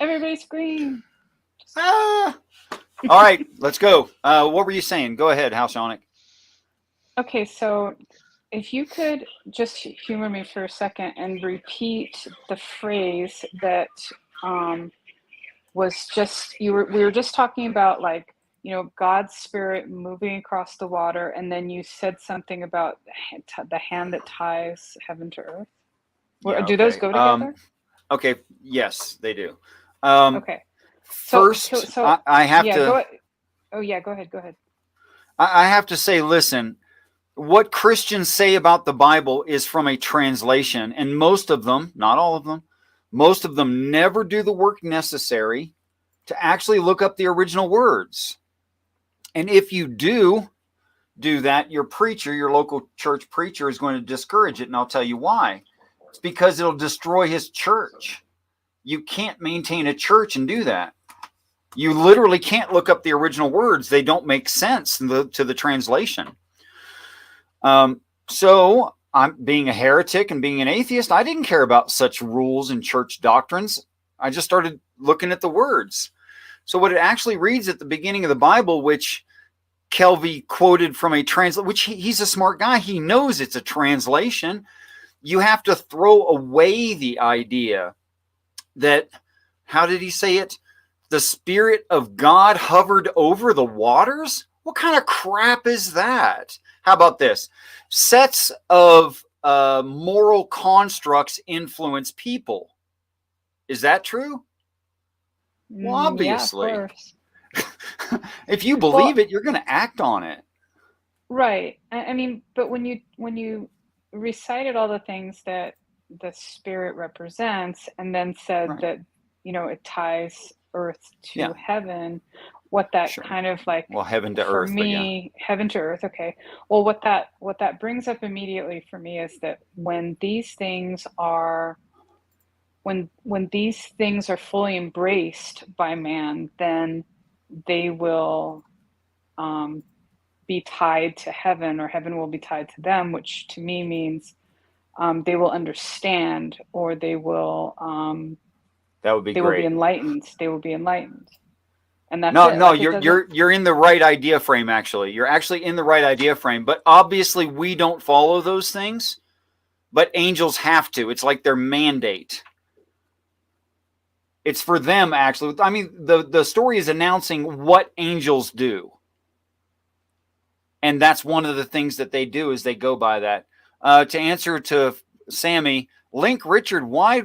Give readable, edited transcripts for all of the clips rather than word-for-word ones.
Everybody scream. Ah! All right, let's go. What were you saying? Go ahead, Halcyonic. Okay, so if you could just humor me for a second and repeat the phrase that was just we were just talking about, like, God's spirit moving across the water, and then you said something about the hand that ties heaven to earth. Yeah, Do those okay. go together? Okay, yes, they do. Okay. First, I have yeah, to. oh yeah, go ahead. I have to say, listen. What Christians say about the Bible is from a translation, and most of them, not all of them, most of them never do the work necessary to actually look up the original words. And if you do that, your preacher, your local church preacher, is going to discourage it, and I'll tell you why. It's because it'll destroy his church. You can't maintain a church and do that. You literally can't look up the original words. They don't make sense to the translation. So I'm being a heretic and being an atheist. I didn't care about such rules and church doctrines. I just started looking at the words. So what it actually reads at the beginning of the Bible, which Kelvey quoted from a translation, which he's a smart guy. He knows it's a translation. You have to throw away the idea that, how did he say it? The Spirit of God hovered over the waters? What kind of crap is that? How about this? Sets of moral constructs influence people. Is that true? Well, obviously. Yeah, of course. If you believe it, you're going to act on it. Right. I mean, but when you recited all the things that the Spirit represents, and then said that, it ties earth to heaven, what that kind of, like, well, heaven to for earth, me, heaven to earth. Okay. Well, what that brings up immediately for me is that when these things are fully embraced by man, then they will be tied to heaven, or heaven will be tied to them, which to me means they will understand, or they will that would be they great. will be enlightened. They will be enlightened. And that's no, it. no, Like, you're in the right idea frame. Actually, you're actually in the right idea frame. But obviously, we don't follow those things. But angels have to. It's like their mandate. It's for them, actually. I mean, the story is announcing what angels do. And that's one of the things that they do, is they go by that. To answer to Sammy, link Richard. Why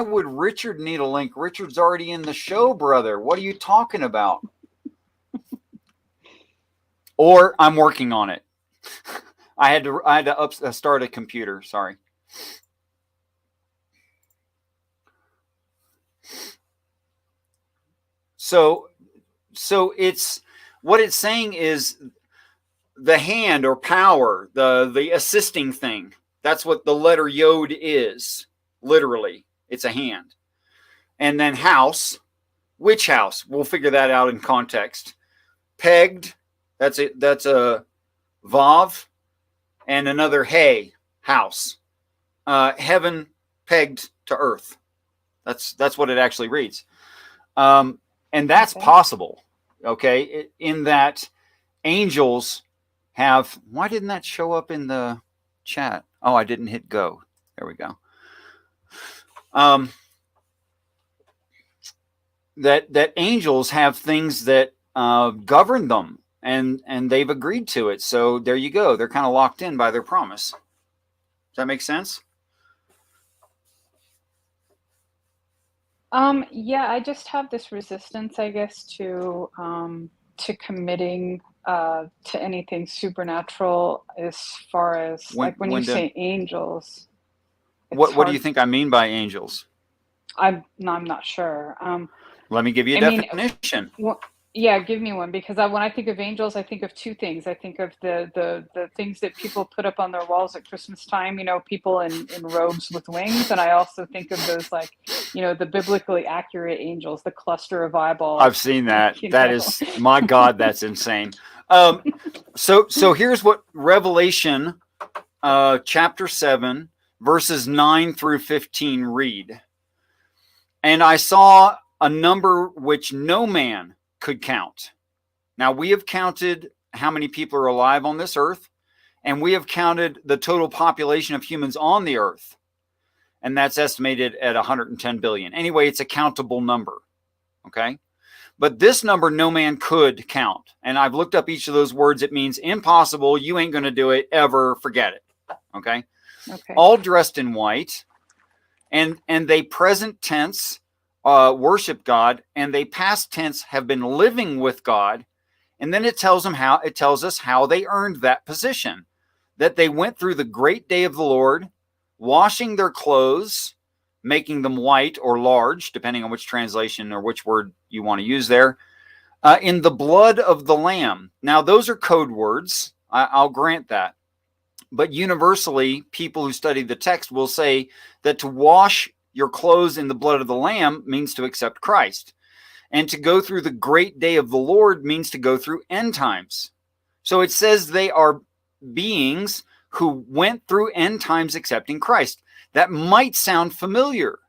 would Richard need a link? Richard's already in the show, brother. What are you talking about? Or I'm working on it. I had to start a computer. Sorry. So it's what it's saying is the hand or power, the assisting thing. That's what the letter Yod is. Literally, it's a hand. And then house, which house? We'll figure that out in context. Pegged, that's it. That's a vav, and another hey, house. Heaven pegged to earth. That's what it actually reads. And that's possible, okay, in that angels have... Why didn't that show up in the chat? Oh, I didn't hit go. There we go. That angels have things that govern them, and they've agreed to it. So there you go. They're kind of locked in by their promise. Does that make sense? Yeah, I just have this resistance, I guess, to committing to anything supernatural, as far as, like, when you say angels. What do you think I mean by angels? I'm not sure. Let me give you a definition. Yeah, give me one, because when I think of angels, I think of two things. I think of the things that people put up on their walls at Christmas time, people in robes with wings. And I also think of those, like, the biblically accurate angels, the cluster of eyeballs. I've seen that. That is, my God, that's insane. So here's what Revelation chapter 7, verses 9 through 15 read. And I saw a number which no man could count. Now, we have counted how many people are alive on this earth, and we have counted the total population of humans on the earth, and that's estimated at 110 billion. Anyway, it's a countable number, okay? But this number no man could count, and I've looked up each of those words. It means impossible, you ain't going to do it, ever, forget it, okay? All dressed in white, and they present tense worship God, and they past tense have been living with God. And then it tells us how they earned that position, that they went through the great day of the Lord, washing their clothes, making them white or large, depending on which translation or which word you want to use there, in the blood of the Lamb. Now, those are code words. I'll grant that. But universally, people who study the text will say that to wash your clothes in the blood of the Lamb means to accept Christ. And to go through the great day of the Lord means to go through end times. So it says they are beings who went through end times accepting Christ. That might sound familiar.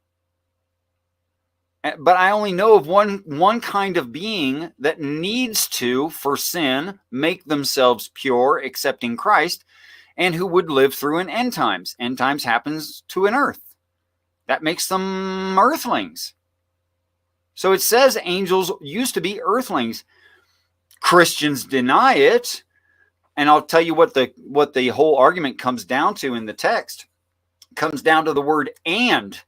But I only know of one kind of being that needs to, for sin, make themselves pure, accepting Christ, and who would live through an end times. End times happens to an earth. That makes them earthlings. So it says angels used to be earthlings. Christians deny it. And I'll tell you what the whole argument comes down to in the text. It comes down to the word and.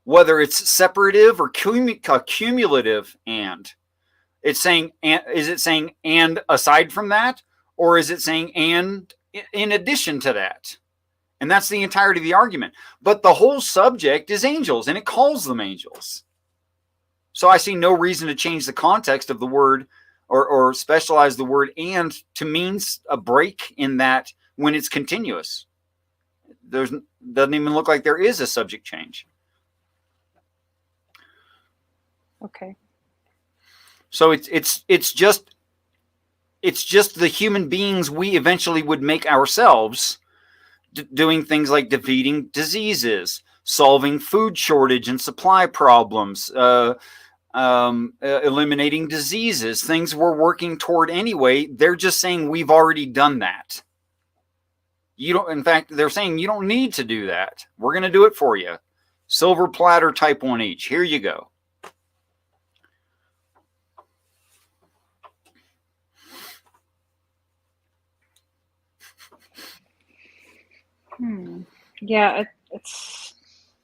Whether it's separative or cumulative and. It's saying, is it saying and aside from that? Or is it saying and in addition to that? And that's the entirety of the argument. But the whole subject is angels, and it calls them angels. So I see no reason to change the context of the word or specialize the word and to mean a break in that when it's continuous. Doesn't even look like there is a subject change. Okay. So it's just the human beings we eventually would make ourselves, doing things like defeating diseases, solving food shortage and supply problems, eliminating diseases, things we're working toward anyway. They're just saying we've already done that. In fact, they're saying you don't need to do that. We're going to do it for you. Silver platter, type 1 each. Here you go. Yeah, it's.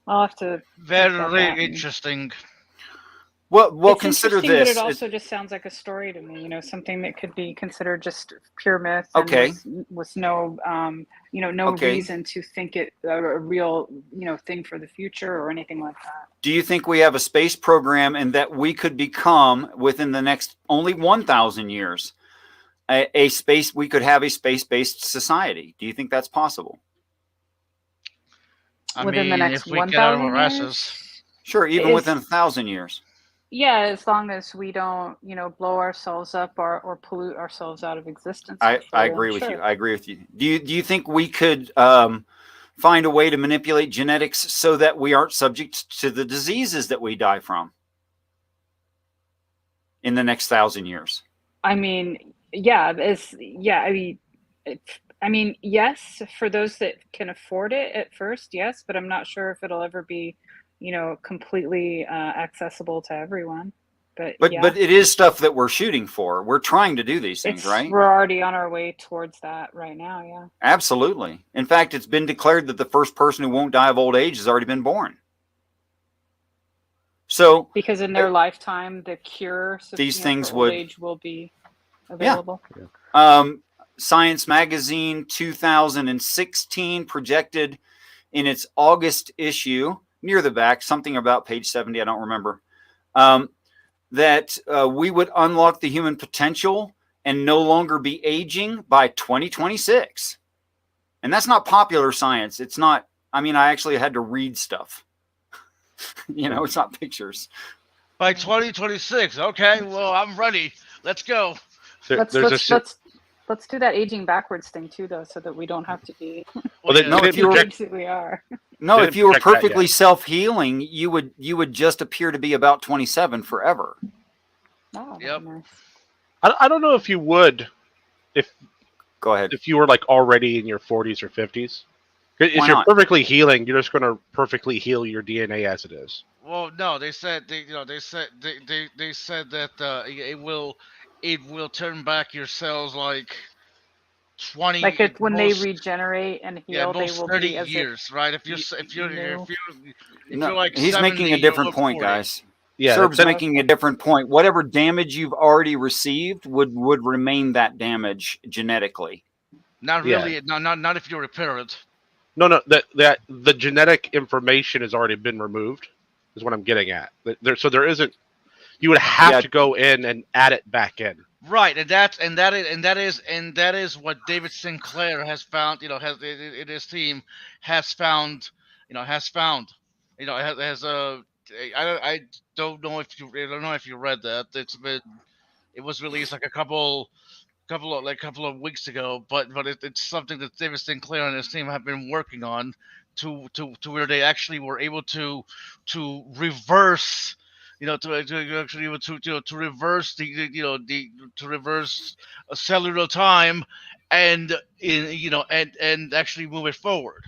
I'll have to. Very interesting. Well, it's consider interesting, this. But it also just sounds like a story to me. Something that could be considered just pure myth. Okay. And with no, no reason to think it a real, thing for the future or anything like that. Do you think we have a space program and that we could become within the next only 1,000 years we could have a space-based society? Do you think that's possible? Within the next if we get our 1,000 asses. years? Sure, even within 1,000 years. Yeah, as long as we don't, blow ourselves up or pollute ourselves out of existence. I agree with you. I agree with you. Do you think we could find a way to manipulate genetics so that we aren't subject to the diseases that we die from in the next 1,000 years? Yes, for those that can afford it at first, yes, but I'm not sure if it'll ever be, completely accessible to everyone. But it is stuff that we're shooting for. We're trying to do these things, right? We're already on our way towards that right now, yeah. Absolutely. In fact, it's been declared that the first person who won't die of old age has already been born. So because in their lifetime, the cure these things for old age will be available. Yeah. Science Magazine 2016 projected in its August issue, near the back, something about page 70, I don't remember, that we would unlock the human potential and no longer be aging by 2026. And that's not popular science. It's not, I actually had to read stuff. It's not pictures. By 2026. Okay, well, I'm ready. Let's go. Let's Let's do that aging backwards thing too, though, so that we don't have to be Well, they No, if didn't you were- project. things that we are. No, They if didn't you were project that perfectly yet. self-healing, you would just appear to be about 27 forever. Oh, Yep. nice. I don't know if you would, if Go ahead. you were like already in your 40s or 50s. If Why you're not? perfectly healing, you're just going to perfectly heal your DNA as it is. Well, no, they said they said that it will turn back your cells like 20 Like if when they most regenerate and heal, they most will 30 be as if years, right? If you're you, if you're knew. if No, you're like he's 70 making a different or point, 40. guys. Yeah, Serb's that, making a different point. Whatever damage you've already received would remain that damage genetically. Not Yeah. really, not if you're a parent. no, that the genetic information has already been removed, is what I'm getting at. So there isn't. You would have Yeah. to go in and add it back in. Right, and that is what David Sinclair has found. Has in his team has found. Has found. Has I don't know if you I don't know if you read that. It was released like a couple of weeks ago, but it's something that David Sinclair and his team have been working on to where they actually were able to reverse, to actually to reverse to reverse a cellular time, and and actually move it forward.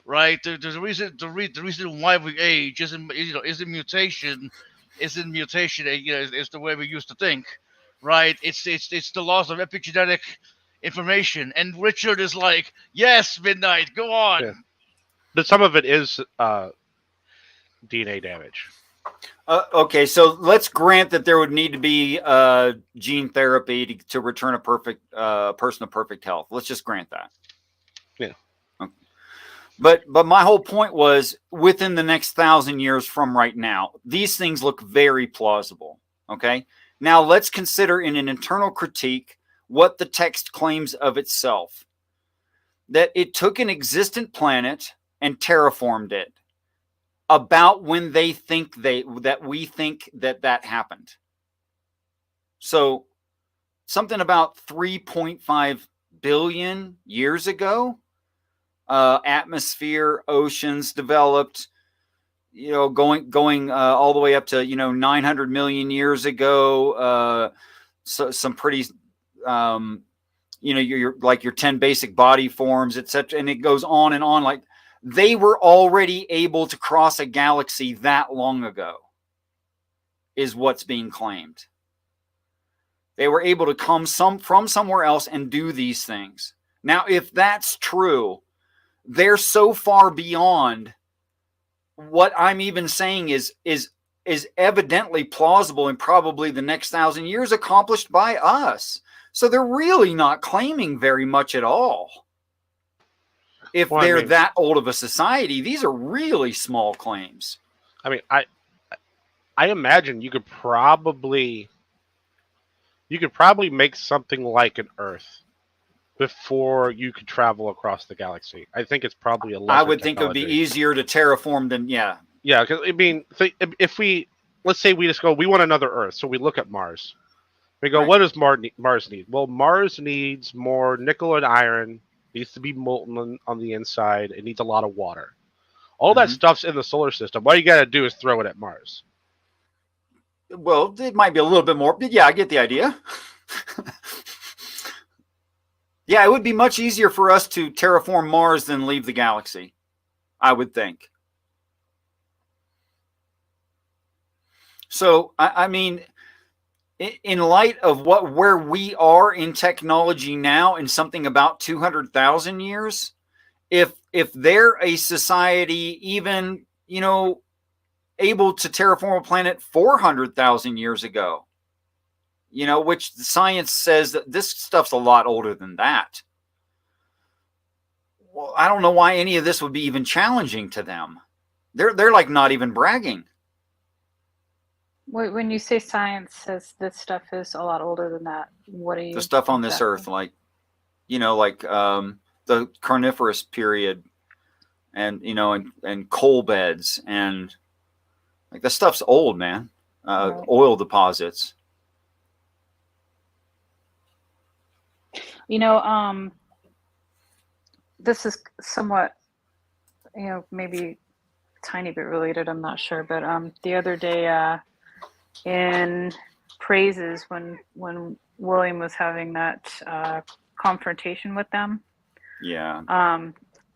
Right, there's a reason. The reason why we age isn't mutation. Is the way we used to think. Right, it's the loss of epigenetic information. And Richard is like, yes, Midnight, go on. Yeah. But some of it is DNA damage. Okay, so let's grant that there would need to be gene therapy to return a perfect person of perfect health. Let's just grant that. Yeah. Okay. But my whole point was, within the next 1,000 years from right now, these things look very plausible. Okay. Now let's consider in an internal critique what the text claims of itself. That it took an existent planet and terraformed it about when they think we think that happened. So something about 3.5 billion years ago, atmosphere, oceans developed, going all the way up to 900 million years ago. So some pretty your like your 10 basic body forms, etc., and it goes on and on. Like, they were already able to cross a galaxy that long ago, is what's being claimed. They were able to come from somewhere else and do these things. Now, if that's true, they're so far beyond what I'm even saying is evidently plausible, and probably the next 1,000 years accomplished by us. So they're really not claiming very much at all. If they're that old of a society, these are really small claims. I mean, I imagine you could probably make something like an Earth before you could travel across the galaxy. I think it's probably a lesser I would think it would be technology. easier to terraform than Yeah, because I mean, if let's say we just go, we want another Earth, so we look at Mars. We go, Right. What does Mars need? Well, Mars needs more nickel and iron. Needs to be molten on the inside. It needs a lot of water. All that stuff's in the solar system. All you got to do is throw it at Mars. Well, it might be a little bit more, but yeah, I get the idea. Yeah, it would be much easier for us to terraform Mars than leave the galaxy, I would think. So, I mean, in light of where we are in technology now, in something about 200,000 years, if they're a society even, able to terraform a planet 400,000 years ago, which the science says that this stuff's a lot older than that. Well, I don't know why any of this would be even challenging to them. They're like not even bragging. When you say science says this stuff is a lot older than that, what are you? The stuff on this earth, like, the Carniferous period, and and coal beds, and like the stuff's old, man. Right. Oil deposits. You know, this is somewhat, maybe tiny bit related. I'm not sure, but the other day in Praises, when William was having that confrontation with them, Yeah.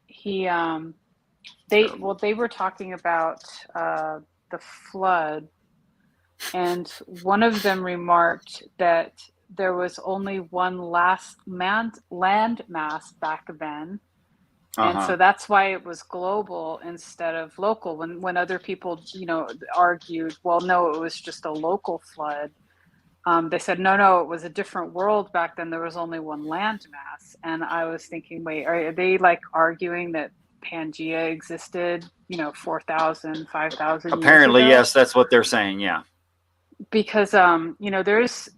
he Terrible. they were talking about the flood, and one of them remarked that there was only one last land mass back then, and Uh-huh. so that's why it was global instead of local. When other people, argued, well, no, it was just a local flood. They said, no, it was a different world back then. There was only one landmass. And I was thinking, wait, are they like arguing that Pangea existed, 4,000, 5,000 years Apparently, ago? yes, that's what they're saying. Yeah. Because, there's,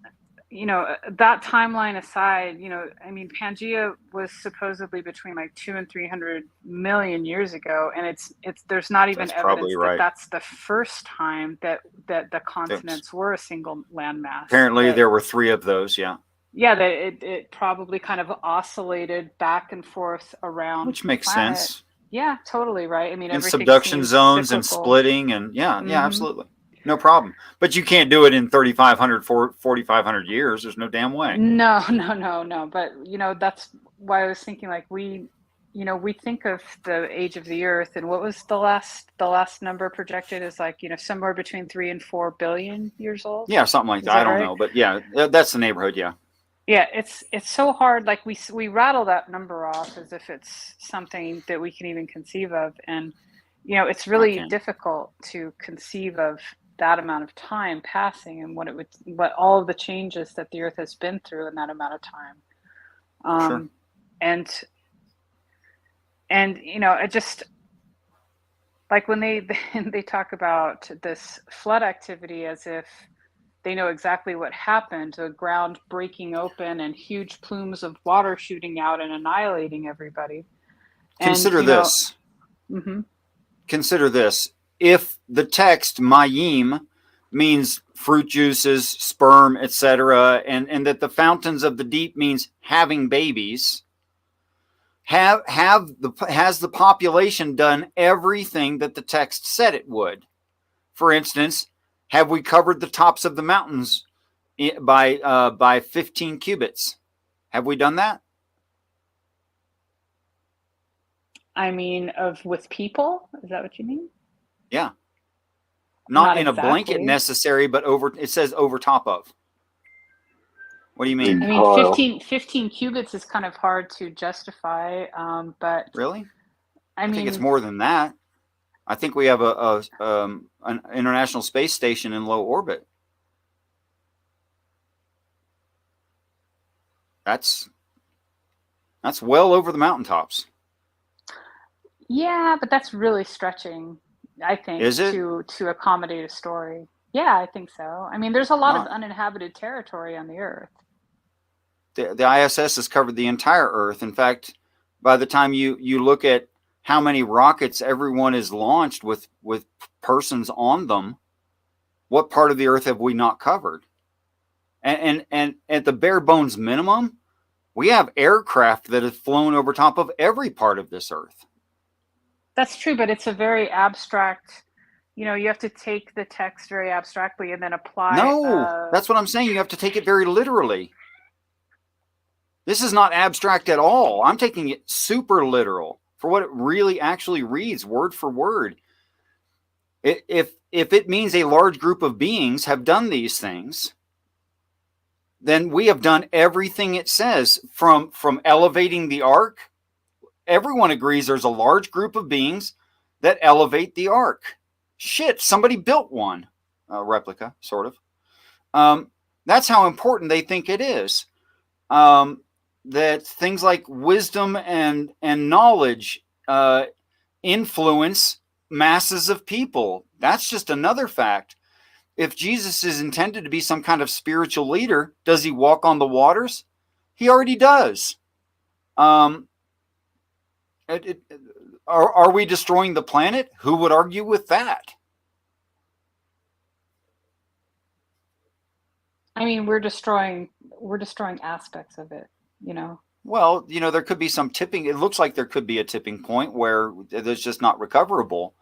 that timeline aside, I mean, Pangea was supposedly between like 200 and 300 million years ago, and there's not even That's probably evidence that right. that's the first time that the There's, continents were a single landmass. apparently, That there were 3 of those. Yeah. Yeah, that it probably kind of oscillated back and forth around Which the makes planet. sense. Yeah, totally right. I mean, And everything subduction seems zones and cyclical. splitting and yeah, Hmm. absolutely. No problem. But you can't do it in 3,500, 4,500 years. There's no damn way. No, no. But that's why I was thinking, like, we think of the age of the Earth, and what was the last number projected is, like, somewhere between 3 and 4 billion years old. Yeah, something like Is that. I that don't right? know, but yeah, that's the neighborhood. Yeah. Yeah, it's so hard. Like, we rattle that number off as if it's something that we can even conceive of, and it's I really can. difficult to conceive of that amount of time passing, and what all of the changes that the Earth has been through in that amount of time. Sure. Um, and it just, like, when they they talk about this flood activity as if they know exactly what happened, the ground breaking open and huge plumes of water shooting out and annihilating everybody. And Consider this. mm-hmm. Consider this. If the text mayim means fruit juices, sperm, etc., and that the fountains of the deep means having babies, has the population done everything that the text said it would? For instance, have we covered the tops of the mountains by 15 cubits? Have we done that? I mean, with people, is that what you mean? Yeah. Not Not in a blanket exactly. necessary, but it says over top of. What do you mean? I mean, 15 cubits is kind of hard to justify, but Really? I I think it's mean, more than that. I think we have an international space station in low orbit. That's well over the mountaintops. yeah, but that's really stretching, I think, Is it? to accommodate a story. Yeah, I think so. I mean, there's a lot of Not. uninhabited territory on the Earth. The ISS has covered the entire Earth. In fact, by the time you look at how many rockets everyone is launched with persons on them, what part of the Earth have we not covered? And at the bare bones minimum, we have aircraft that have flown over top of every part of this Earth. That's true, but it's a very abstract, you have to take the text very abstractly and then apply. No, that's what I'm saying. You have to take it very literally. This is not abstract at all. I'm taking it super literal for what it really actually reads, word for word. If it means a large group of beings have done these things, then we have done everything it says, from elevating the ark. Everyone agrees there's a large group of beings that elevate the ark. Shit, somebody built one, a replica, sort of. That's how important they think it is. That things like wisdom and knowledge influence masses of people. That's just another fact. If Jesus is intended to be some kind of spiritual leader, does he walk on the waters? He already does. Are we destroying the planet? Who would argue with that? I mean, we're destroying aspects of it, Well, there could be some tipping. It looks like there could be a tipping point where there's just not recoverable.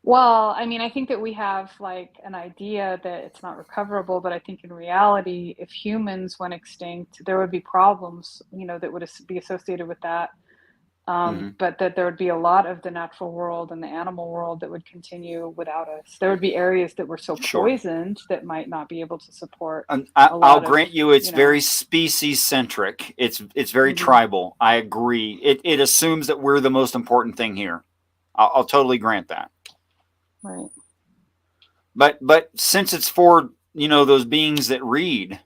Well, I mean, I think that we have like an idea that it's not recoverable, but I think in reality, if humans went extinct, there would be problems, that would be associated with that. Hmm. But that there would be a lot of the natural world and the animal world that would continue without us. There would be areas that were so Sure. poisoned that might not be able to support And a I'll lot of, grant you, it's very species centric. It's very tribal. I agree. It assumes that we're the most important thing here. I'll totally grant that. right. But since it's for those beings that read,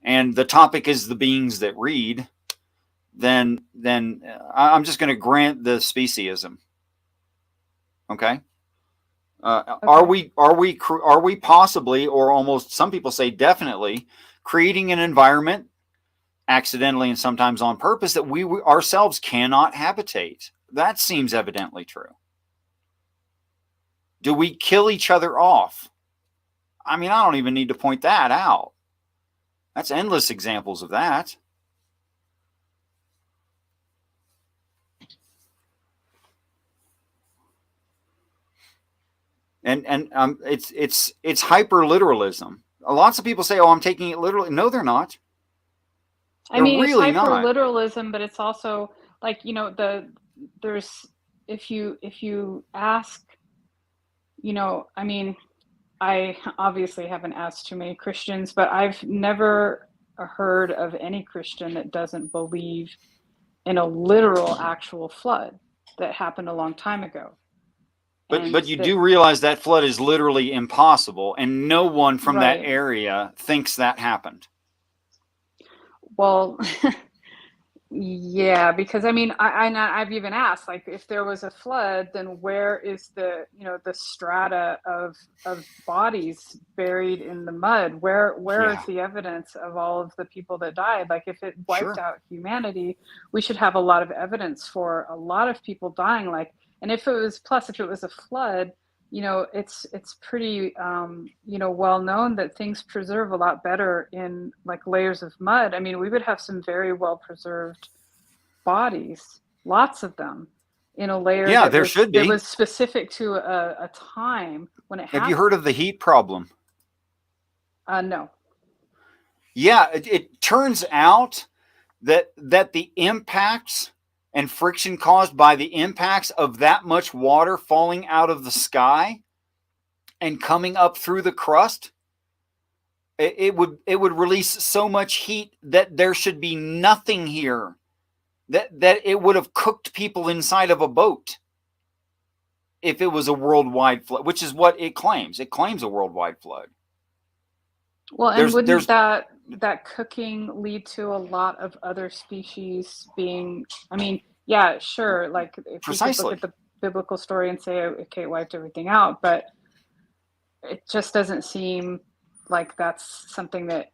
and the topic is the beings that read, then I'm just going to grant the speciesism. Okay. Okay. Are we possibly, or almost, some people say definitely, creating an environment accidentally and sometimes on purpose that we ourselves cannot habitate? That seems evidently true. Do we kill each other off? I mean, I don't even need to point that out. That's endless examples of that. And it's hyper literalism. Lots of people say, "Oh, I'm taking it literally." No, they're not. I mean, it's really hyper not. literalism, but it's also like, there's, if you ask, I mean, I obviously haven't asked too many Christians, but I've never heard of any Christian that doesn't believe in a literal actual flood that happened a long time ago. And But you that, do realize that flood is literally impossible, and no one from that right. area thinks that happened. Well, yeah, because I mean, I've even asked, like, if there was a flood, then where is the strata of bodies buried in the mud? Where is Yeah, the evidence of all of the people that died? Like, if it wiped sure. out humanity, we should have a lot of evidence for a lot of people dying. Like, and if it was a flood, it's pretty, well known that things preserve a lot better in like layers of mud. I mean, we would have some very well preserved bodies, lots of them, in a layer Yeah, that there was should be. specific to a time when it Have you heard happened. of the heat problem? No. Yeah, it turns out that the impacts and friction caused by the impacts of that much water falling out of the sky and coming up through the crust, it would release so much heat that there should be nothing here, that it would have cooked people inside of a boat if it was a worldwide flood, which is what it claims. It claims a worldwide flood. Well, and wouldn't There's that cooking lead to a lot of other species being, I mean, yeah, sure, like if we could look at precisely. the biblical story and say, okay, it wiped everything out, but it just doesn't seem like that's something that,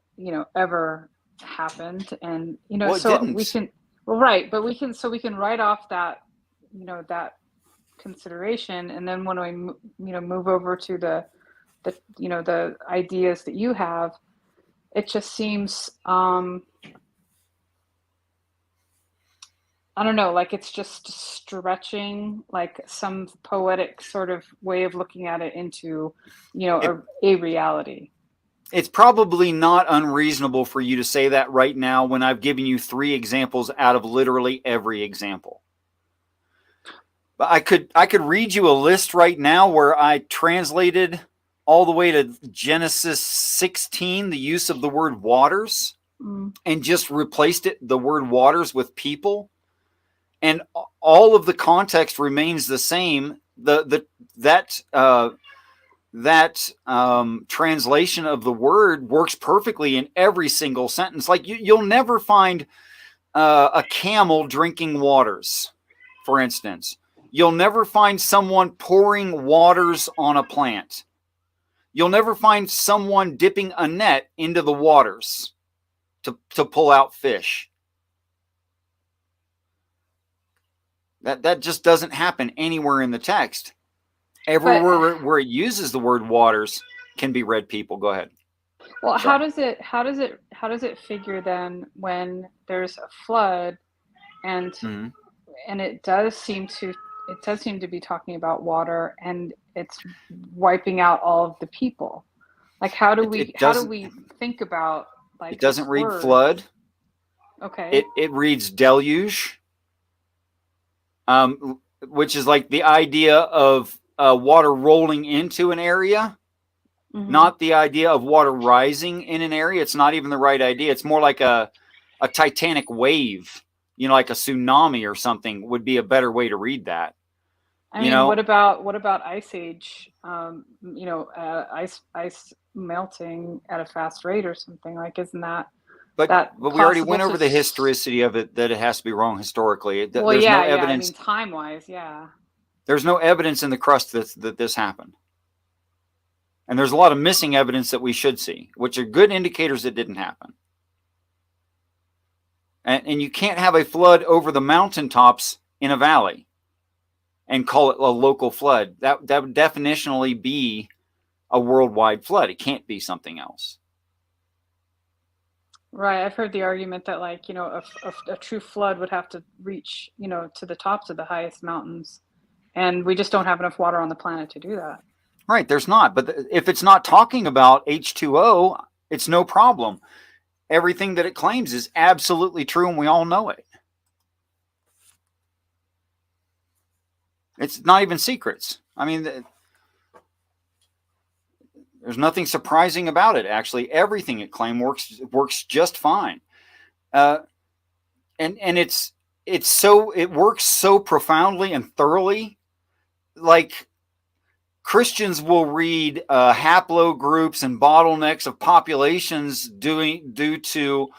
ever happened. And, Well, it so we didn't. can, well, right, but we can write off that, that consideration. And then when we, move over to the ideas that you have, it just seems, I don't know, like it's just stretching like some poetic sort of way of looking at it into, It, a reality. it's probably not unreasonable for you to say that right now when I've given you 3 examples out of literally every example. But I could read you a list right now where I translated all the way to Genesis 16 the use of the word waters, and just replaced the word waters with people, and all of the context remains the same. That translation of the word works perfectly in every single sentence. Like you'll never find a camel drinking waters, for instance. You'll never find someone pouring waters on a plant. You'll never find someone dipping a net into the waters to pull out fish. That just doesn't happen anywhere in the text. But Everywhere where it uses the word waters can be read people. Go ahead. Well, So how does it figure then when there's a flood and mhm. it does seem to be talking about water and it's wiping out all of the people. Like It how do doesn't we think about it like doesn't this read word? flood. Okay. It reads deluge, which is like the idea of water rolling into an area, Mm-hmm. not the idea of water rising in an area. It's not even the right idea. It's more like a titanic wave, like a tsunami or something would be a better way to read that. I You mean, know, what about ice age? Ice melting at a fast rate or something. Like, isn't but that but we already possible went to? over the historicity of it, that it has to be wrong historically. Well, There's no yeah. I mean, evidence. time wise, yeah. There's no evidence in the crust that this happened. And there's a lot of missing evidence that we should see, which are good indicators it didn't happen. And you can't have a flood over the mountaintops in a valley and call it a local flood. That would definitionally be a worldwide flood. It can't be something else. Right. I've heard the argument that, like, a true flood would have to reach, to the tops of the highest mountains, and we just don't have enough water on the planet to do that. Right, there's not. But if it's not talking about H2O, it's no problem. Everything that it claims is absolutely true, and we all know it. It's not even secrets. I mean, there's nothing surprising about it. Actually, everything it claims works just fine. Uh, and it works so profoundly and thoroughly. Like, Christians will read haplogroups and bottlenecks of populations due to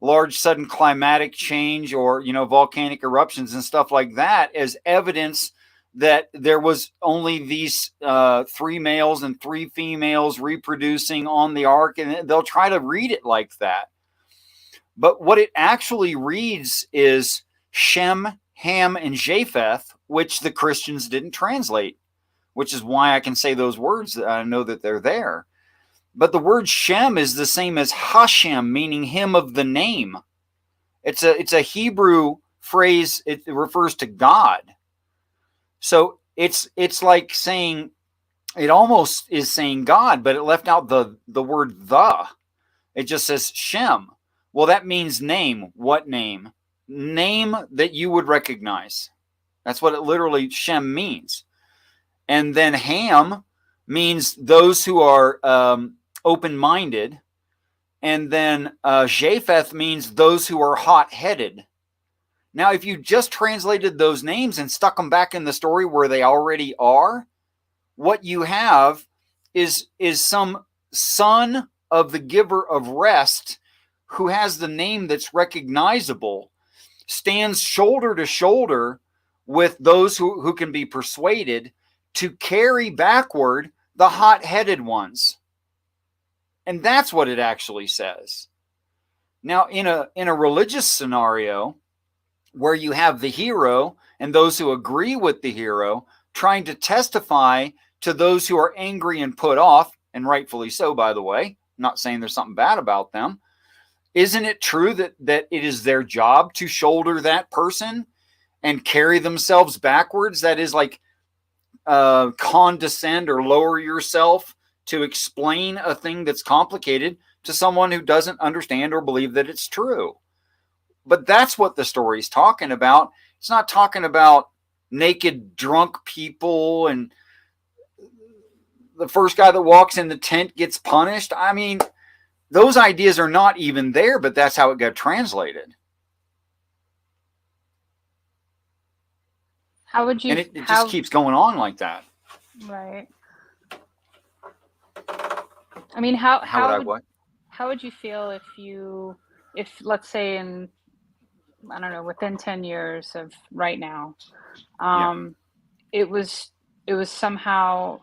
large sudden climatic change, or volcanic eruptions and stuff like that, as evidence that there was only these 3 males and 3 females reproducing on the ark, and they'll try to read it like that. But what it actually reads is Shem, Ham, and Japheth, which the Christians didn't translate, which is why I can say those words. I know that they're there. But the word Shem is the same as Hashem, meaning him of the name. It's a Hebrew phrase. It refers to God. So it's like saying, it almost is saying God, but it left out the word the. It just says Shem. Well, that means name. What name? Name that you would recognize. That's what it literally Shem means. And then Ham means those who are open-minded. And then Japheth means those who are hot-headed. Now, if you just translated those names and stuck them back in the story where they already are, what you have is some son of the giver of rest who has the name that's recognizable, stands shoulder to shoulder with those who can be persuaded to carry backward the hot-headed ones. And that's what it actually says. Now, in a religious scenario where you have the hero and those who agree with the hero trying to testify to those who are angry and put off, and rightfully so, by the way, I'm not saying there's something bad about them, isn't it true that it is their job to shoulder that person and carry themselves backwards? That is like condescend or lower yourself to explain a thing that's complicated to someone who doesn't understand or believe that it's true. But that's what the story's talking about. It's not talking about naked, drunk people and the first guy that walks in the tent gets punished. I mean, those ideas are not even there, but that's how it got translated. How would you? And it just keeps going on like that. Right. I mean, how would you feel if let's say in, I don't know, within 10 years of right now, it was somehow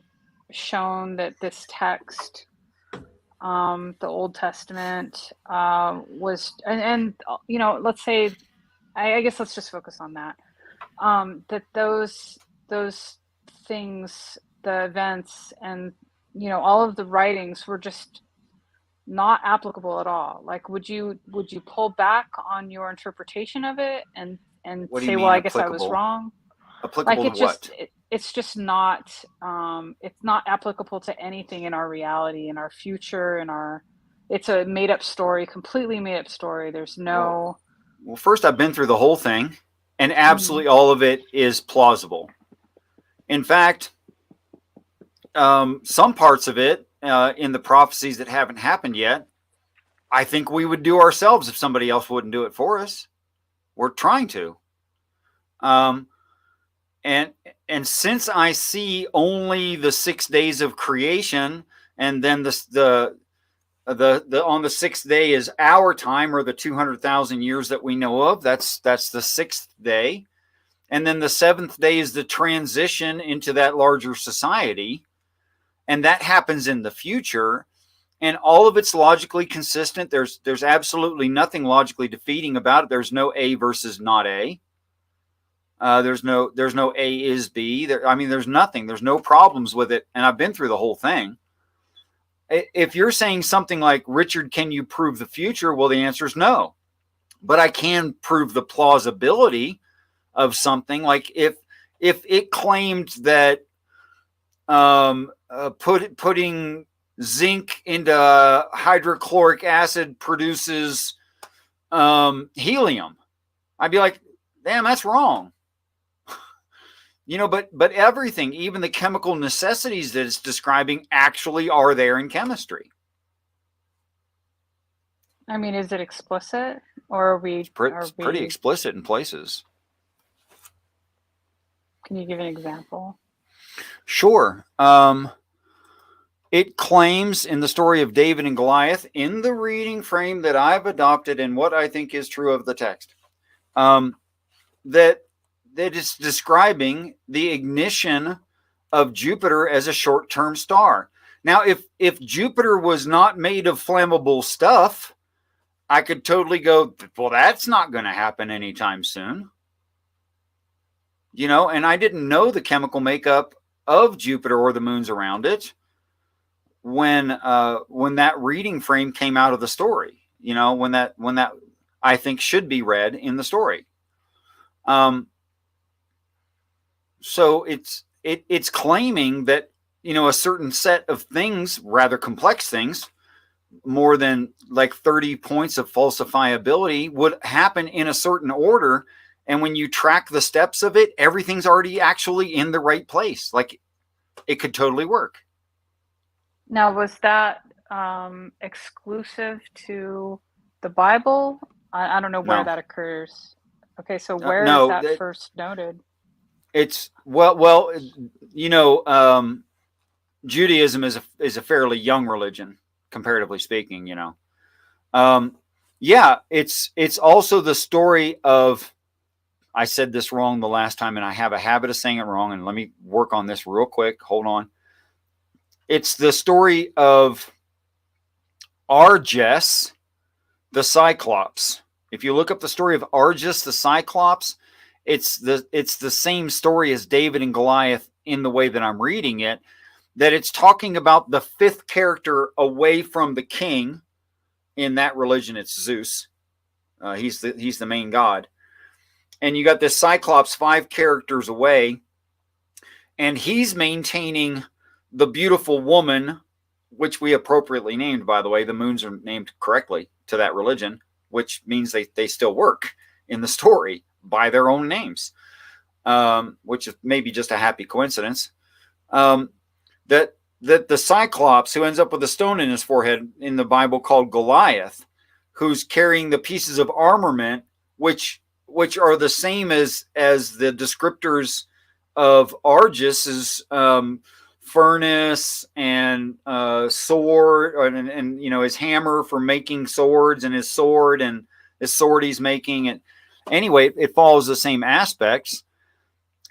shown that this text, the Old Testament, was, and let's say, I guess let's just focus on that. That those things, the events, and all of the writings were just not applicable at all. Like, would you pull back on your interpretation of it and What do you say, well, mean I guess I was applicable? wrong? Like, Applicable to what? it's just not it's not applicable to anything in our reality, in our future, it's a made up story, completely made up story. There's no. Well, first, I've been through the whole thing, and absolutely Mhm. all of it is plausible. In fact, some parts of it in the prophecies that haven't happened yet, I think we would do ourselves if somebody else wouldn't do it for us. We're trying to. And since I see only the 6 days of creation, and then the on the sixth day is our time, or the 200,000 years that we know of. That's the sixth day, and then the seventh day is the transition into that larger society, and that happens in the future. And all of it's logically consistent. There's absolutely nothing logically defeating about it. There's no A versus not A. There's no A is B. There's nothing. There's no problems with it. And I've been through the whole thing. If you're saying something like, Richard, can you prove the future? Well, the answer is no. But I can prove the plausibility of something. Like if it claimed that putting zinc into hydrochloric acid produces helium, I'd be like, damn, that's wrong. But everything, even the chemical necessities that it's describing, actually are there in chemistry. Is it explicit, or are we? It's pretty explicit in places. Can you give an example? Sure. It claims in the story of David and Goliath, in the reading frame that I've adopted and what I think is true of the text, that it's describing the ignition of Jupiter as a short-term star. Now, if Jupiter was not made of flammable stuff, I could totally go, well, that's not going to happen anytime soon. And I didn't know the chemical makeup of Jupiter or the moons around it when that reading frame came out of the story. When that I think should be read in the story. So it's claiming that a certain set of things, rather complex things, more than like 30 points of falsifiability, would happen in a certain order. And when you track the steps of it, everything's already actually in the right place. Like, it could totally work. Now, was that exclusive to the Bible? I don't know where that occurs. Okay, so where is that first noted? It's Judaism is a fairly young religion, comparatively speaking. It's also the story of. I said this wrong the last time, and I have a habit of saying it wrong. And let me work on this real quick. Hold on. It's the story of Argus, the Cyclops. If you look up the story of Argus, the Cyclops, it's the same story as David and Goliath in the way that I'm reading it. That it's talking about the fifth character away from the king. In that religion, it's Zeus. He's the main god. And you got this Cyclops 5 characters away, and he's maintaining the beautiful woman, which we appropriately named, by the way. The moons are named correctly to that religion, which means they still work in the story by their own names, which is maybe just a happy coincidence. That the Cyclops, who ends up with a stone in his forehead in the Bible called Goliath, who's carrying the pieces of armament, which are the same as the descriptors of Argus's furnace and sword, and his hammer for making swords, and his sword he's making. And anyway, it follows the same aspects.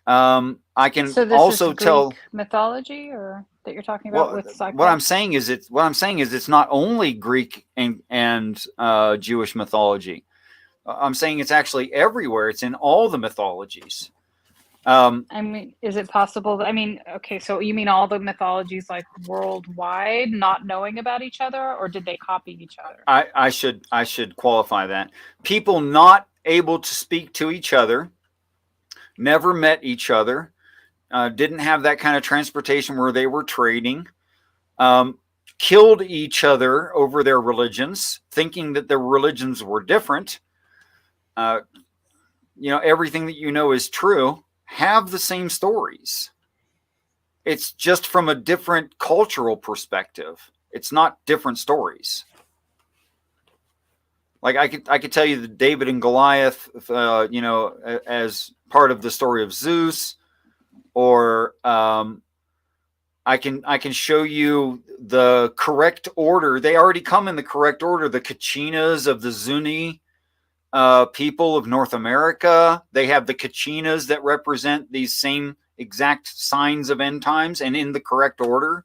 I can so this also is tell Greek mythology, or that you're talking about with Cyclops? What I'm saying is it's not only Greek and Jewish mythology. I'm saying it's actually everywhere. It's in all the mythologies. I mean, is it possible? I mean, okay, so you mean all the mythologies like worldwide not knowing about each other, or did they copy each other? I should qualify that. People not able to speak to each other, never met each other, didn't have that kind of transportation where they were trading, killed each other over their religions, thinking that their religions were different. Everything that you know is true, have the same stories. It's just from a different cultural perspective. It's not different stories. Like I could tell you that David and Goliath, as part of the story of Zeus, or I can show you the correct order. They already come in the correct order. The Kachinas of the Zuni people of North America, they have the Kachinas that represent these same exact signs of end times and in the correct order,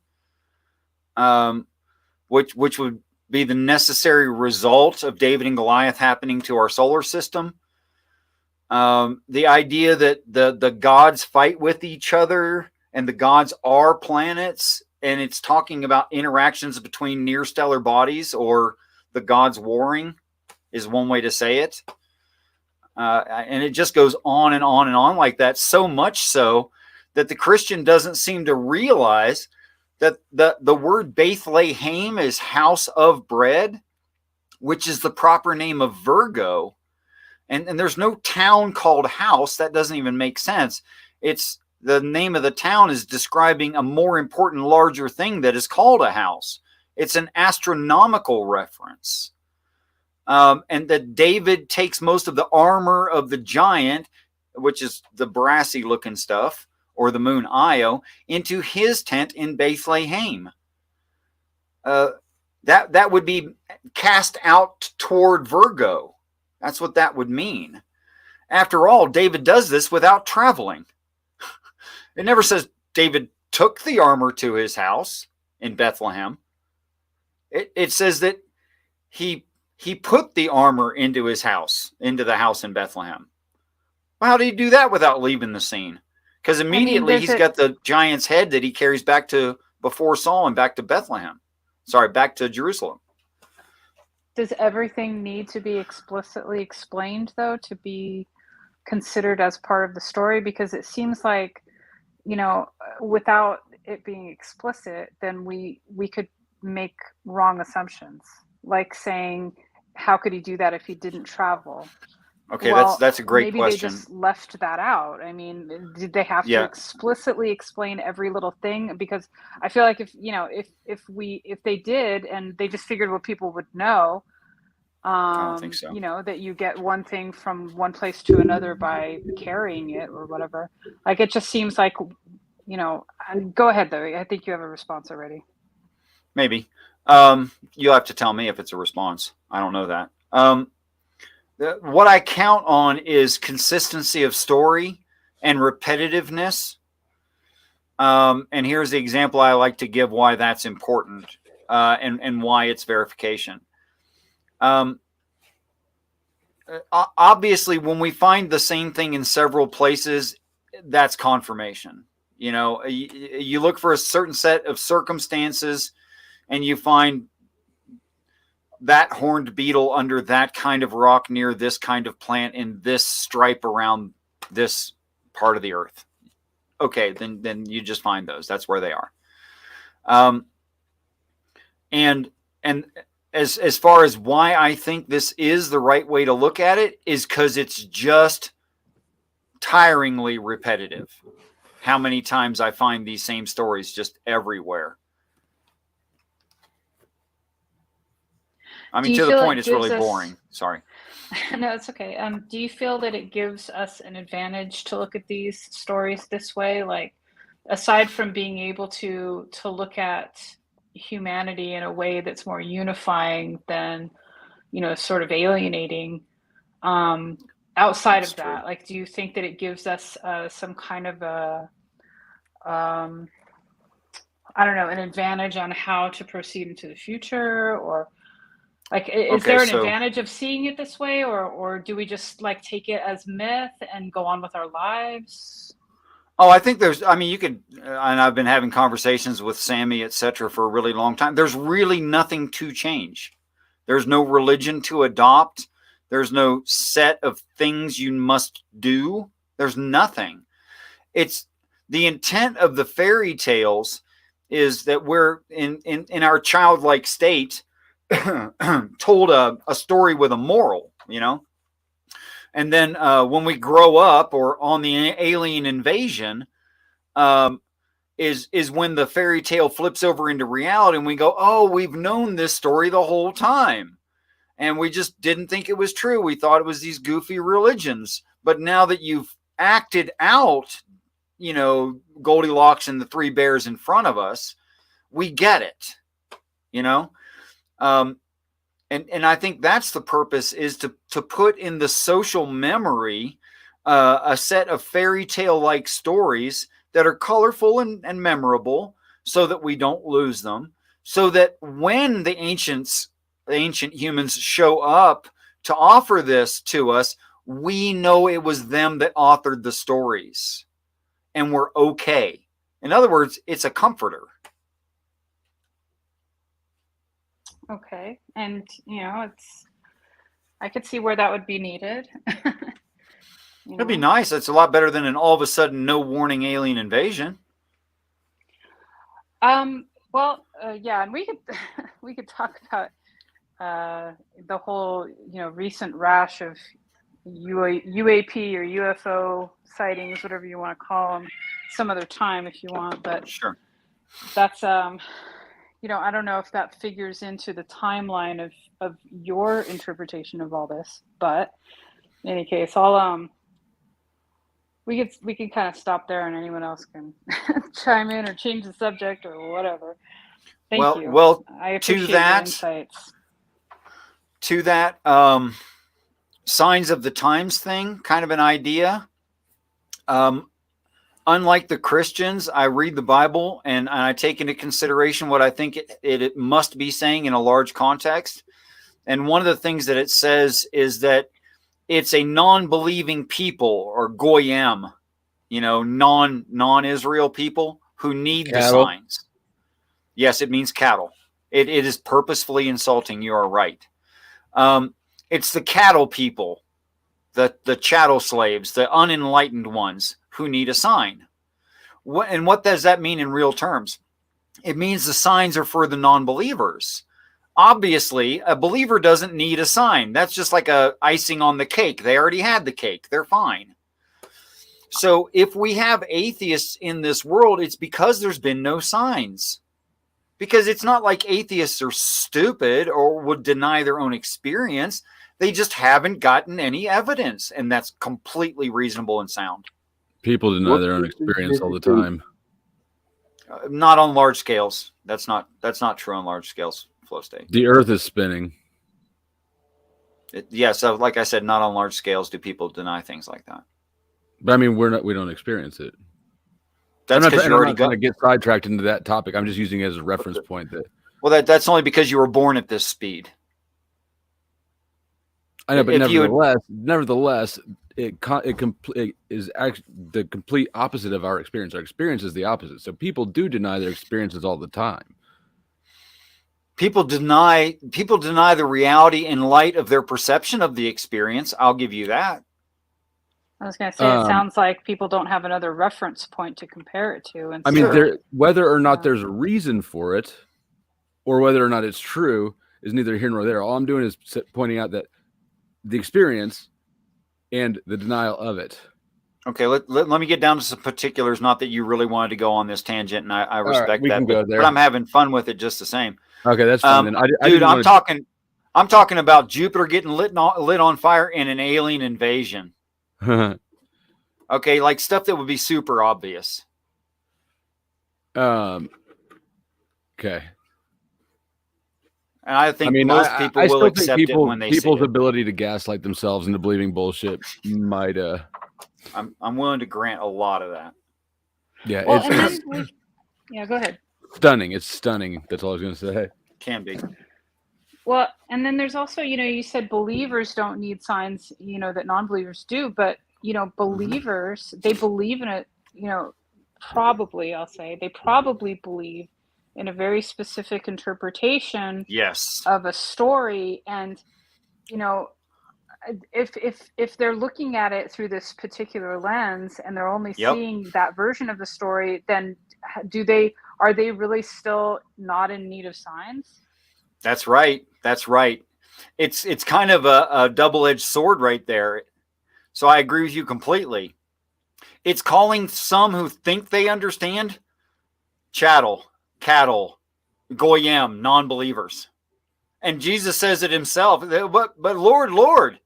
which would be the necessary result of David and Goliath happening to our solar system. The idea that the gods fight with each other and the gods are planets, and it's talking about interactions between near stellar bodies or the gods warring, is one way to say it. And it just goes on and on and on like that, so much so that the Christian doesn't seem to realize that the word Bethlehem is house of bread, which is the proper name of Virgo. And there's no town called house. That doesn't even make sense. It's the name of the town is describing a more important, larger thing that is called a house. It's an astronomical reference. And that David takes most of the armor of the giant, which is the brassy looking stuff, or the moon Io, into his tent in Bethlehem. That would be cast out toward Virgo. That's what that would mean. After all, David does this without traveling. It never says David took the armor to his house in Bethlehem. It says that he put the armor into his house, into the house in Bethlehem. Well, how did he do that without leaving the scene? Because immediately he's got the giant's head that he carries back to before Saul and back to Bethlehem. Sorry, back to Jerusalem. Does everything need to be explicitly explained, though, to be considered as part of the story? Because it seems like, without it being explicit, then we could make wrong assumptions, like saying, how could he do that if he didn't travel? Okay, well, that's a great question. Maybe they just left that out. I mean, did they have to explicitly explain every little thing? Because I feel like if they did and they just figured what people would know, I don't think so. That you get one thing from one place to another by carrying it or whatever. Like, it just seems like, go ahead though. I think you have a response already. Maybe. You'll have to tell me if it's a response. I don't know that. What I count on is consistency of story and repetitiveness. And here's the example I like to give why that's important, and why it's verification. Obviously, when we find the same thing in several places, that's confirmation. You look for a certain set of circumstances and you find that horned beetle under that kind of rock near this kind of plant in this stripe around this part of the earth. Okay, then you just find those. That's where they are. And as far as why I think this is the right way to look at it is because it's just tiringly repetitive. How many times I find these same stories just everywhere. I mean, to the point, it's really boring. Sorry. No, it's okay. Do you feel that it gives us an advantage to look at these stories this way? Like, aside from being able to look at humanity in a way that's more unifying than, sort of alienating, outside of that, like, do you think that it gives us some kind of a, I don't know, an advantage on how to proceed into the future? Or like, is there an advantage of seeing it this way, or do we just like take it as myth and go on with our lives? Oh, I think there's, I mean, you could, and I've been having conversations with Sammy, etc., for a really long time. There's really nothing to change. There's no religion to adopt. There's no set of things you must do. There's nothing. It's the intent of the fairy tales is that we're in our childlike state told a story with a moral, you know? And then when we grow up or on the alien invasion, um, is when the fairy tale flips over into reality and we go, oh, we've known this story the whole time. And we just didn't think it was true. We thought it was these goofy religions. But now that you've acted out, you know, Goldilocks and the three bears in front of us, we get it, you know? And I think that's the purpose, is to put in the social memory a set of fairy tale like stories that are colorful and memorable, so that we don't lose them, so that when the ancient humans show up to offer this to us, we know it was them that authored the stories and we're okay. In other words, it's a comforter. Okay. And, you know, I could see where that would be needed. It'd be nice. It's a lot better than an all of a sudden no warning alien invasion. Well, yeah, and we could talk about the whole, you know, recent rash of UAP or UFO sightings, whatever you want to call them, some other time if you want. But sure, that's you know, I don't know if that figures into the timeline of your interpretation of all this. But in any case, I'll we can kind of stop there, and anyone else can chime in or change the subject or whatever. Thank you. Well, I appreciate your insights. To that signs of the times thing, kind of an idea. Unlike the Christians, I read the Bible and I take into consideration what I think it must be saying in a large context. And one of the things that it says is that it's a non-believing people, or goyim, you know, non-Israel people who need cattle. The signs. Yes, it means cattle. It is purposefully insulting. You are right. It's the cattle people, the chattel slaves, the unenlightened ones who need a sign. And what does that mean in real terms? It means the signs are for the non-believers. Obviously, a believer doesn't need a sign. That's just like a icing on the cake. They already had the cake. They're fine. So if we have atheists in this world, it's because there's been no signs. Because it's not like atheists are stupid or would deny their own experience. They just haven't gotten any evidence. And that's completely reasonable and sound. People deny their own experience all the time. Not on large scales. That's not true on large scales. Flow state. The Earth is spinning. So like I said, not on large scales do people deny things like that. But I mean, we don't experience it. That's because you're already going to get sidetracked into that topic. I'm just using it as a reference point. That's only because you were born at this speed. I know, but nevertheless, it is actually the complete opposite of our experience. Our experience is the opposite. So people do deny their experiences all the time. People deny the reality in light of their perception of the experience. I'll give you that. I was going to say, it sounds like people don't have another reference point to compare it to. And I mean, whether or not there's a reason for it, or whether or not it's true, is neither here nor there. All I'm doing is pointing out that the experience and the denial of it. Okay, let me get down to some particulars. Not that you really wanted to go on this tangent, and I respect that, but I'm having fun with it just the same. Okay, that's fine. Dude, I'm talking about Jupiter getting lit on fire in an alien invasion. Okay, like stuff that would be super obvious. Okay. And I think most people will accept it when they see it. People's ability to gaslight themselves into believing bullshit might. I'm willing to grant a lot of that. Yeah, yeah. Go ahead. Stunning. It's stunning. That's all I was going to say. Can be. Well, and then there's also, you know, you said believers don't need signs, you know, that non-believers do, but you know, believers, they believe in probably, I'll say, they probably believe in a very specific interpretation Yes. of a story. And, if they're looking at it through this particular lens and they're only Yep. seeing that version of the story, then are they really still not in need of signs? That's right. That's right. It's kind of a double-edged sword right there. So I agree with you completely. It's calling some who think they understand chattel, cattle, goyim, non-believers. And Jesus says it himself. But Lord, Lord,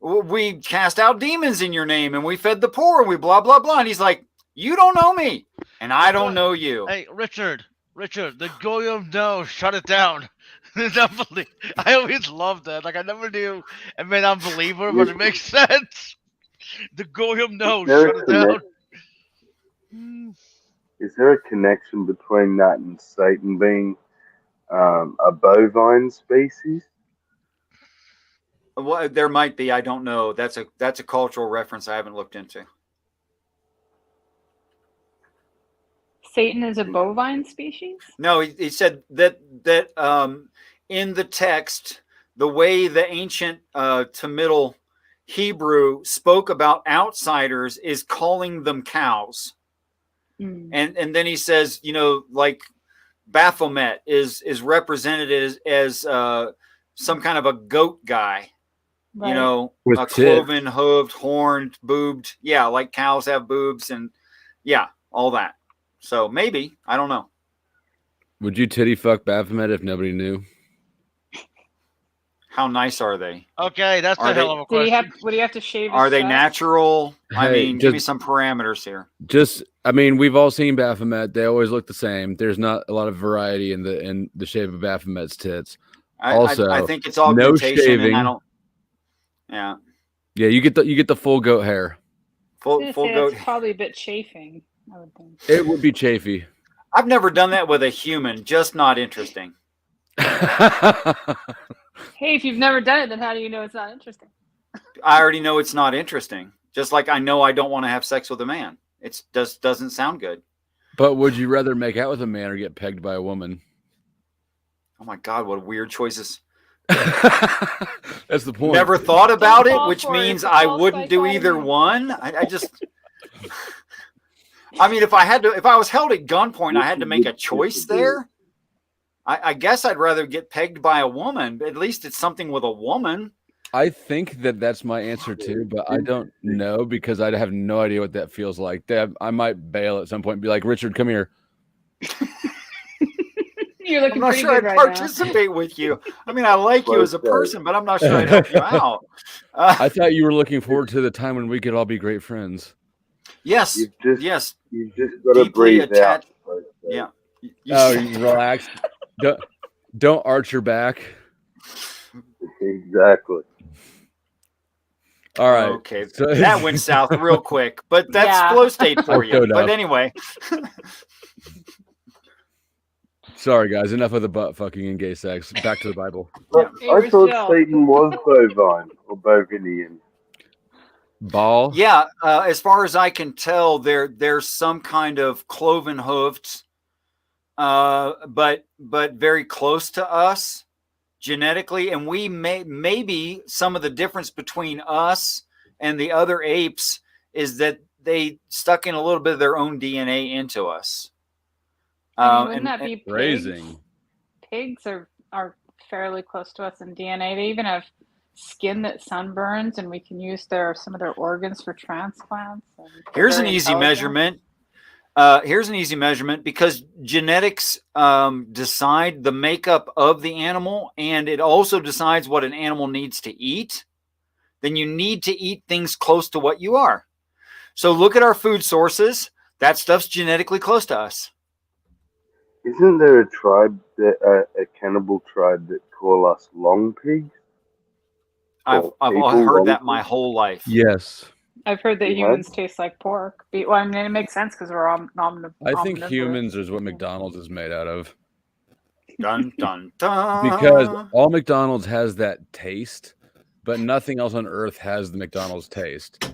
we cast out demons in your name and we fed the poor and we blah, blah, blah. And he's like, you don't know me and I don't know you. Hey, Richard, the Goyim no, shut it down. I always loved that. Like, I never knew it meant unbeliever, but it makes sense. The Goyim no, shut it down. Is there a connection between that and Satan being a bovine species? Well, there might be. I don't know. That's a cultural reference I haven't looked into. Satan is a bovine species? No, he said that in the text, the way the ancient Tamil Hebrew spoke about outsiders is calling them cows. And then he says, like Baphomet is represented as some kind of a goat guy. Right. With a cloven, hooved, horned, boobed. Yeah, like cows have boobs and all that. So maybe, I don't know. Would you titty fuck Baphomet if nobody knew? How nice are they? Okay, that's a hell of a question. Would he have to shave his Are they chest? natural? I Hey, mean, give me some parameters here. We've all seen Baphomet. They always look the same. There's not a lot of variety in the shape of Baphomet's tits. I think it's augmentation, shaving. And I don't. Yeah. Yeah, you get the full goat hair. Full goat. It's probably a bit chafing, I would think. It would be chafy. I've never done that with a human. Just not interesting. Hey, if you've never done it, then how do you know it's not interesting? I already know it's not interesting. Just like I know I don't want to have sex with a man. It just doesn't sound good. But would you rather make out with a man or get pegged by a woman? Oh my God, what weird choices. That's the point. Never thought about it, which means I wouldn't do either one. I just... I mean, if I was held at gunpoint, I had to make a choice there. I guess I'd rather get pegged by a woman, but at least it's something with a woman. I think that's my answer too, but I don't know because I have no idea what that feels like. I might bail at some point and be like, Richard, come here. You're looking I'm not pretty sure good I'd right participate with you. I mean, I like you as a person, but I'm not sure I'd help you out. I thought you were looking forward to the time when we could all be great friends. Yes. You've just got to breathe out. Yeah. You relax. Don't arch your back. Exactly. All right. Okay. So that went south real quick, but that's flow state for you. Showed But up. anyway. Sorry, guys. Enough of the butt fucking and gay sex. Back to the Bible. I thought Satan was bovine or bovinian. Ball. Yeah. As far as I can tell, there's some kind of cloven hoofed, but very close to us genetically, and we maybe some of the difference between us and the other apes is that they stuck in a little bit of their own DNA into us. Wouldn't that be pigs? Raising. Pigs are fairly close to us in DNA. They even have skin that sunburns, and we can use some of their organs for transplants. Here's an easy measurement. Here's an easy measurement because genetics decide the makeup of the animal, and it also decides what an animal needs to eat. Then you need to eat things close to what you are. So look at our food sources. That stuff's genetically close to us. Isn't there a tribe, a cannibal tribe that call us long pigs? I've heard that my whole life. Yes. I've heard that humans taste like pork. Well, I mean, it makes sense because we're omnivorous. I think humans is what McDonald's is made out of. Dun, dun, dun. Because all McDonald's has that taste, but nothing else on earth has the McDonald's taste.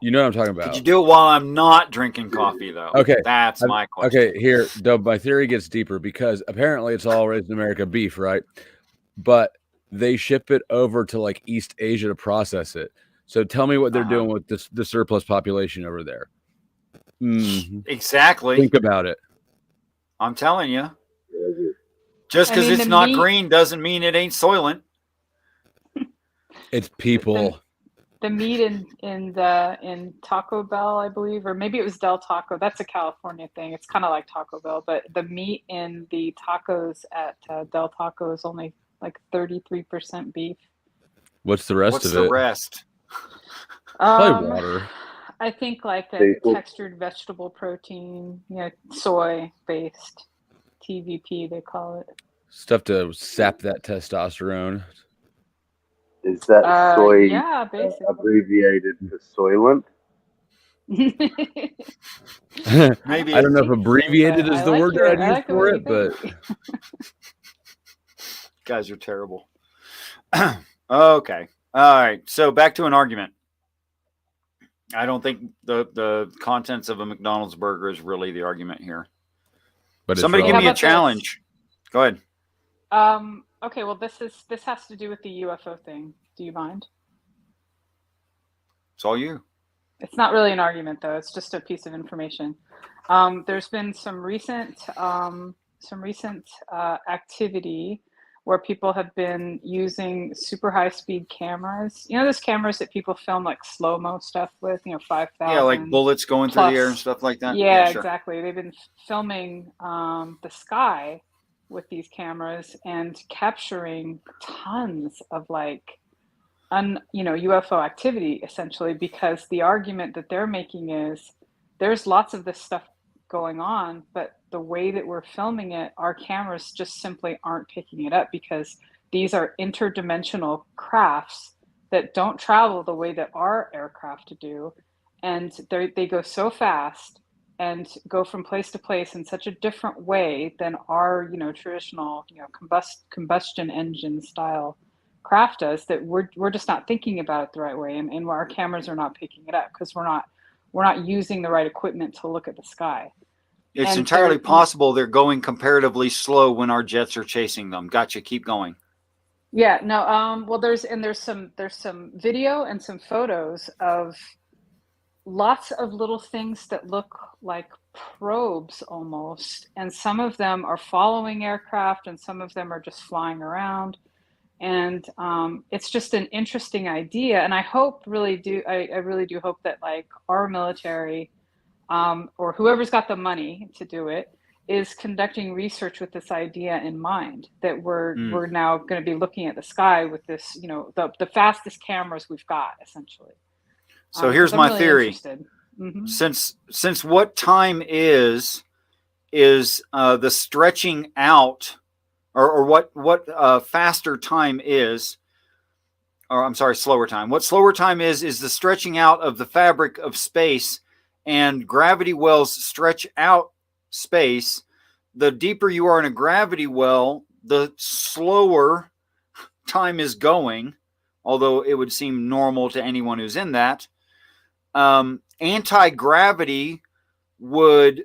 You know what I'm talking Could you about. do it while I'm not drinking coffee, though? Okay. That's my question. Okay, here, though, my theory gets deeper because apparently it's all raised in America beef, right? But they ship it over to like East Asia to process it. So tell me what they're doing with the surplus population over there. Exactly. Think about it. I'm telling you. Just because it's not green doesn't mean it ain't soylent. It's people. The meat in Taco Bell, I believe, or maybe it was Del Taco. That's a California thing. It's kind of like Taco Bell, but the meat in the tacos at Del Taco is only like 33% beef. What's the rest of it? What's the rest? Probably water. I think like a textured vegetable protein, soy-based TVP, they call it. Stuff to sap that testosterone. Is that soy basically. abbreviated for soylent? Maybe I don't know if abbreviated is the word that I'd use for it, but guys are terrible. Okay. All right. So back to an argument. I don't think the contents of a McDonald's burger is really the argument here. But somebody give me a challenge. Go ahead. Okay, well this has to do with the UFO thing. Do you mind? It's all you. It's not really an argument though. It's just a piece of information. There's been some recent activity where people have been using super high speed cameras. You know those cameras that people film like slow-mo stuff with, 5,000. Yeah, like bullets going through the air and stuff like that. Yeah, sure. Exactly. They've been filming the sky with these cameras and capturing tons of UFO activity, essentially, because the argument that they're making is there's lots of this stuff going on, but the way that we're filming it, our cameras just simply aren't picking it up because these are interdimensional crafts that don't travel the way that our aircraft do. And they go so fast and go from place to place in such a different way than our, traditional, combustion engine style craft does, that we're just not thinking about it the right way. And our cameras are not picking it up because we're not using the right equipment to look at the sky. It's entirely possible they're going comparatively slow when our jets are chasing them. Gotcha. Keep going. Yeah, no, well, there's some video and some photos of lots of little things that look like probes almost, and some of them are following aircraft and some of them are just flying around. And it's just an interesting idea, and I really do hope that our military or whoever's got the money to do it is conducting research with this idea in mind, that we're now going to be looking at the sky with this, the fastest cameras we've got, essentially. So here's my theory. Mm-hmm. Since what time is the stretching out, or what faster time is, or I'm sorry, slower time. What slower time is the stretching out of the fabric of space, and gravity wells stretch out space. The deeper you are in a gravity well, the slower time is going, although it would seem normal to anyone who's in that. Anti-gravity would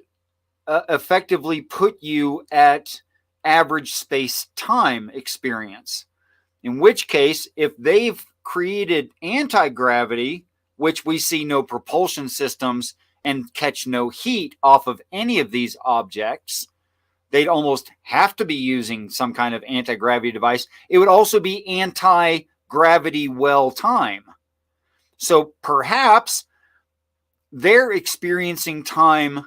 effectively put you at average space-time experience. In which case, if they've created anti-gravity, which we see no propulsion systems and catch no heat off of any of these objects, they'd almost have to be using some kind of anti-gravity device. It would also be anti-gravity well time. So perhaps they're experiencing time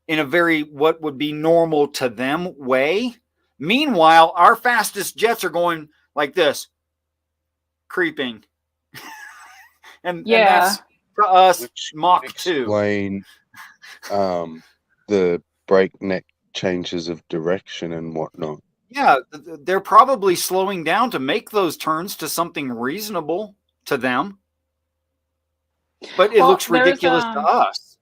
in a very, what would be normal to them way. Meanwhile, our fastest jets are going like this, creeping. and that's to us Mach 2. Explain the breakneck changes of direction and whatnot. Yeah, they're probably slowing down to make those turns to something reasonable to them. But it looks ridiculous to us.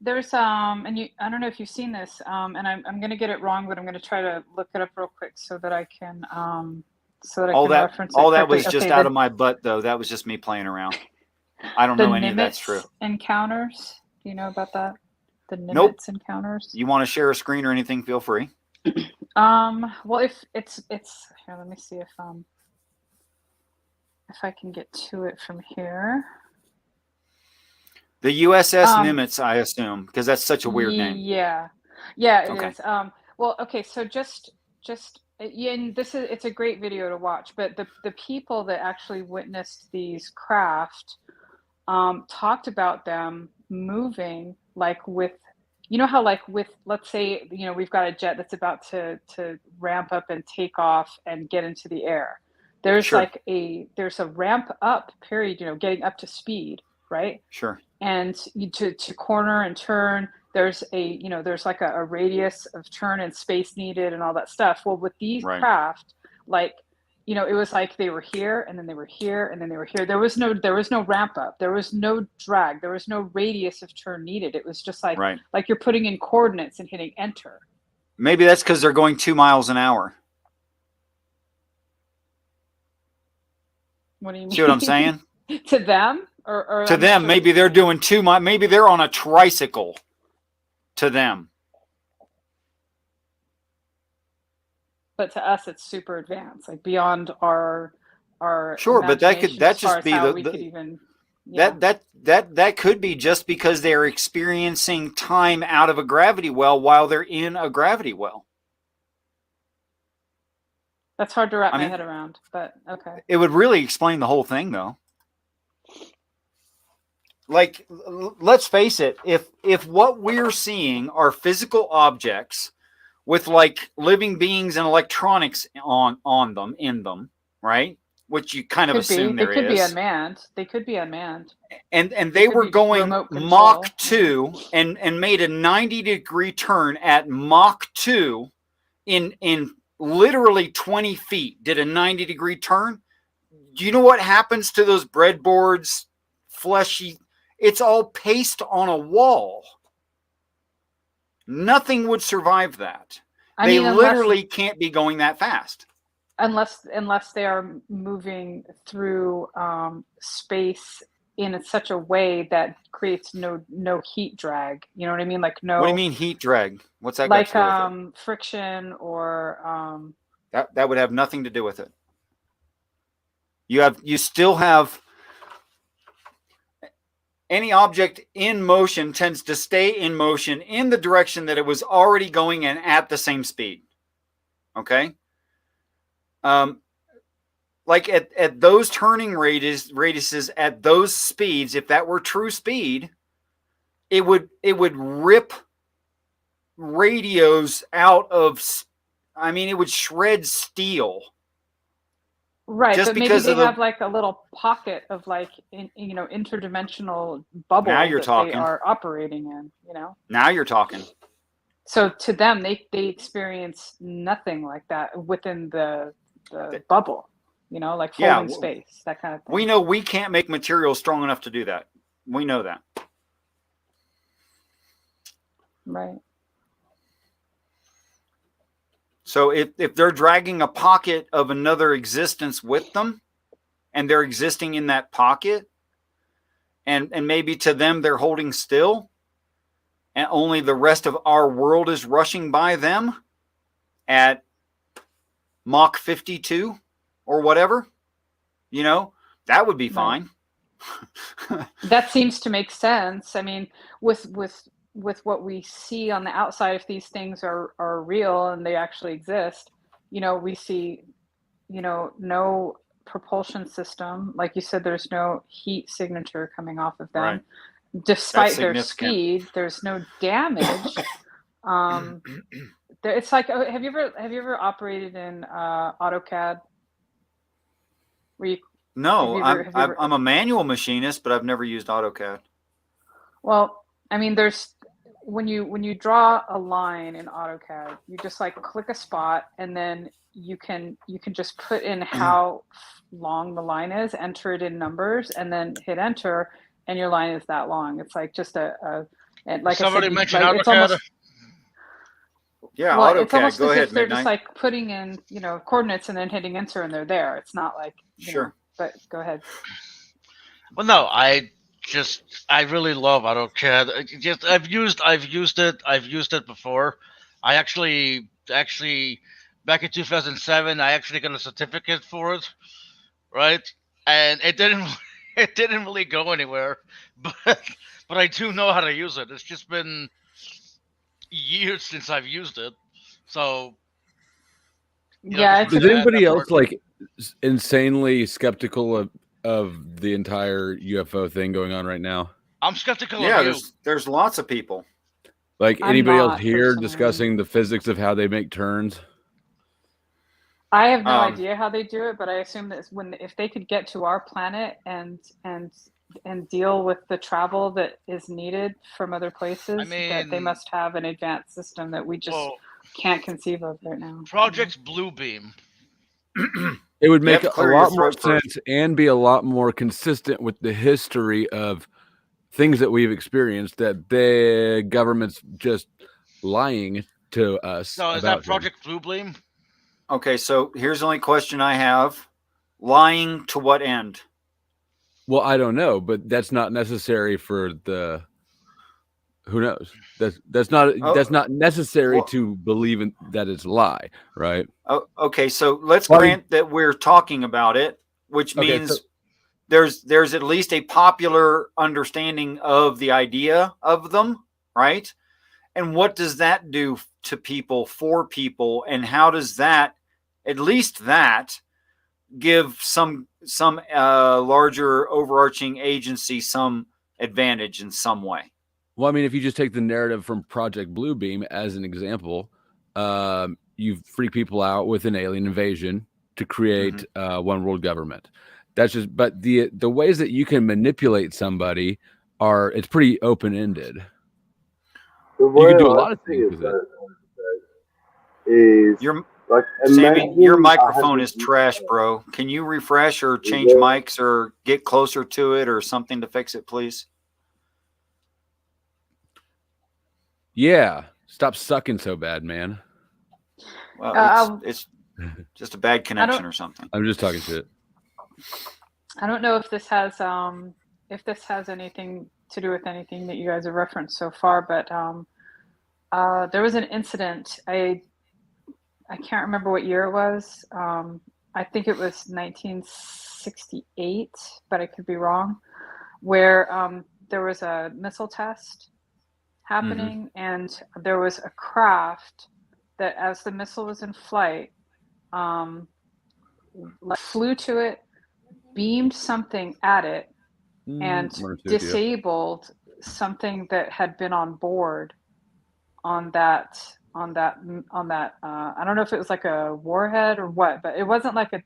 There's and I don't know if you've seen this, and I'm going to get it wrong, but I'm going to try to look it up real quick so that I can reference it. All that was just out of my butt, though. That was just me playing around. I don't The know any of that's Nimitz true. encounters. Do you know about that? The Nimitz Nope. encounters. You want to share a screen or anything? Feel free. Well, if it's here, let me see if I can get to it from here. The USS Nimitz, I assume, because that's such a weird name. Yeah, it Okay. is. Well, okay, so just yeah, and it's a great video to watch. But the people that actually witnessed these craft talked about them moving like with, you know how like with, let's say, you know, we've got a jet that's about to ramp up and take off and get into the air. There's Sure. like there's a ramp up period, you know, getting up to speed, right? Sure. And to corner and turn, there's there's like a radius of turn and space needed and all that stuff. Well, with these Right. craft, like, you know, it was like they were here and then they were here and then they were here. There was no ramp up. There was no drag. There was no radius of turn needed. It was just like Right. like you're putting in coordinates and hitting enter. Maybe that's because they're going 2 miles an hour. What do you mean? See what I'm saying? To them? Or To them, maybe they're doing 2 miles. Maybe they're on a tricycle. To them. But to us, it's super advanced, like beyond our Sure, but that could imagination as far just as be how the we could even. Yeah. that could be just because they're experiencing time out of a gravity well while they're in a gravity well. That's hard to wrap my head around, but okay. It would really explain the whole thing, though. Like, let's face it, if what we're seeing are physical objects with like living beings and electronics on them, in them, right? Which you kind of assume there is. They could be unmanned. They could be unmanned. And they were going Mach 2 and made a 90-degree turn at Mach 2 in literally 20 feet. Did a 90-degree turn. Do you know what happens to those breadboards? Fleshy. It's all paste on a wall. Nothing would survive that. They literally can't be going that fast. Unless they are moving through space in such a way that creates no heat drag. You know what I mean? Like no. What do you mean heat drag? What's that? Like friction or. That would have nothing to do with it. You still have. Any object in motion tends to stay in motion in the direction that it was already going in at the same speed. Okay? Like at those turning radiuses at those speeds, if that were true speed, it would rip radios out of, I mean, it would shred steel. Right, just but maybe they have like a little pocket of like interdimensional bubble now you're that talking. They are operating in. You know. Now you're talking. So to them, they experience nothing like that within the bubble. You know, like floating space, that kind of thing. We know we can't make material strong enough to do that. We know that. Right. So if they're dragging a pocket of another existence with them, and they're existing in that pocket, and maybe to them they're holding still, and only the rest of our world is rushing by them at Mach 52 or whatever, you know, that would be fine. Right. That seems to make sense. I mean, with what we see on the outside, if these things are real and they actually exist, you know, we see, you know, no propulsion system. Like you said, there's no heat signature coming off of them. Right. Despite their speed, there's no damage. It's like, have you ever operated in AutoCAD? No, I'm a manual machinist, but I've never used AutoCAD. Well, I mean, there's when you draw a line in AutoCAD, you just like click a spot, and then you can just put in how long the line is, enter it in numbers, and then hit enter, and your line is that long. It's like just like somebody I said, mentioned like, AutoCAD. it's almost, yeah, well, AutoCAD. It's almost Go as ahead, if they're Midnight. just like putting in, you know, coordinates and then hitting enter and they're there. It's not like, you sure. know, but go ahead. Well, no, I really love AutoCAD. I've used it before. I actually back in 2007, I actually got a certificate for it, right? And it didn't it didn't really go anywhere, but but I do know how to use it. It's just been years since I've used it, so Yeah, just it's wanted Is to add anybody that else part. like insanely skeptical of the entire UFO thing going on right now? I'm skeptical of Yeah, you. there's lots of people. Like I'm anybody else not here personally. discussing the physics of how they make turns? I have no Um, idea how they do it, but I assume that if they could get to our planet and deal with the travel that is needed from other I places, that they mean, must have an advanced system that we just well, can't conceive of right now. Project Bluebeam. It would you have make to a clear your lot more throat first. sense and be a lot more consistent with the history of things that we've experienced that the government's just lying to us So is that about here. Project Bluebeam? Okay, so here's the only question I have: lying to what end? Well, I don't know, but that's not necessary for the. Who knows? That's not necessary Well, to believe in that it's a lie, right? okay, so let's Well, I mean, grant that we're talking about it, which okay, so means there's at least a popular understanding of the idea of them, right? And what does that do to people, for people, and how does that, at least that, give some larger overarching agency some advantage in some way? well, I mean, if you just take the narrative from Project Bluebeam as an example, you freak people out with an alien invasion to create one world government. That's just, but the ways that you can manipulate somebody it's pretty open ended. The You way can do a I lot of see things it with it. though is Your like Sammy, your imagine I have microphone this. is trash, bro. Can you refresh or change mics or get closer to it or something to fix it, please? Yeah, stop sucking so bad, man. Well, it's just a bad connection or something. I'm just talking shit. I don't know if this has anything to do with anything that you guys have referenced so far, but there was an incident. I can't remember what year it was. I think it was 1968, but I could be wrong, where there was a missile test happening, and there was a craft that, as the missile was in flight, flew to it, beamed something at it, and disabled something that had been on board on that I don't know if it was like a warhead or what, but it wasn't like it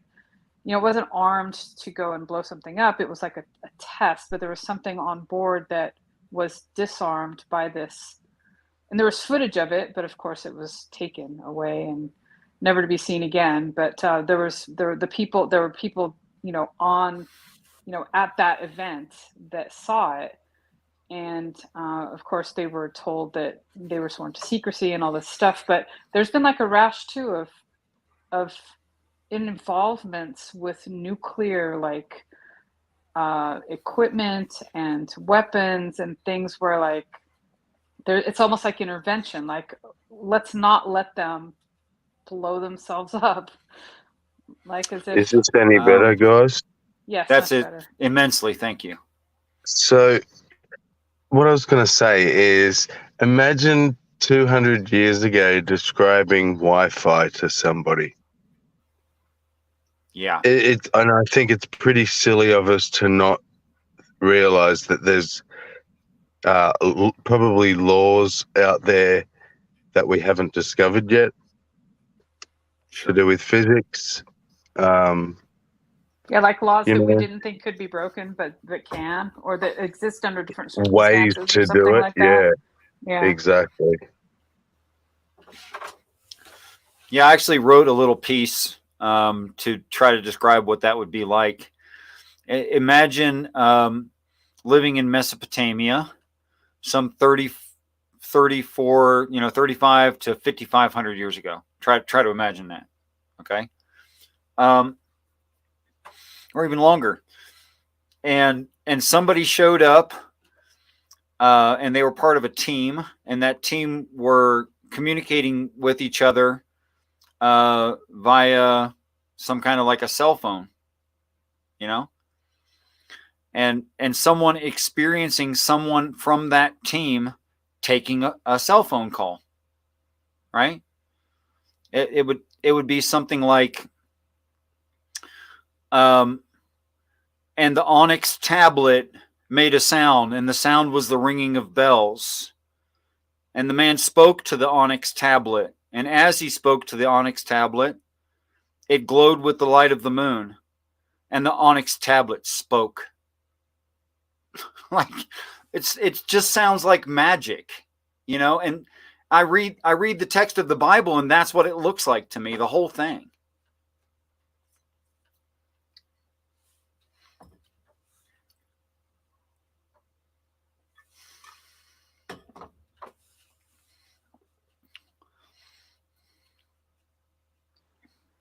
wasn't armed to go and blow something up. It was like a test, but there was something on board that was disarmed by this, and there was footage of it, but of course it was taken away and never to be seen again. But there were people on at that event that saw it, and of course they were told that they were sworn to secrecy and all this stuff. But there's been like a rash too of involvements with nuclear equipment and weapons and things where it's almost like intervention, like let's not let them blow themselves up, like as if. Is this any better, guys? Yes, That's much it better. immensely. Thank you. So, what I was going to say is imagine 200 years ago describing Wi-Fi to somebody. Yeah. And I think it's pretty silly of us to not realize that there's probably laws out there that we haven't discovered yet to do with physics. Yeah, like laws that we know, didn't think could be broken, but that can, or that exist under different ways circumstances, to or something do it. like that. Yeah, exactly. Yeah, I actually wrote a little piece to try to describe what that would be like. Imagine living in Mesopotamia, some 34, 35 to 5,500 years ago. Try to imagine that. Okay. Or even longer. And somebody showed up, and they were part of a team, and that team were communicating with each other via some kind of like a cell phone, you know, and someone experiencing someone from that team taking a cell phone call, right? It would be something like, and the onyx tablet made a sound, and the sound was the ringing of bells. And the man spoke to the onyx tablet, and as he spoke to the onyx tablet, it glowed with the light of the moon, and the onyx tablet spoke. Like, it just sounds like magic, you know. And I read the text of the Bible, and that's what it looks like to me, the whole thing.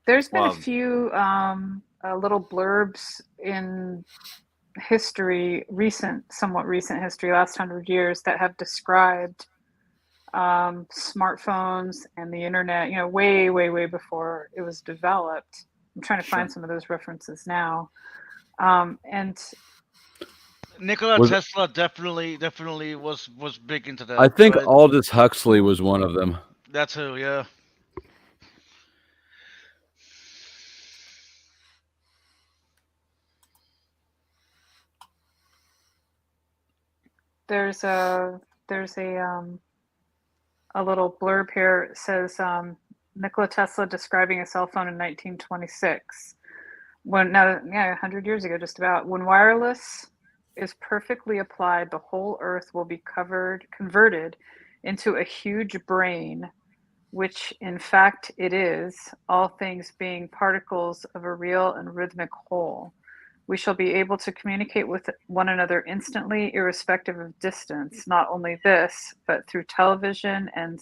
There's been Wow. a few little blurbs in history, somewhat recent history, last 100 years, that have described smartphones and the internet, you know, way, way, way before it was developed. I'm trying to find some of those references now. And Nikola Was- Tesla definitely was big into that. I think but Aldous Huxley was one of them. that's who, yeah. there's a little blurb here. It says Nikola Tesla describing a cell phone in 1926. 100 years ago, just about. When wireless is perfectly applied, the whole Earth will be converted into a huge brain, which in fact it is, all things being particles of a real and rhythmic whole. We shall be able to communicate with one another instantly, irrespective of distance. Not only this, but through television and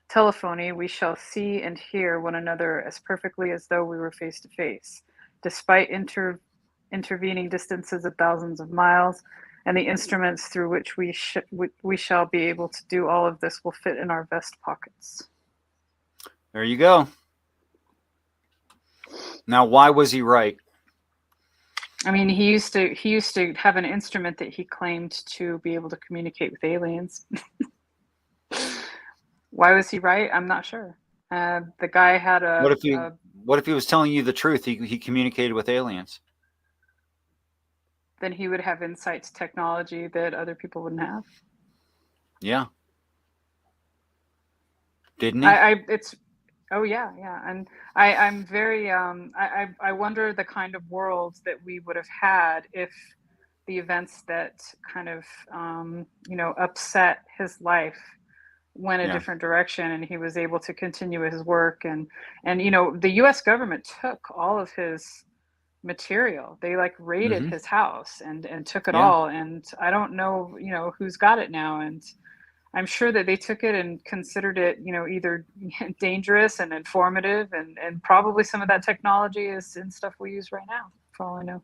telephony, we shall see and hear one another as perfectly as though we were face to face, despite intervening distances of thousands of miles. And the instruments through which we shall be able to do all of this will fit in our vest pockets. There you go. Now, why was he right? I mean, he used to have an instrument that he claimed to be able to communicate with aliens. Why was he right? I'm not sure. The guy had What if he was telling you the truth? He communicated with aliens. then he would have insight to technology that other people wouldn't have. Yeah. Didn't he? And I'm very I wonder the kind of world that we would have had if the events that kind of upset his life went a different direction, and he was able to continue his work, and the US government took all of his material. They like raided his house and took it all, and I don't know who's got it now, and I'm sure that they took it and considered it, either dangerous and informative, and probably some of that technology is in stuff we use right now, for all I know.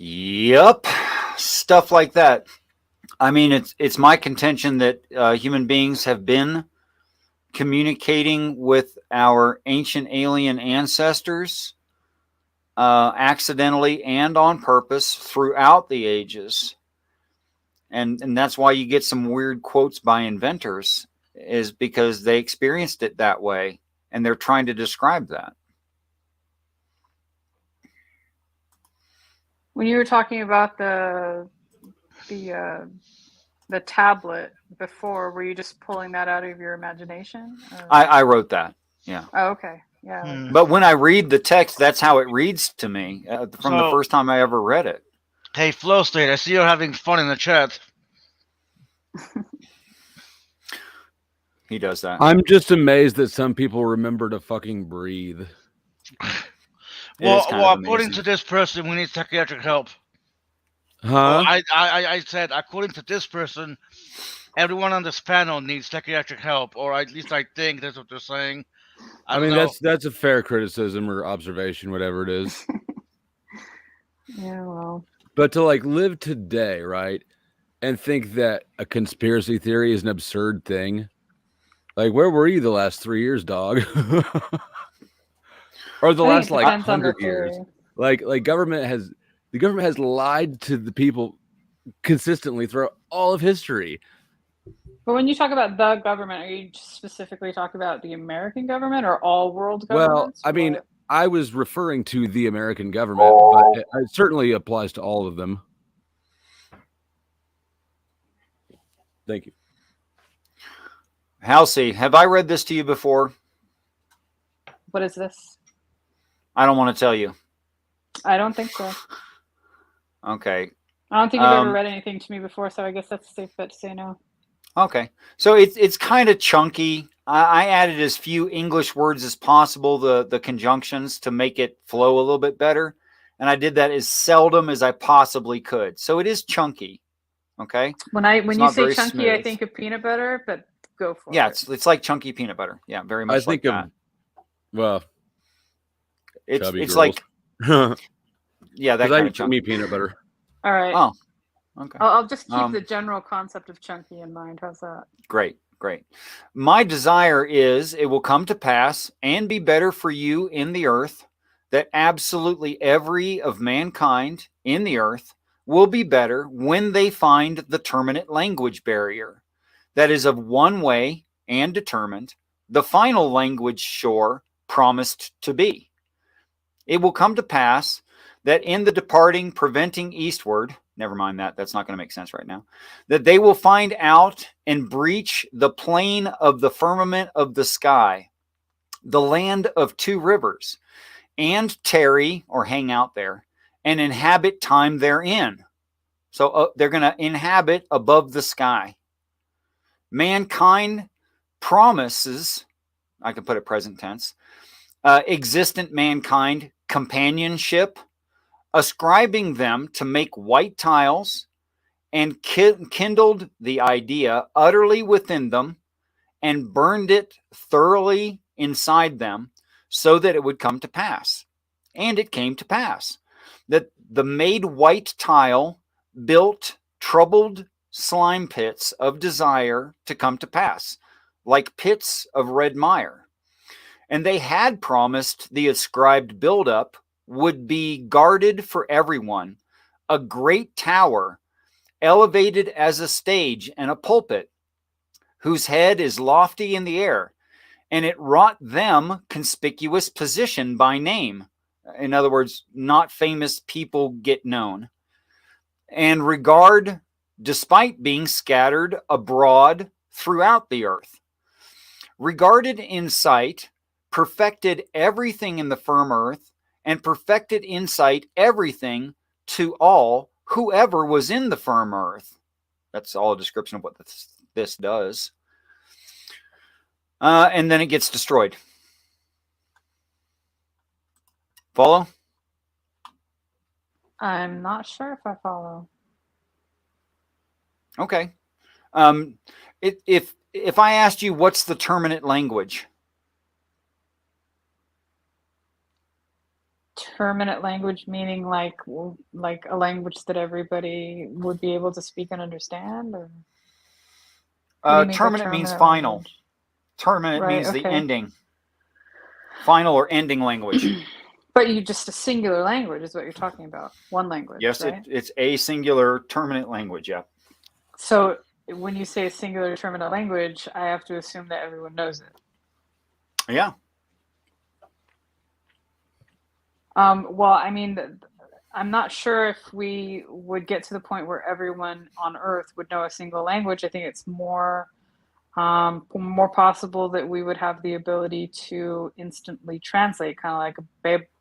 Yep. Stuff like that. I mean, it's my contention that human beings have been communicating with our ancient alien ancestors accidentally and on purpose throughout the ages. And that's why you get some weird quotes by inventors, is because they experienced it that way, and they're trying to describe that. When you were talking about the tablet before, were you just pulling that out of your imagination? I wrote that. Yeah. Oh, okay. Yeah. But when I read the text, that's how it reads to me from the first time I ever read it. Hey, Flow State, I see you're having fun in the chat. He does that. I'm just amazed that some people remember to fucking breathe. Well, according to this person, we need psychiatric help. Huh? I said, according to this person, everyone on this panel needs psychiatric help, or at least I think that's what they're saying. I I don't mean, know. that's a fair criticism or observation, whatever it is. Yeah, well, But to like live today, right, and think that a conspiracy theory is an absurd thing. Like, where were you the last 3 years, dog? Or the I think last it like depends on the 100 years? theory. Like the government has lied to the people consistently throughout all of history. But when you talk about the government, are you specifically talking about the American government or all world Well, governments? I mean, What? I was referring to the American government, but it certainly applies to all of them. Thank you. Halsey, have I read this to you before? What is this? I don't want to tell you. I don't think so. Okay. I don't think you've ever read anything to me before, so I guess that's a safe bet to say no. Okay. So it's kind of chunky. I added as few English words as possible, the conjunctions, to make it flow a little bit better. And I did that as seldom as I possibly could. So it is chunky. Okay. When It's you not say very chunky, I smooth. think of peanut butter, but go for Yeah, it. it's like chunky peanut butter. Yeah, very I much like think that. of, well, chubby It's girls. like, Because yeah, that I kind of eat chunky. me peanut butter. All right. Oh, okay. I'll just keep the general concept of chunky in mind. How's that? Great. My desire is it will come to pass and be better for you in the earth that absolutely every of mankind in the earth will be better when they find the terminate language barrier that is of one way and determined, the final language shore promised to be. It will come to pass that in the departing, preventing eastward, never mind that's not going to make sense right now, that they will find out and breach the plane of the firmament of the sky, the land of two rivers, and tarry or hang out there and inhabit time therein. So they're going to inhabit above the sky. Mankind promises, I can put it present tense, existent mankind companionship, ascribing them to make white tiles, and kindled the idea utterly within them and burned it thoroughly inside them so that it would come to pass. And it came to pass that the made white tile built troubled slime pits of desire to come to pass, like pits of red mire. And they had promised the ascribed buildup would be guarded for everyone, a great tower, elevated as a stage and a pulpit, whose head is lofty in the air, and it wrought them conspicuous position by name. In other words, not famous people get known. And regard, despite being scattered abroad throughout the earth. Regarded in sight, perfected everything in the firm earth, and perfected in sight everything to all whoever was in the firm earth. That's all a description of what this does. And then it gets destroyed. Follow? I'm not sure if I follow. Okay. If I asked you what's the terminate language? Terminate language meaning like a language that everybody would be able to speak and understand, or what do you mean by Terminate means terminate final. language? Terminate Right, means the okay. ending. Final or ending language. But you just a singular language is what you're talking about. One language, Yes, right? it's a singular terminate language, yeah. So when you say a singular terminate language, I have to assume that everyone knows it. Yeah. Well, I mean, I'm not sure if we would get to the point where everyone on Earth would know a single language. I think it's more possible that we would have the ability to instantly translate, kind of like a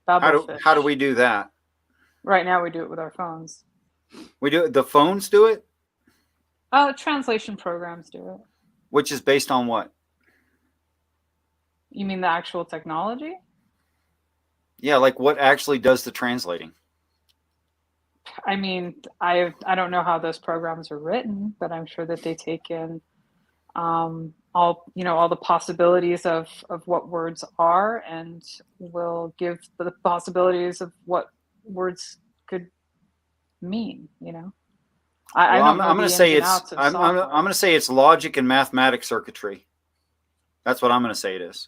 babblefish. How do we do that? Right now, we do it with our phones. We do it. The phones do it, Translation programs do it. which is based on what? You mean the actual technology? Yeah, like what actually does the translating? I mean, I don't know how those programs are written, but I'm sure that they take in all the possibilities of what words are, and will give the possibilities of what words could mean. I Well, don't know I'm going the to ins say and it's outs of I'm software. going to say it's logic and mathematic circuitry. That's what I'm going to say it is.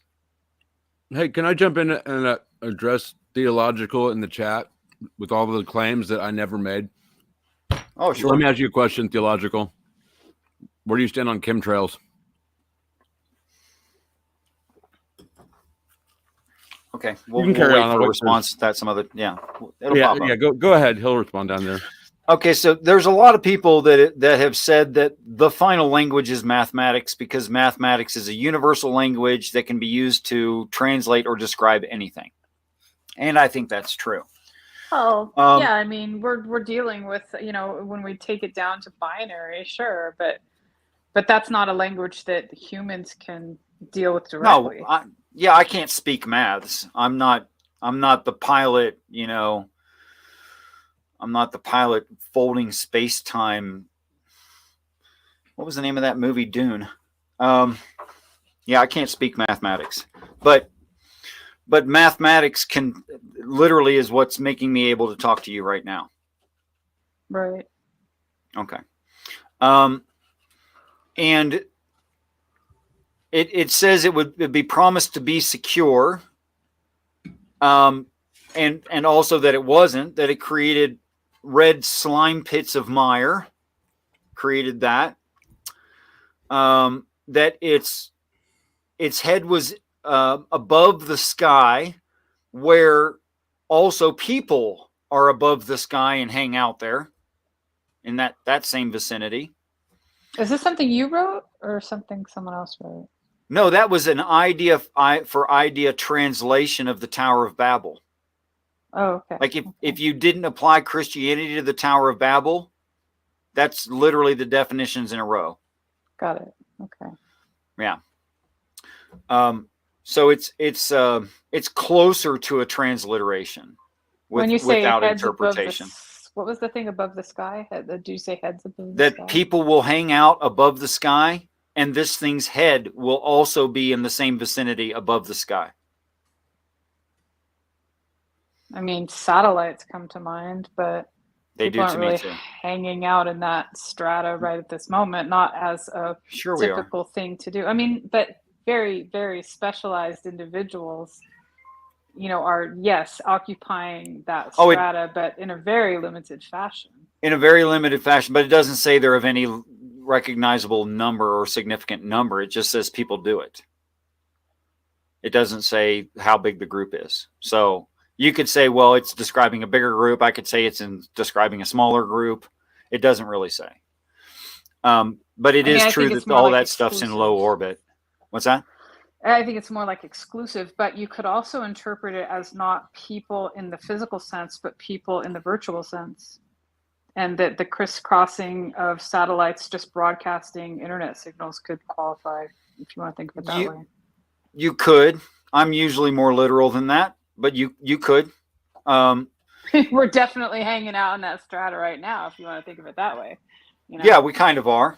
Hey, can I jump in and address theological in the chat with all of the claims that I never made? Oh, So sure. let me ask you a question, theological. Where do you stand on chemtrails? Okay, You can we'll carry wait on. for I'll a wait response. That's some other, it'll yeah, pop up. yeah. Go ahead. He'll respond down there. Okay, so there's a lot of people that have said that the final language is mathematics, because mathematics is a universal language that can be used to translate or describe anything, and I think that's true. Oh, yeah, I mean, we're dealing with, when we take it down to binary, sure, but that's not a language that humans can deal with No, directly. I can't speak maths. I'm not the pilot. I'm not the pilot folding space time. What was the name of that movie? Dune. Yeah, I can't speak mathematics, but mathematics can literally is what's making me able to talk to you right now. Right. Okay. And it says it'd be promised to be secure. And also that it wasn't, that it created red slime pits of mire, created that. That its head was above the sky, where also people are above the sky and hang out there in that same vicinity. Is this something you wrote or something someone else wrote? No, that was an idea for idea translation of the Tower of Babel. Oh, okay. Like if you didn't apply Christianity to the Tower of Babel, that's literally the definitions in a row. Got it. Okay. Yeah. So it's closer to a transliteration When you say without heads above interpretation. what was the thing above the sky? Did you say heads above the That sky? people will hang out above the sky, and this thing's head will also be in the same vicinity above the sky. I mean, satellites come to mind, but They people do aren't to me really too. hanging out in that strata right at this moment, not as a Sure we are. typical thing to do. I mean, but very, very specialized individuals, are, yes, occupying that strata, but in a very limited fashion. In a very limited fashion, but it doesn't say they're of any recognizable number or significant number. It just says people do it. It doesn't say how big the group is. So you could say, well, it's describing a bigger group. I could say it's describing a smaller group. It doesn't really say. But it is true that all that stuff's in low orbit. What's that? I think it's more like exclusive, but you could also interpret it as not people in the physical sense, but people in the virtual sense. And that the crisscrossing of satellites just broadcasting internet signals could qualify, if you want to think of it that way. You could. I'm usually more literal than that, but you could. We're definitely hanging out in that strata right now, if you want to think of it that way. Yeah, we kind of are.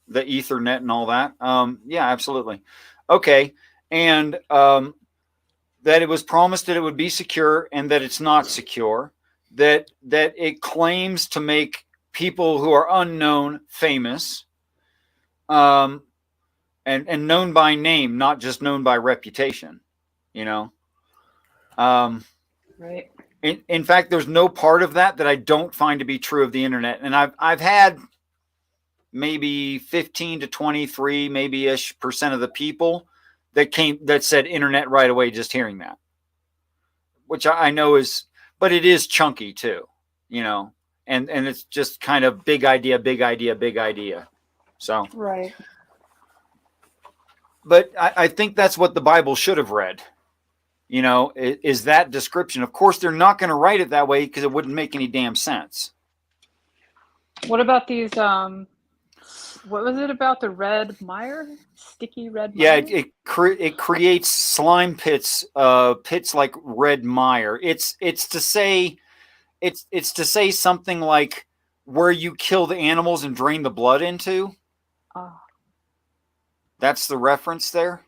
The Ethernet and all that. Yeah, absolutely. Okay. And that it was promised that it would be secure, and that it's not secure. That it claims to make people who are unknown famous, and known by name, not just known by reputation. Right. In fact, there's no part of that I don't find to be true of the internet. And I've had maybe 15 to 23, maybe ish % of the people that said internet right away, just hearing that, which I know is, but it is chunky too, and it's just kind of big idea. So, right. But I think that's what the Bible should have read, is that description. Of course, they're not going to write it that way because it wouldn't make any damn sense. What about these, what was it about the red mire? Sticky red mire? Yeah, it creates slime pits, pits like red mire. It's to say it's to say something like where you kill the animals and drain the blood into. Oh, That's the reference there.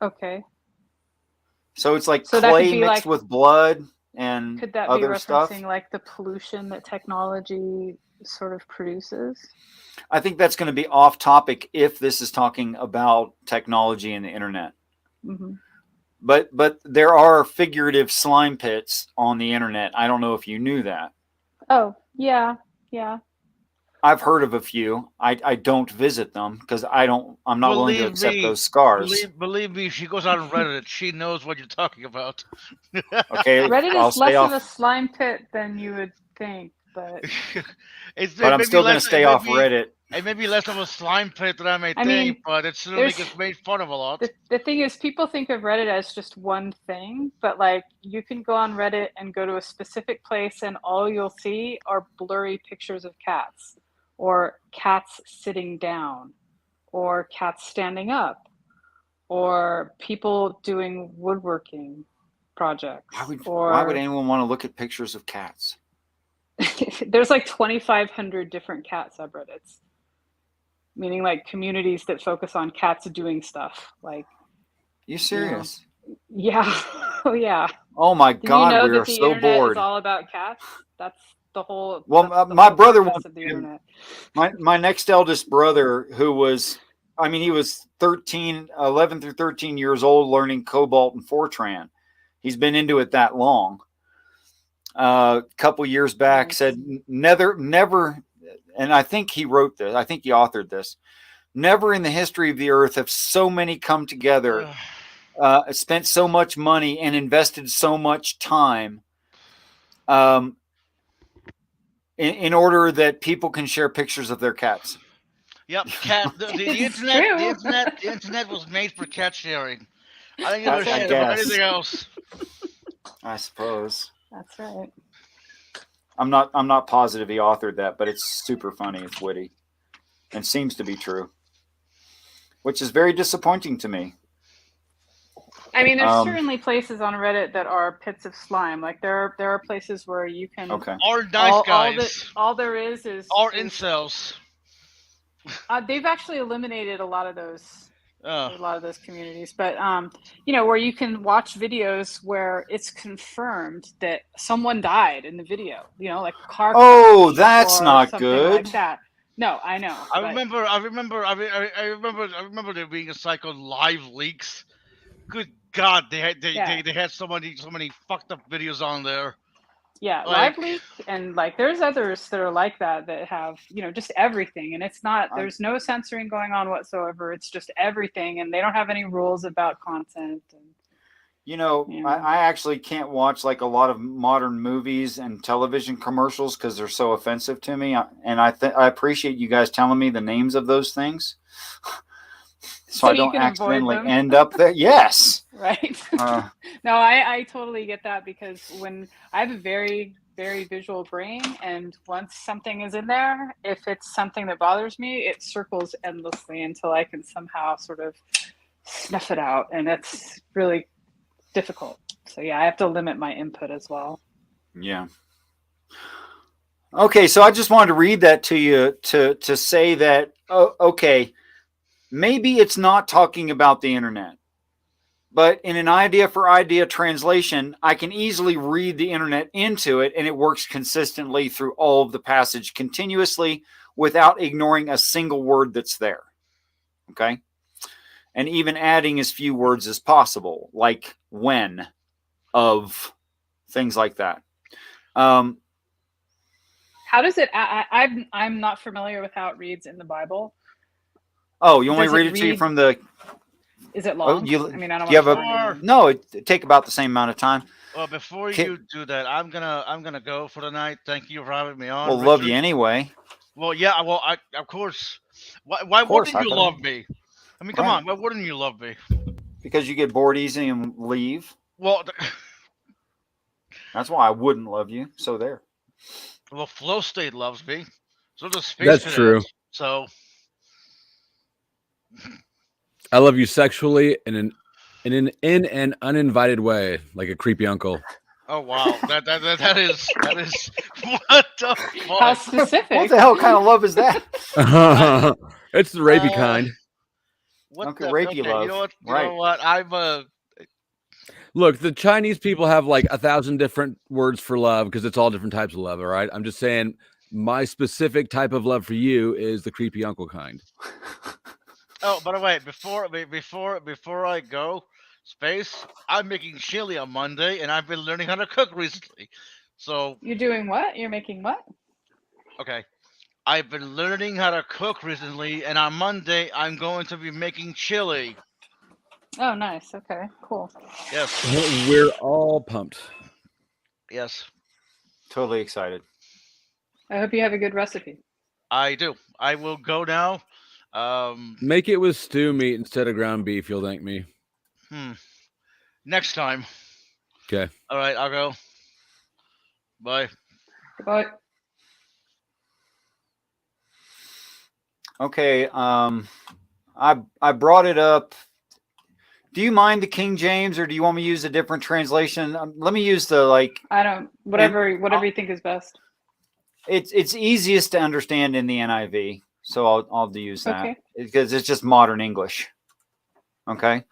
okay. So it's like So that could clay be mixed like, with blood and could that be other stuff. referencing like the pollution that technology sort of produces? I think that's going to be off topic if this is talking about technology and the internet. Hmm. But there are figurative slime pits on the internet. I don't know if you knew that. Oh, yeah, yeah. I've heard of a few. I don't visit them because I'm not willing to Believe accept me, those scars. believe me, if she goes on Reddit, she knows what you're talking about. Okay, Reddit I'll is stay less of a off, slime pit than you would think, but but I'm still going to stay off Reddit. It may be less of a slime pit than I may I think, mean, but it certainly there's gets made fun of a lot. the thing is, people think of Reddit as just one thing, but like you can go on Reddit and go to a specific place, and all you'll see are blurry pictures of cats, or cats sitting down, or cats standing up, or people doing woodworking projects, Why would or anyone want to look at pictures of cats? there's like 2,500 different cat subreddits, meaning like communities that focus on cats doing stuff. Like, You serious? yeah, oh yeah. Oh my Did you God, know we that are the so internet is bored. all about cats? That's the whole. Well, that's the my whole brother purpose of the wanted- internet. My next eldest brother, who was, I mean, he was 11 through 13 years old, learning Cobalt and Fortran. He's been into it that long. A couple years back, Nice. said never, and I think he wrote this. I think he authored this. Never in the history of the earth have so many come together, spent so much money, and invested so much time, in order that people can share pictures of their cats. Yep, cat. The It's internet, true. the internet was made for cat sharing. I don't give I a shit guess. about anything else. I suppose. That's right. I'm not positive he authored that, but it's super funny. It's witty, and seems to be true, which is very disappointing to me. I mean, there's certainly places on Reddit that are pits of slime. Like there are places where you can. Okay. Or nice guys. All there is Or is incels. they've actually eliminated a lot of those communities, but where you can watch videos where it's confirmed that someone died in the video, like a car crash. Oh, that's or not something good. like that. No, I know. I but remember there being a site called Live Leaks. Good God, they had so many fucked up videos on there. Yeah, Like- Live Leak, and like there's others that are like that have just everything, and it's not there's no censoring going on whatsoever. It's just everything, and they don't have any rules about content. And I actually can't watch like a lot of modern movies and television commercials because they're so offensive to me. And I appreciate you guys telling me the names of those things, so I don't accidentally end up there. Yes. Right. No, I totally get that, because when I have a very, very visual brain, and once something is in there, if it's something that bothers me, it circles endlessly until I can somehow sort of snuff it out, and it's really difficult. So yeah, I have to limit my input as well. Yeah. Okay, so I just wanted to read that to you to say that, okay, maybe it's not talking about the internet, but in an idea for idea translation, I can easily read the internet into it, and it works consistently through all of the passage continuously without ignoring a single word that's there. Okay? And even adding as few words as possible, like when, of, things like that. How does it? I'm not familiar with how it reads in the Bible. Oh, you want me Does to it read it to you read- from the? Is it long? I don't you want have to no, it take about the same amount of time. Well, before Ki- you do that, I'm gonna go for the night. Thank you for having me on. We'll love Richard. you anyway. Well, yeah. Well, of course. Why Of course, wouldn't you I love me? I mean, come Right. on. Why wouldn't you love me? Because you get bored easy and leave. Well, That's why I wouldn't love you. So there. well, Flow State loves me. So does Space That's Cadet. true. So I love you sexually in an uninvited way, like a creepy uncle. Oh wow, that is what the How fuck? specific? What the hell kind of love is that? It's the rapey Uh, kind. What Okay, the? rapey Okay, you know love. what? You Right. know what? Look, the Chinese people have like 1,000 different words for love because it's all different types of love. All right. I'm just saying my specific type of love for you is the creepy uncle kind. Oh, by the way, before I go, space. I'm making chili on Monday, and I've been learning how to cook recently. So You're doing what? You're making what? okay, I've been learning how to cook recently, and on Monday I'm going to be making chili. Oh, nice. Okay, cool. Yes, We're all pumped. yes, Totally excited. I hope you have a good recipe. I do. I will go now. Make it with stew meat instead of ground beef. You'll thank me. Next time. Okay. All right, I'll go. Bye. Goodbye. Okay. I brought it up. Do you mind the King James, or do you want me to use a different translation? Let me use the I don't. Whatever you think is best. It's easiest to understand in the NIV, so I'll use that Okay. because it's just modern English. Okay.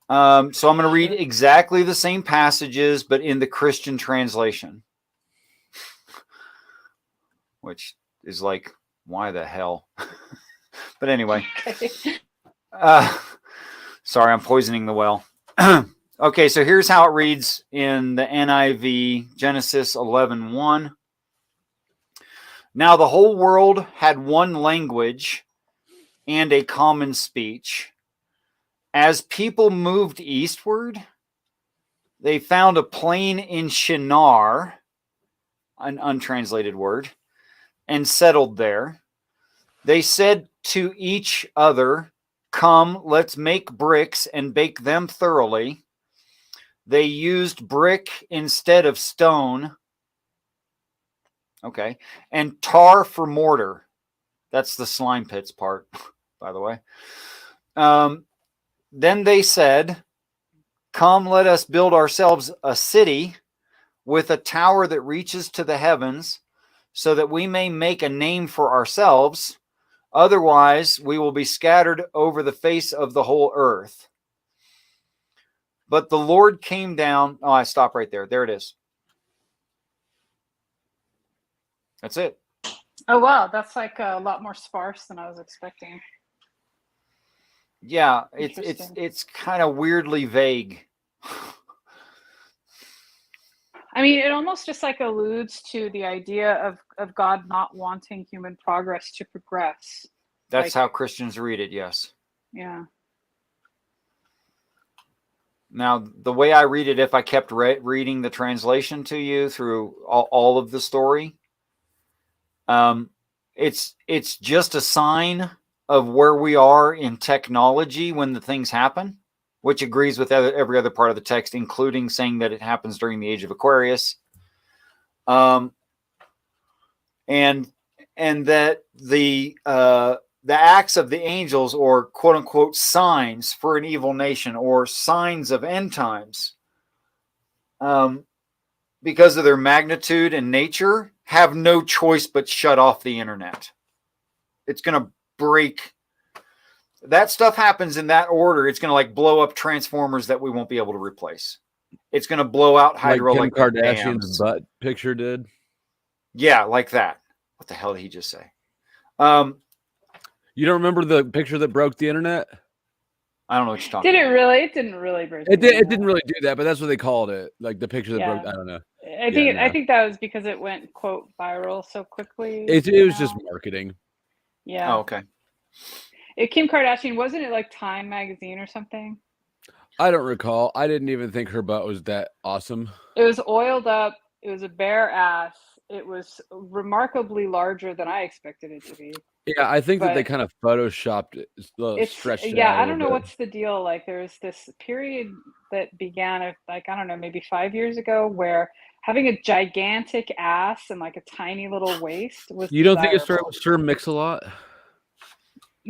So I'm going to read exactly the same passages, but in the Christian translation, which is like, why the hell? But anyway, Okay. sorry, I'm poisoning the well. Okay, so here's how it reads in the NIV, Genesis 11:1. Now the whole world had one language and a common speech. As people moved eastward, they found a plain in Shinar, an untranslated word, and settled there. They said to each other, "Come, let's make bricks and bake them thoroughly." They used brick instead of stone. Okay. And tar for mortar. That's the slime pits part, by the way. Then they said, "Come, let us build ourselves a city with a tower that reaches to the heavens, so that we may make a name for ourselves. Otherwise, we will be scattered over the face of the whole earth." But the Lord came down. Oh, I stop right there. There it is. That's it. Oh wow, that's like a lot more sparse than I was expecting. Yeah, it's Interesting. kind of weirdly vague. I mean, it almost just like alludes to the idea of God not wanting human progress to progress. That's Like- how Christians read it, yes. Yeah. Now, the way I read it, if I kept reading the translation to you through all of the story, it's just a sign of where we are in technology when the things happen, which agrees with every other part of the text, including saying that it happens during the age of Aquarius, and that the acts of the angels, or quote unquote signs for an evil nation, or signs of end times, because of their magnitude and nature, have no choice but shut off the internet. It's going to break. That stuff happens in that order. It's going to like blow up transformers that we won't be able to replace. It's going to blow out Like Kim hydroelectric Kardashian's dams. butt picture did. Yeah, like that. What the hell did he just say? You don't remember the picture that broke the internet? I don't know what you're talking Did it about. really? It didn't really break. It the did. It internet. didn't really do that, but that's what they called it. Like the picture that Yeah. broke. I don't know. I think no. I think that was because it went quote viral so quickly. It was just marketing. Yeah. Oh, okay. Kim Kardashian, wasn't it like Time magazine or something? I don't recall. I didn't even think her butt was that awesome. It was oiled up. It was a bare ass. It was remarkably larger than I expected it to be. Yeah, I think that they But kind of photoshopped it, stretched it out. I don't know what's the deal. Like there's this period that began like, I don't know, maybe 5 years ago, where having a gigantic ass and like a tiny little waist was You don't think it started desirable. with Sir Mix-a-Lot?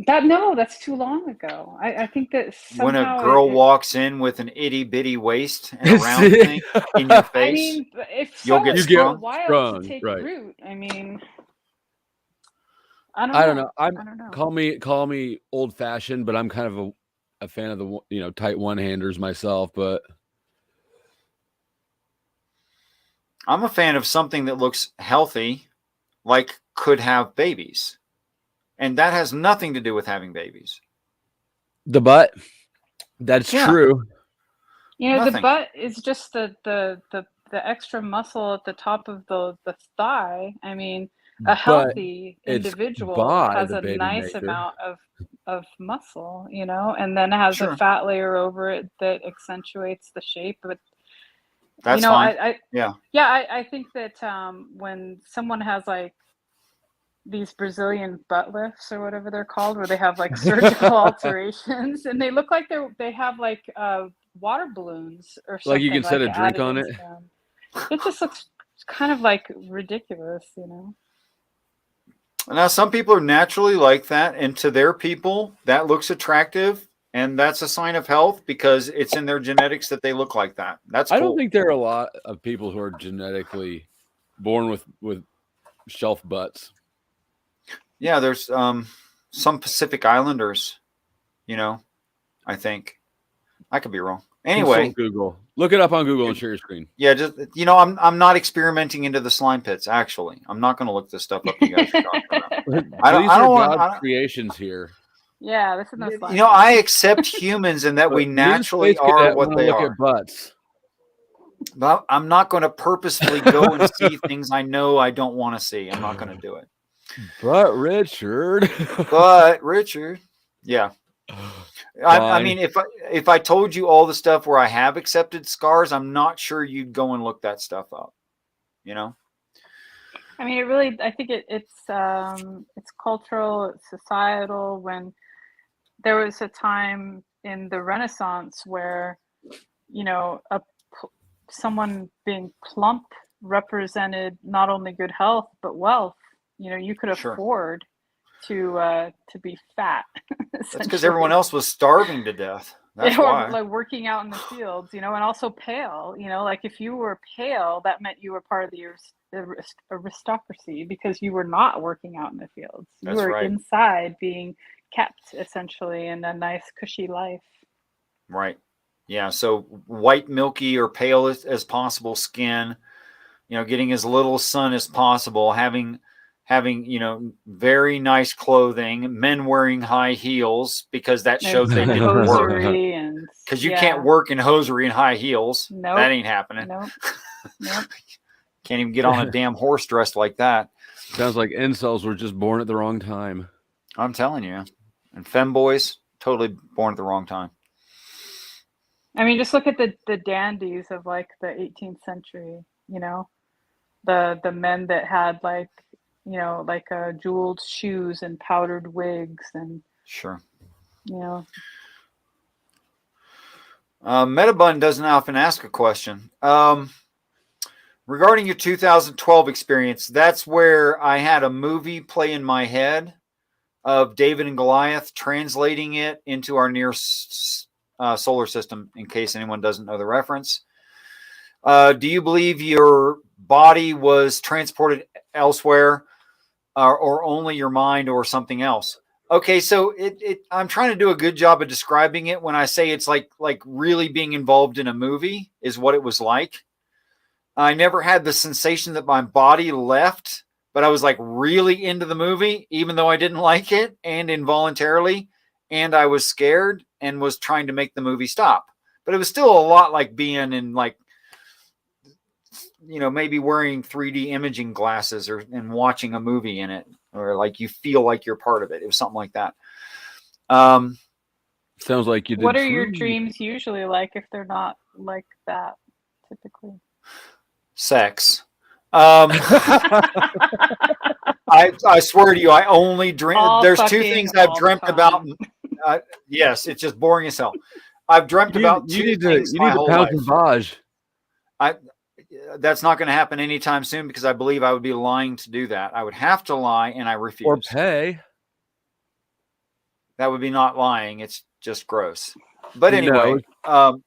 That's too long ago. I think that When a somehow girl walks in with an itty bitty waist and a round See? thing in your I face, mean, if you'll so, get You it's get a sprung. while to sprung, take right. root. I mean, I don't know. I don't know. Call me old fashioned, but I'm kind of a fan of the tight one handers myself. But I'm a fan of something that looks healthy, like could have babies. And that has nothing to do with having babies. the butt, that's Yeah. true. You know, the Nothing. butt is just the extra muscle at the top of the thigh. I mean, a But healthy it's individual by has the a baby nice maker. amount of muscle, you know, and then has a Sure. fat layer over it that accentuates the shape. But That's you know, fine. Yeah. I think that when someone has like these Brazilian butt lifts or whatever they're called, where they have like surgical alterations, and they look like they have like water balloons or Like you something can set like a drink added on it. into them. It just looks kind of like ridiculous, you know. Now, some people are naturally like that, and to their people, that looks attractive, and that's a sign of health because it's in their genetics that they look like that. That's I cool. don't think there are a lot of people who are genetically born with shelf butts. Yeah, there's some Pacific Islanders, I think. I could be wrong. Anyway, Consult Google. Look it up on Google and share your screen. yeah, just I'm not experimenting into the slime pits. Actually, I'm not going to look this stuff up you guys are talking about. These are God's creations here. Yeah, this is no slime. I accept humans and that we naturally are what they look are. at butts. But I'm not going to purposefully go and see things I know I don't want to see. I'm not going to do it. But Richard. Yeah. I mean, if I told you all the stuff where I have accepted scars, I'm not sure you'd go and look that stuff up. I mean, I think it's cultural, it's societal. When there was a time in the Renaissance where, someone being plump represented not only good health but wealth. You could afford to be fat. That's because everyone else was starving to death. That's why. Like working out in the fields, and also pale. Like if you were pale, that meant you were part of the aristocracy because you were not working out in the fields. You were inside being kept essentially in a nice cushy life. Right. Yeah. So white, milky, or pale as possible skin, getting as little sun as possible, having very nice clothing, men wearing high heels because that showed they didn't work. Because you can't work in hosiery and high heels. Nope. That ain't happening. Nope. Can't even get on a damn horse dressed like that. Sounds like incels were just born at the wrong time. I'm telling you. And femboys, totally born at the wrong time. I mean, just look at the dandies of like the 18th century, the men that had like jeweled shoes and powdered wigs and sure. Metabun doesn't often ask a question. Regarding your 2012 experience, that's where I had a movie play in my head of David and Goliath, translating it into our near solar system, in case anyone doesn't know the reference. Do you believe your body was transported elsewhere, or only your mind or something else? Okay, so I'm trying to do a good job of describing it when I say it's like really being involved in a movie is what it was like. I never had the sensation that my body left, but I was like really into the movie, even though I didn't like it, and involuntarily, and I was scared and was trying to make the movie stop. But it was still a lot like being in maybe wearing 3D imaging glasses and watching a movie in it, or like you feel like you're part of it. It was something like that. Sounds like you did. What are your dreams usually like if they're not like that typically? Sex. I swear to you, I only dream. There's two things I've dreamt about. Yes, it's just boring as hell. I've dreamt about two things my whole life. That's not going to happen anytime soon because I believe I would be lying to do that. I would have to lie, and I refuse. Or pay. That would be not lying. It's just gross. But No, anyway,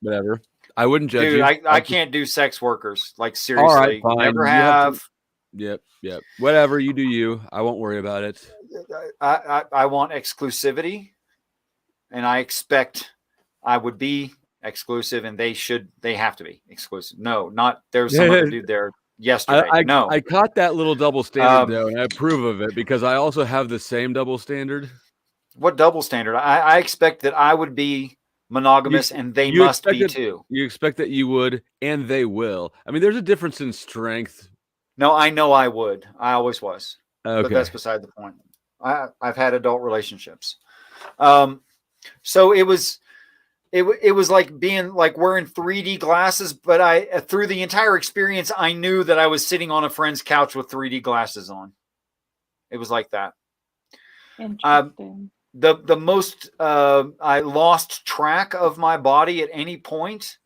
whatever. I wouldn't judge dude, you. I can't do sex workers. Like All right, seriously, fine. never You have have. to- Yep. Whatever, you do you. I won't worry about it. I want exclusivity, and I expect I would be exclusive, and they have to be exclusive. No, not there's some other dude there yesterday. I caught that little double standard though, and I approve of it because I also have the same double standard. What double standard? I expect that I would be monogamous, and they must be too. You expect that you would, and they will. I mean, there's a difference in strength. No, I know I would. I always was. Okay. But that's beside the point. I've had adult relationships. So it was like being like wearing 3D glasses, but through the entire experience, I knew that I was sitting on a friend's couch with 3D glasses on. It was like that. Interesting. The most I lost track of my body at any point,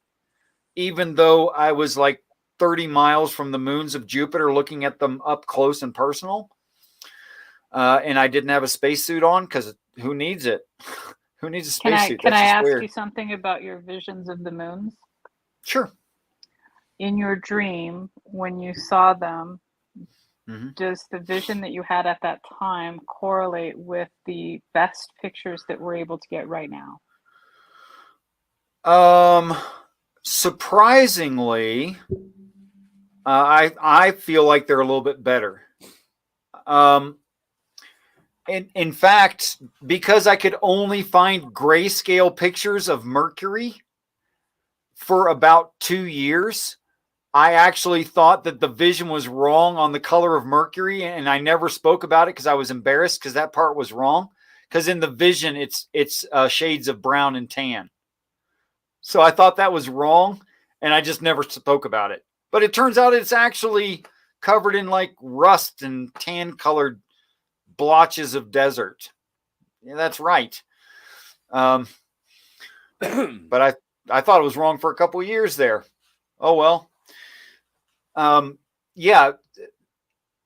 even though I was like 30 miles from the moons of Jupiter, looking at them up close and personal. And I didn't have a spacesuit on because who needs it? Who needs a spacesuit? Can I ask you something about your visions of the moons? Sure. In your dream, when you saw them, does the vision that you had at that time correlate with the best pictures that we're able to get right now? Surprisingly, I feel like they're a little bit better. In fact, because I could only find grayscale pictures of Mercury for about 2 years, I actually thought that the vision was wrong on the color of Mercury, and I never spoke about it because I was embarrassed because that part was wrong. Because in the vision, it's shades of brown and tan. So I thought that was wrong, and I just never spoke about it. But it turns out it's actually covered in like rust and tan-colored blotches of desert. Yeah, that's right. But I thought it was wrong for a couple of years there. Oh well. Yeah,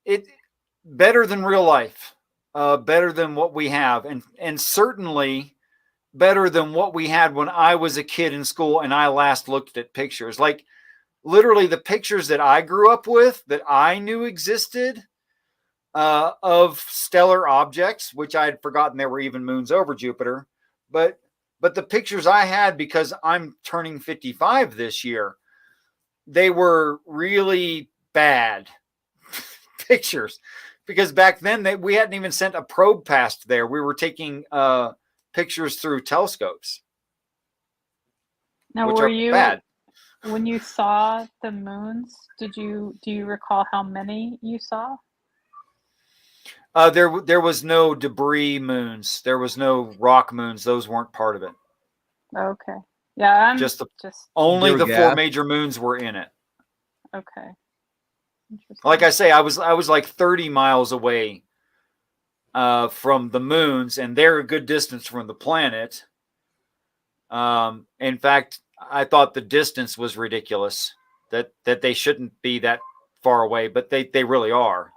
it better than real life, better than what we have, and certainly better than what we had when I was a kid in school and I last looked at pictures. Like literally the pictures that I grew up with that I knew existed of stellar objects, which I had forgotten there were even moons over Jupiter, but the pictures I had, because I'm turning 55 this year, they were really bad pictures, because back then we hadn't even sent a probe past there. We were taking pictures through telescopes. Now, bad. When you saw the moons, do you recall how many you saw? There was no debris moons. There was no rock moons. Those weren't part of it. Okay. Yeah, only the 4 major moons were in it. Okay. Like I say, I was like 30 miles away from the moons, and they're a good distance from the planet. In fact, I thought the distance was ridiculous, that they shouldn't be that far away, but they really are.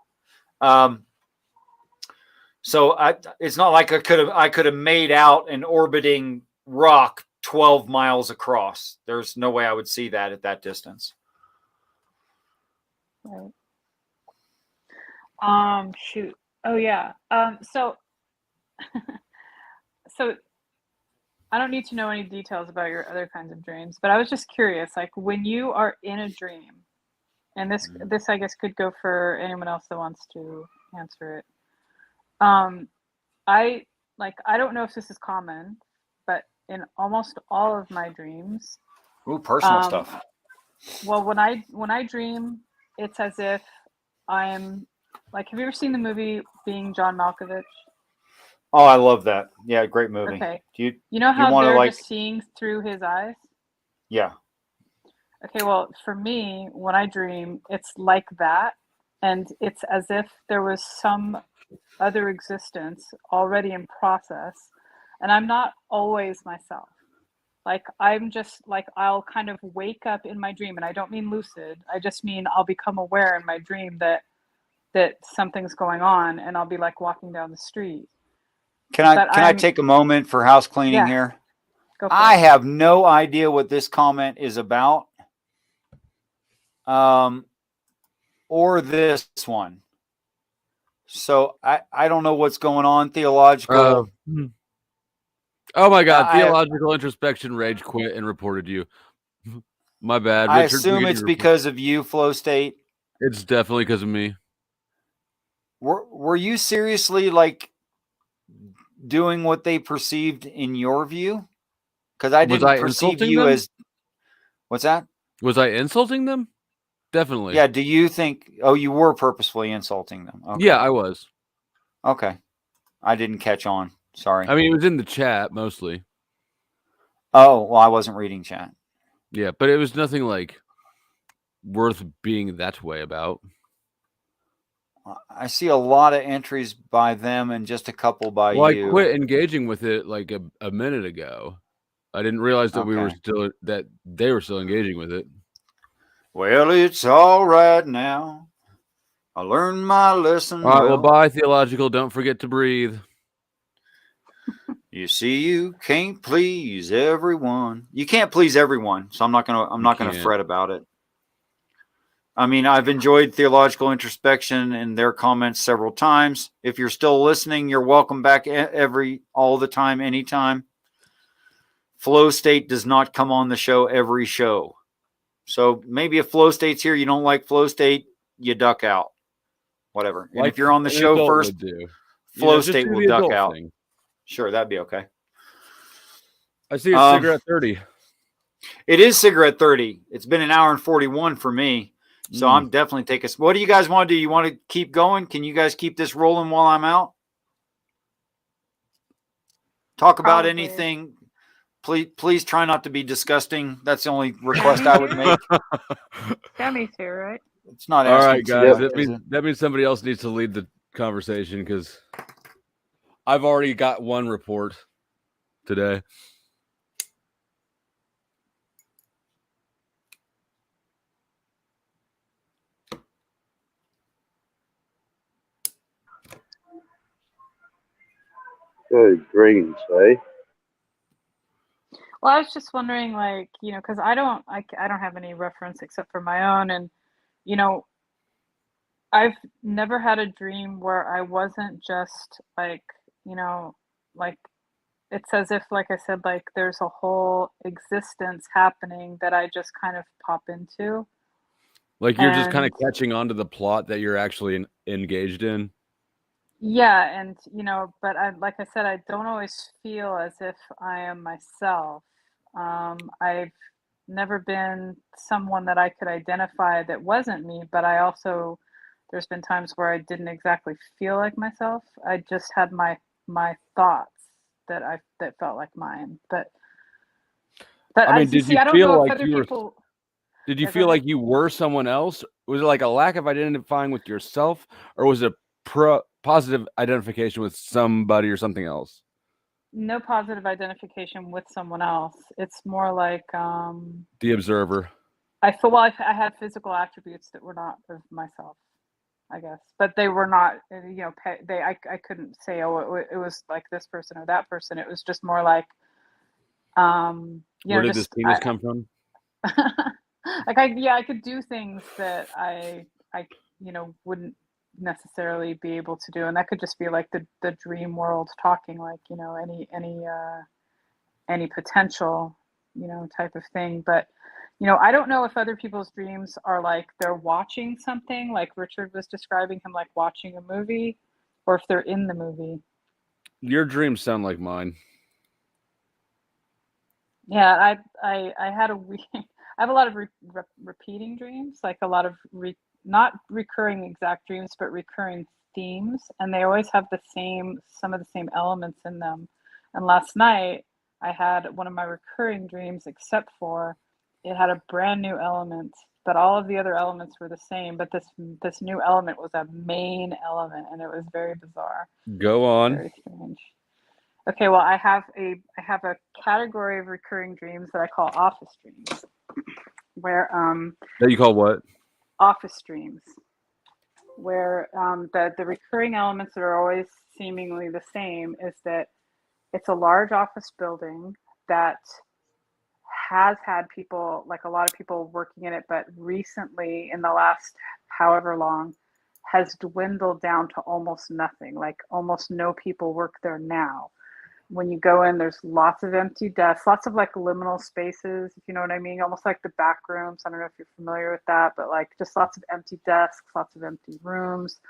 So it's not like I could have made out an orbiting rock 12 miles across. There's no way I would see that at that distance. Right. Shoot. Oh yeah. So I don't need to know any details about your other kinds of dreams, but I was just curious, like when you are in a dream, and this I guess could go for anyone else that wants to answer it. I don't know if this is common, but in almost all of my dreams, personal stuff. Well, when I dream, it's as if I'm like, have you ever seen the movie Being John Malkovich? Oh, I love that. Yeah, great movie. Okay. You know how they're just seeing through his eyes? Yeah. Okay, well, for me, when I dream, it's like that, and it's as if there was some other existence already in process, and I'm not always myself. Like I'm just like, I'll kind of wake up in my dream, and I don't mean lucid. I just mean I'll become aware in my dream that something's going on, and I'll be like walking down the street. Can I But can I take a moment for house cleaning Yeah. here? Go for I it. have no idea what this comment is about, or this one. So I don't know what's going on theological. Oh my God! I Theological introspection rage quit and reported you. My bad, I Richard. assume it's because of you, Flow State. It's definitely because of me. Were you seriously like doing what they perceived in your view? Because I Was didn't I perceive insulting you them? as what's that? Was I insulting them? Definitely. Yeah. Do you think? Oh, you were purposefully insulting them. Okay. Yeah, I was. Okay. I didn't catch on. Sorry. I mean, it was in the chat mostly. Oh, well, I wasn't reading chat. Yeah, but it was nothing like worth being that way about. I see a lot of entries by them and just a couple by Well, you. I quit engaging with it like a minute ago. I didn't realize that we were Okay. still that they were still engaging with it. Well, it's all right now. I learned my lesson. All right, well, bye, theological. Don't forget to breathe. You see, you can't please everyone. You can't please everyone, so I'm not gonna can't. fret about it. I mean, I've enjoyed theological introspection and their comments several times. If you're still listening, you're welcome back all the time, anytime. Flow State does not come on the show every show. So maybe if Flow State's here, you don't like Flow State, you duck out. Whatever. And if you're on the an show adult first, would do. Flow just State do will the duck adult out. thing. Sure, that'd be okay. I see it's cigarette 30. It is cigarette 30. It's been an hour and 41 for me. So I'm definitely taking. What do you guys want to do? You want to keep going? Can you guys keep this rolling while I'm out? Talk about anything. Please try not to be disgusting. That's the only request I would make. Tammy's here, right? It's not All asking right, too guys. much, That means somebody else needs to lead the conversation because I've already got one report today. Good greens, eh? Well, I was just wondering, like, because I don't have any reference except for my own, and you know, I've never had a dream where I wasn't just like, like it's as if, like I said, like there's a whole existence happening that I just kind of pop into. Like you're just kind of And catching on to the plot that you're actually engaged in. yeah, and but like I said, I don't always feel as if I am myself. I've never been someone that I could identify that wasn't me, but there's been times where I didn't exactly feel like myself. I just had my thoughts that felt like mine. But I mean, did you I don't feel know if like other you were? people. Did you Yeah, go feel ahead. like you were someone else? Was it like a lack of identifying with yourself, or was it positive identification with somebody or something else? No positive identification with someone else. It's more like The observer. I feel I had physical attributes that were not of myself, I guess, but they were not. I couldn't say, oh, it was like this person or that person. It was just more like Where did this penis come from? like I could do things that I wouldn't necessarily be able to do, and that could just be like the dream world talking, like any potential type of thing. But I don't know if other people's dreams are like they're watching something, like Richard was describing him like watching a movie, or if they're in the movie. Your dreams sound like mine. Yeah, I had I have a lot of repeating dreams, like a lot of not recurring exact dreams, but recurring themes, and they always have some of the same elements in them. And last night I had one of my recurring dreams, except for it had a brand new element, but all of the other elements were the same. But this new element was a main element, and it was very bizarre, Go on. very strange. Okay, well, I have a category of recurring dreams that I call office dreams, where That you call what? office dreams, where the recurring elements that are always seemingly the same, is that it's a large office building that has had people, like a lot of people working in it, but recently in the last however long has dwindled down to almost nothing. Like almost no people work there now. When you go in, there's lots of empty desks, lots of like liminal spaces, if you know what I mean, almost like the back rooms. I don't know if you're familiar with that, but like just lots of empty desks, lots of empty rooms,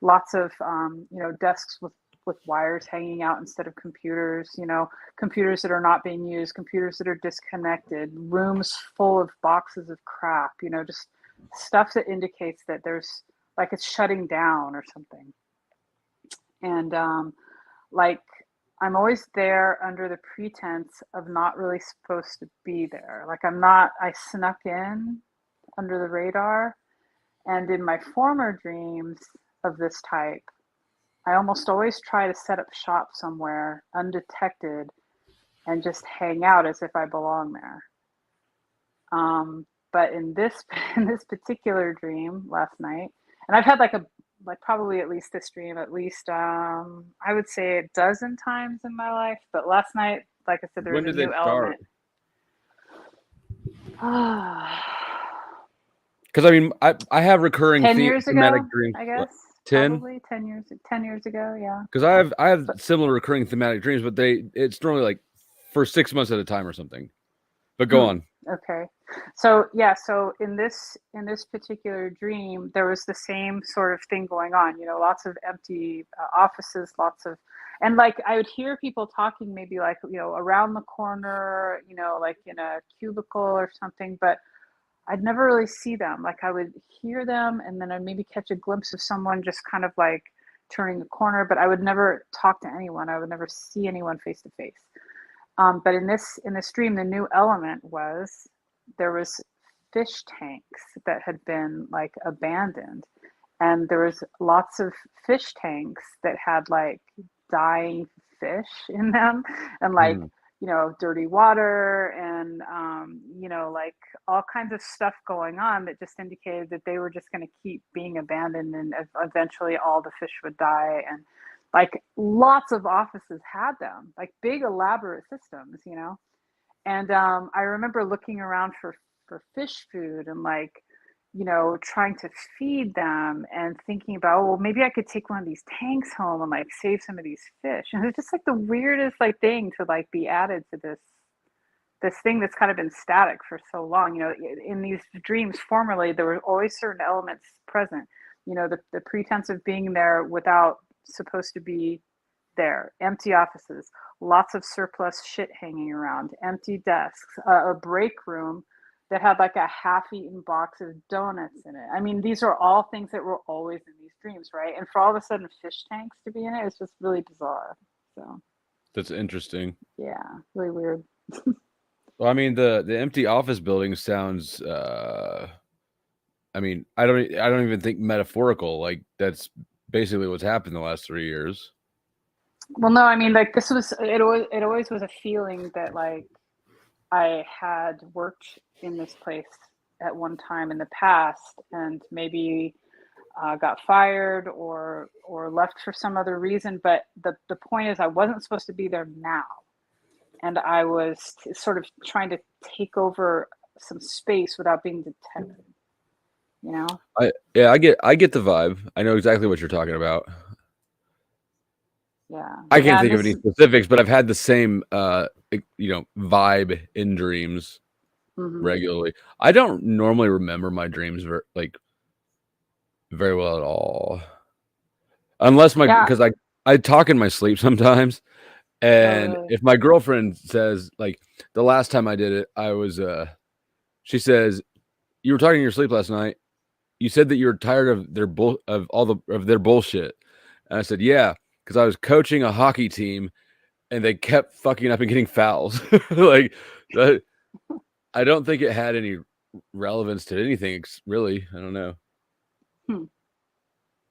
lots of desks with wires hanging out instead of computers, computers that are not being used, computers that are disconnected, rooms full of boxes of crap, just stuff that indicates that there's like it's shutting down or something. And like I'm always there under the pretense of not really supposed to be there. Like I snuck in under the radar. And in my former dreams of this type, I almost always try to set up shop somewhere undetected and just hang out as if I belong there. But in this particular dream last night, and I've had like probably at least this dream at least I would say a dozen times in my life, but last night, like I said, there was When a did they new start? element. Because I mean, I have recurring 10 years thematic ago, dreams. I guess. 10? Probably 10 years ago, yeah. Because I have similar recurring thematic dreams, but it's normally like for 6 months at a time or something. But go on. Okay. So yeah, so in this particular dream, there was the same sort of thing going on, lots of empty offices, and like I would hear people talking maybe like, around the corner, like in a cubicle or something, but I'd never really see them. Like I would hear them and then I'd maybe catch a glimpse of someone just kind of like turning the corner, but I would never talk to anyone. I would never see anyone face to face. But in this dream, the new element was there was fish tanks that had been like abandoned, and there was lots of fish tanks that had like dying fish in them, and like dirty water, and like all kinds of stuff going on that just indicated that they were just going to keep being abandoned, and eventually all the fish would die. And like lots of offices had them, like big elaborate systems, and I remember looking around for fish food and like trying to feed them and thinking about, well, maybe I could take one of these tanks home and like save some of these fish. And it's just like the weirdest like thing to like be added to this thing that's kind of been static for so long. In these dreams formerly, there were always certain elements present, the pretense of being there without supposed to be there, empty offices, lots of surplus shit hanging around, empty desks, a break room that had like a half-eaten box of donuts in it. I mean, these are all things that were always in these dreams, right? And for all of a sudden fish tanks to be in it, it's just really bizarre. So That's interesting. yeah, really weird. Well, I mean, the empty office building sounds. I mean, I don't even think metaphorical. Like that's basically what's happened the last 3 years. Well, no, I mean, like this was it always was a feeling that like I had worked in this place at one time in the past, and maybe got fired or left for some other reason. But the point is, I wasn't supposed to be there now, and I was sort of trying to take over some space without being detected. I get the vibe. I know exactly what you're talking about. Yeah. I can't think of any specifics, but I've had the same vibe in dreams regularly. I don't normally remember my dreams very well at all. Unless because I talk in my sleep sometimes. And if my girlfriend says, like, the last time I did it, I was she says, "You were talking in your sleep last night. You said that you were tired of their their bullshit." And I said, "Yeah, because I was coaching a hockey team and they kept fucking up and getting fouls." Like I don't think it had any relevance to anything, really. I don't know.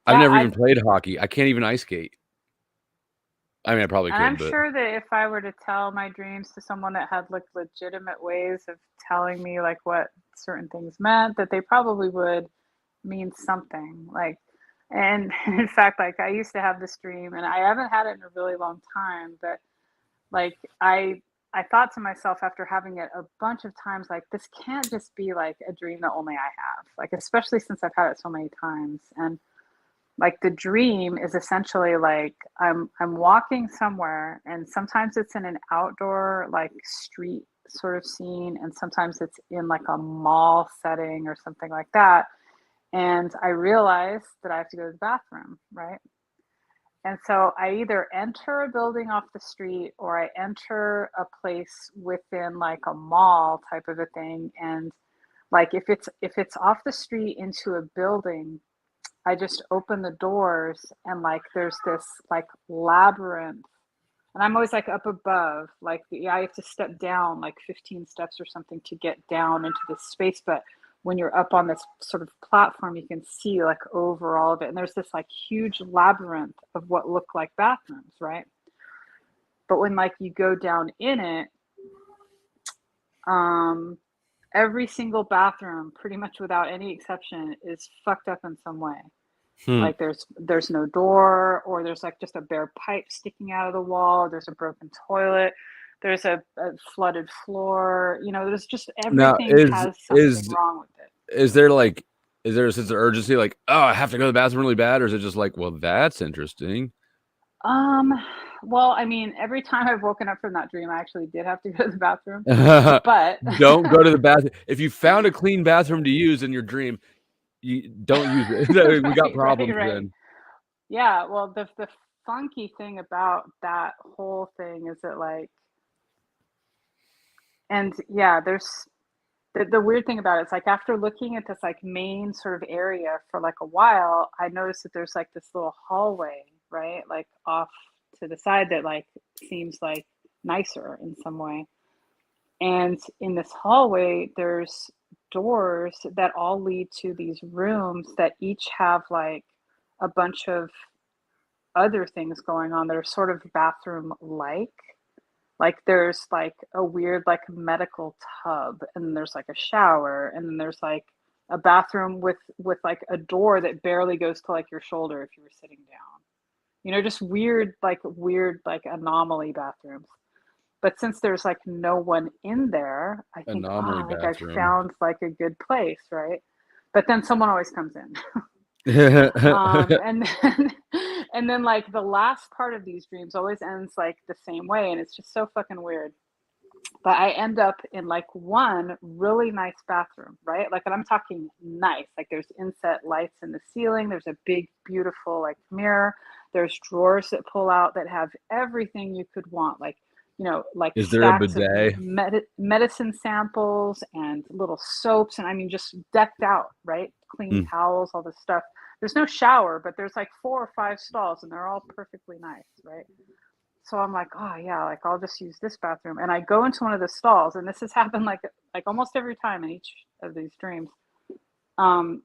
I've never even played hockey. I can't even ice skate. I mean, I probably could. I'm sure that if I were to tell my dreams to someone that had like legitimate ways of telling me like what certain things meant, that they probably would mean something. Like And in fact, like I used to have this dream, and I haven't had it in a really long time, but like I thought to myself after having it a bunch of times, like this can't just be like a dream that only I have, like especially since I've had it so many times. And like the dream is essentially like I'm walking somewhere, and sometimes it's in an outdoor like street sort of scene, and sometimes it's in like a mall setting or something like that. And I realize that I have to go to the bathroom, right? And so I either enter a building off the street, or I enter a place within like a mall type of a thing. And like if it's off the street into a building, I just open the doors, and like there's this like labyrinth, and I'm always like up above, like I have to step down like 15 steps or something to get down into this space. But when you're up on this sort of platform, you can see like over all of it. And there's this like huge labyrinth of what look like bathrooms, right? But when like you go down in it, um, every single bathroom, pretty much without any exception, is fucked up in some way. Like there's no door, or there's like just a bare pipe sticking out of the wall. There's a broken toilet. There's a flooded floor. You know, there's just Now, everything has something wrong with it. is there like is there a sense of urgency, like, oh, I have to go to the bathroom really bad, or is it just like, well, that's interesting? Well, I mean, every time I've woken up from that dream, I actually did have to go to the bathroom. Don't But go to the bathroom. If you found a clean bathroom to use in your dream, you don't use it. We got right, problems right. then. Yeah, well, the funky thing about that whole thing is that like, and yeah, there's the weird thing about it is like after looking at this like main sort of area for like a while, I noticed that there's like this little hallway, right? Like off to the side that like seems like nicer in some way. And in this hallway, there's doors that all lead to these rooms that each have like a bunch of other things going on that are sort of bathroom like. Like there's like a weird like medical tub, and then there's like a shower, and then there's like a bathroom with like a door that barely goes to like your shoulder if you were sitting down. You know, just weird like anomaly bathrooms. But since there's like no one in there, I think, Anomaly like I bathroom. found like a good place, right? But then someone always comes in. And then and then like the last part of these dreams always ends like the same way, and it's just so fucking weird. But I end up in like one really nice bathroom, right? Like, and I'm talking nice. Like there's inset lights in the ceiling. There's a big, beautiful like mirror. There's drawers that pull out that have everything you could want. Like, you know, like Is there a stacks of bidet? medicine samples and little soaps. And I mean, just decked out, right? Clean towels, all this stuff. There's no shower, but there's like 4 or 5 stalls, and they're all perfectly nice, right? So I'm like, oh yeah, like I'll just use this bathroom. And I go into one of the stalls, and this has happened like almost every time in each of these dreams. Um,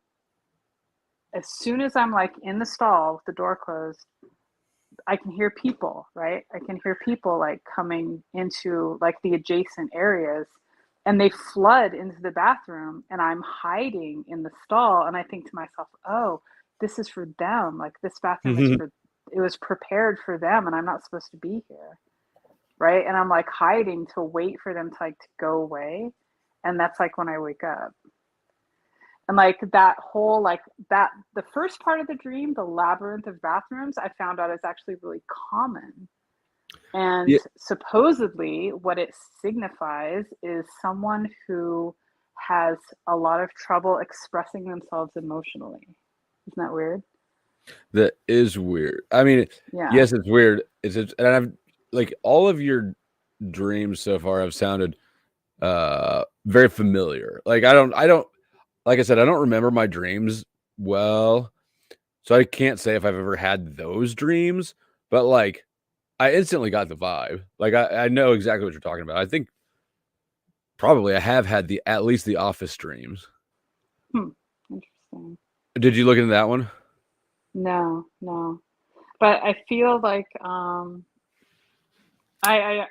as soon as I'm like in the stall with the door closed, I can hear people, right? I can hear people like coming into like the adjacent areas, and they flood into the bathroom, and I'm hiding in the stall, and I think to myself, oh, this is for them. Like this bathroom is for, it was prepared for them, and I'm not supposed to be here, right? And I'm like hiding to wait for them to like to go away, and that's like when I wake up. And like that whole like that the first part of the dream, the labyrinth of bathrooms, I found out is actually really common. And Yeah. supposedly what it signifies is someone who has a lot of trouble expressing themselves emotionally. Isn't that weird? That is weird. I mean, Yeah. yes, it's weird. And I've like all of your dreams so far have sounded very familiar. Like I don't like I said, I don't remember my dreams well. So I can't say if I've ever had those dreams, but like I instantly got the vibe. Like I know exactly what you're talking about. I think probably I have had at least the office dreams. Interesting. Did you look into that one? No. But I feel like I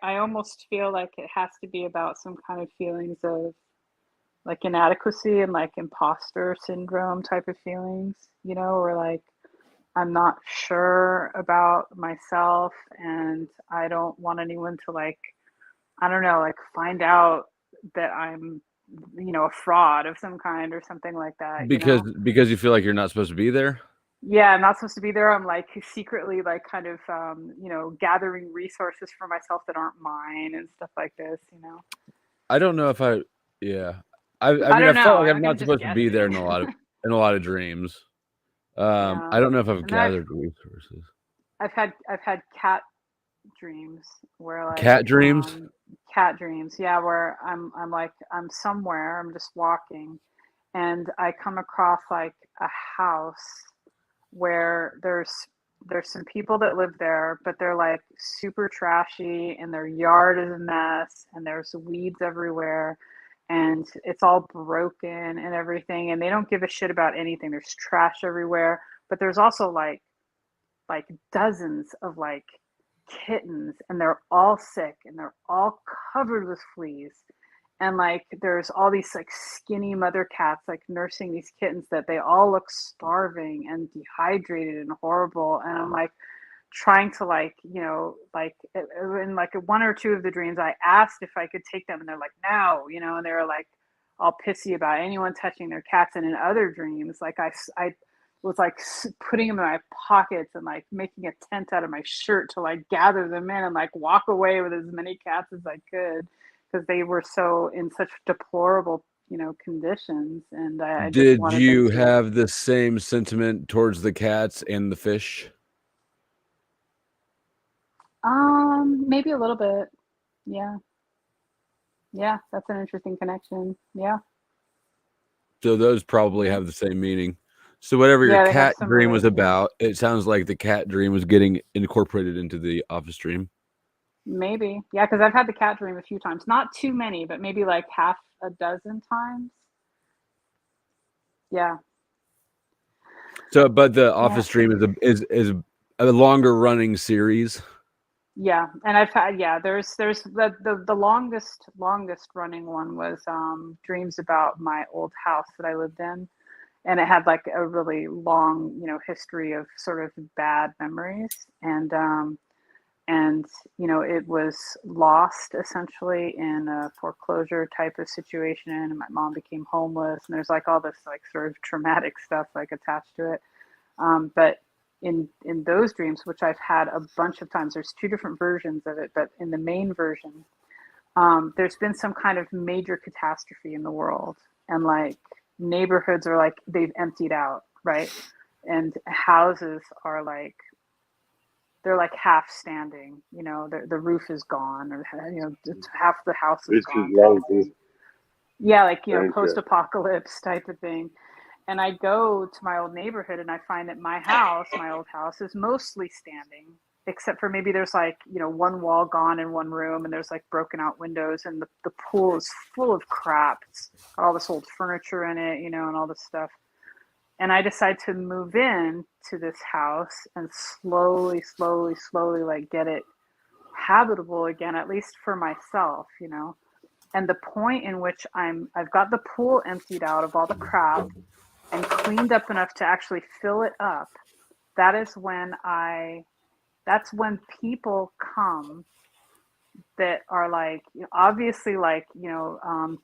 almost feel like it has to be about some kind of feelings of like inadequacy and like imposter syndrome type of feelings, you know, or like I'm not sure about myself, and I don't want anyone to like, I don't know, like find out that I'm, a fraud of some kind or something like that, Because you feel like you're not supposed to be there. Yeah, I'm not supposed to be there. I'm like secretly like kind of gathering resources for myself that aren't mine and stuff like this. I don't know if I. Yeah, I I mean, I don't felt know. like I'm I'm not just supposed to be there guessing. in a lot of dreams. Yeah. I don't know if I've And then I've gathered resources. I've had I've had cat dreams where like Cat dreams. cat dreams, yeah, where I'm like I'm somewhere, I'm just walking and I come across like a house where there's some people that live there, but they're like super trashy and their yard is a mess and there's weeds everywhere and it's all broken and everything and they don't give a shit about anything. There's trash everywhere, but there's also like dozens of like kittens and they're all sick and they're all covered with fleas and like there's all these like skinny mother cats like nursing these kittens that they all look starving and dehydrated and horrible and I'm like trying to like like in like one or two of the dreams I asked if I could take them and they're like no and they were like all pissy about anyone touching their cats and in other dreams like I was like putting them in my pockets and like making a tent out of my shirt to like gather them in and like walk away with as many cats as I could because they were so in such deplorable conditions and I just Did wanted them you to have the same sentiment towards the cats and the fish? maybe a little bit. Yeah. Yeah, that's an interesting connection. Yeah. So those probably have the same meaning. So whatever your Yeah, they have cat some dream was relation. about, it sounds like the cat dream was getting incorporated into the office dream. Maybe. Yeah, because I've had the cat dream a few times. Not too many, but maybe like half a dozen times. Yeah. So, but the Yeah. office dream is a longer running series. Yeah. And I've had there's the longest running one was dreams about my old house that I lived in. And it had like a really long, history of sort of bad memories. And it was lost essentially in a foreclosure type of situation and my mom became homeless and there's like all this like sort of traumatic stuff like attached to it but in those dreams which I've had a bunch of times there's two different versions of it but in the main version there's been some kind of major catastrophe in the world and like neighborhoods are like they've emptied out, right? And houses are like they're like half standing, the roof is gone or half the house is Which is gone kind like of this thing. Yeah, like danger. post-apocalypse type of thing. And I go to my old neighborhood and I find that my old house is mostly standing except for maybe there's like one wall gone in one room and there's like broken out windows and the pool is full of crap. It's got all this old furniture in it, and all this stuff. And I decide to move in to this house and slowly like get it habitable again, at least for myself. And the point in which I've got the pool emptied out of all the crap and cleaned up enough to actually fill it up, that is when that's when people come that are like obviously like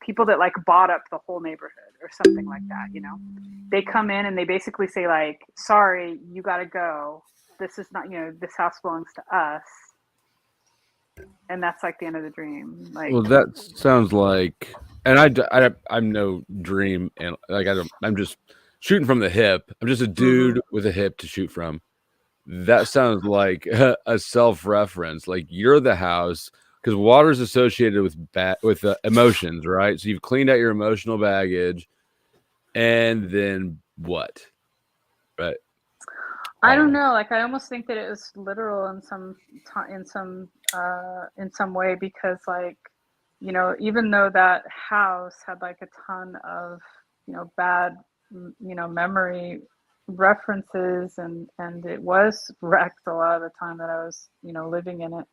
people that like bought up the whole neighborhood or something like that. They come in and they basically say like, sorry, you got to go, this is not this house belongs to us. And that's like the end of the dream. Like, Well, that sounds like, and I'm no dream and like I'm just shooting from the hip. I'm just a dude with a hip to shoot from. That sounds like a self-reference. Like you're the house because water is associated with emotions, right? So you've cleaned out your emotional baggage, and then what? Right? I don't know. Like, I almost think that it was literal in some way because, like, even though that house had like a ton of, bad, memory references and it was wrecked a lot of the time that I was, living in it.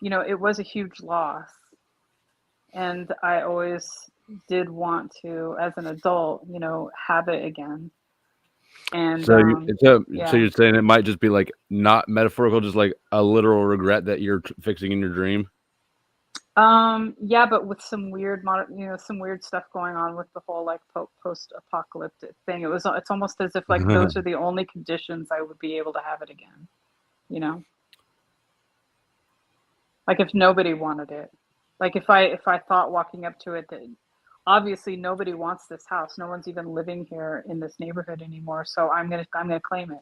It was a huge loss, and I always did want to, as an adult, have it again. And So so yeah. you're saying it might just be like not metaphorical, just like a literal regret that you're fixing in your dream. Yeah, but with some weird some weird stuff going on with the whole like post-apocalyptic thing. It's almost as if like those are the only conditions I would be able to have it again, you know? Like if nobody wanted it. Like if I thought walking up to it that obviously nobody wants this house. No one's even living here in this neighborhood anymore, so I'm going to claim it.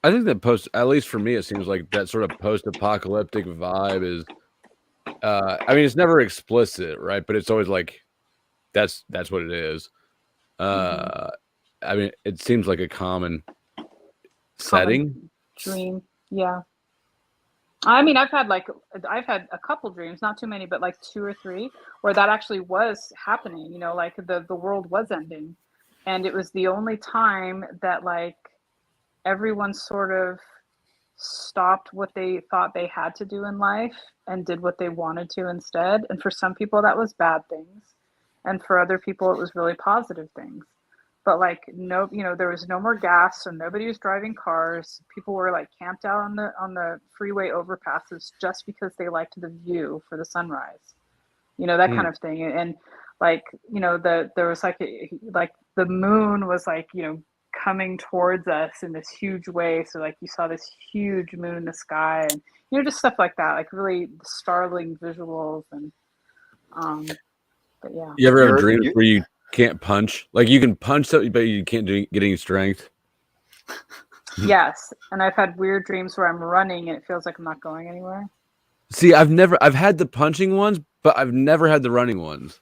I think that at least for me, it seems like that sort of post-apocalyptic vibe is. I mean, it's never explicit, right? But it's always like that's what it is. I mean, it seems like a common setting. Dream, yeah. I mean, I've had a couple dreams, not too many, but like 2 or 3, where that actually was happening. You know, like the world was ending, and it was the only time that like everyone sort of stopped what they thought they had to do in life and did what they wanted to instead. And for some people, that was bad things, and for other people, it was really positive things. But like no, you know, there was no more gas, so nobody was driving cars. People were like camped out on the freeway overpasses just because they liked the view for the sunrise, you know, that kind of thing. And like, you know, there was like the moon was like, you know, coming towards us in this huge way. So like you saw this huge moon in the sky, and you know, just stuff like that, like really startling visuals. And but yeah. You ever have dreams where you can't punch? Like you can punch something, but you can't get any strength. Yes, and I've had weird dreams where I'm running and it feels like I'm not going anywhere. See, I've had the punching ones, but I've never had the running ones.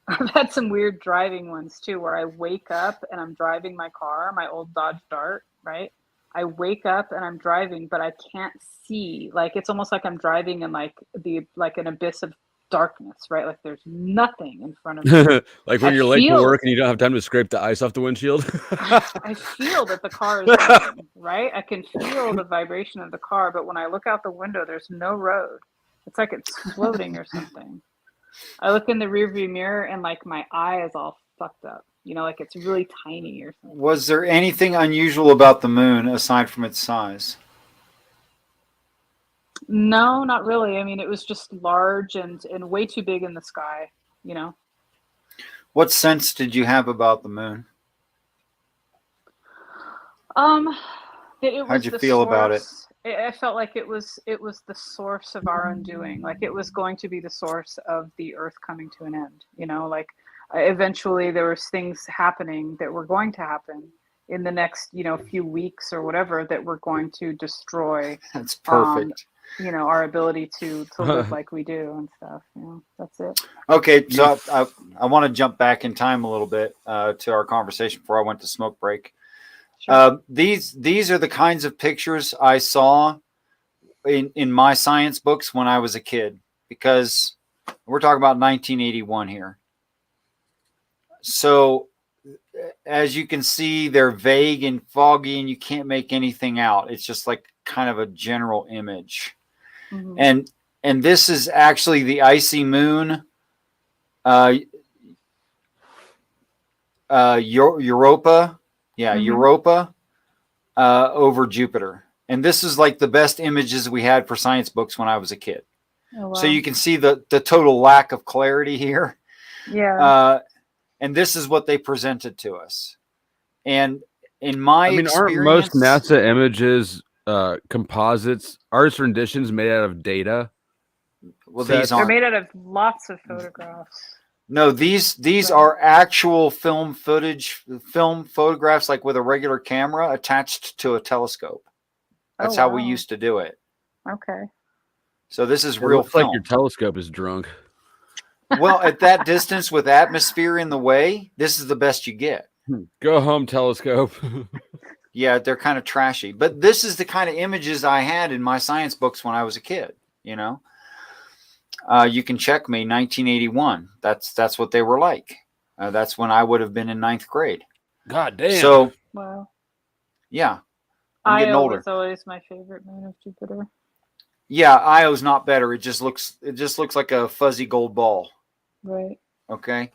I've had some weird driving ones too, where I wake up and I'm driving my car, my old Dodge Dart, right? I wake up and I'm driving, but I can't see. Like it's almost like I'm driving in like an abyss of darkness, right? Like there's nothing in front of me. Like when you're late to work and you don't have time to scrape the ice off the windshield. I feel that the car is running, right? I can feel the vibration of the car, but when I look out the window, there's no road. It's like it's floating or something. I look in the rearview mirror and like my eye is all fucked up. You know, like it's really tiny or something. Was there anything unusual about the moon aside from its size? No, not really. I mean, it was just large and way too big in the sky, you know. What sense did you have about the moon? That it was How'd you feel about it? I felt like it was the source of our undoing. Like it was going to be the source of the earth coming to an end, you know, like eventually there was things happening that were going to happen in the next, you know, few weeks or whatever that were going to destroy That's perfect. You know, our ability to live like we do and stuff. You know, that's it. Okay, so I want to jump back in time a little bit to our conversation before I went to smoke break. Sure. These are the kinds of pictures I saw in my science books when I was a kid, because we're talking about 1981 here. So as you can see, they're vague and foggy and you can't make anything out. It's just like kind of a general image. Mm-hmm. And this is actually the icy moon, Europa. Yeah, mm-hmm. Europa over Jupiter. And this is like the best images we had for science books when I was a kid. Oh, wow. So you can see the total lack of clarity here. Yeah. And this is what they presented to us. And in my experience, aren't most NASA images composites, artist renditions made out of data? Well, they're made out of lots of photographs. No, these are actual film photographs, like with a regular camera attached to a telescope. That's how we used to do it. Okay. So this is real looks film. Like your telescope is drunk. Well, at that distance with atmosphere in the way, this is the best you get. Go home, telescope. Yeah, they're kind of trashy. But this is the kind of images I had in my science books when I was a kid, you know. You can check me, 1981. That's what they were like. That's when I would have been in 9th grade. God damn. So, wow. Yeah. I'm getting older. was always my favorite moon of Jupiter. Yeah, Io's not better. It just looks like a fuzzy gold ball. Right. Okay.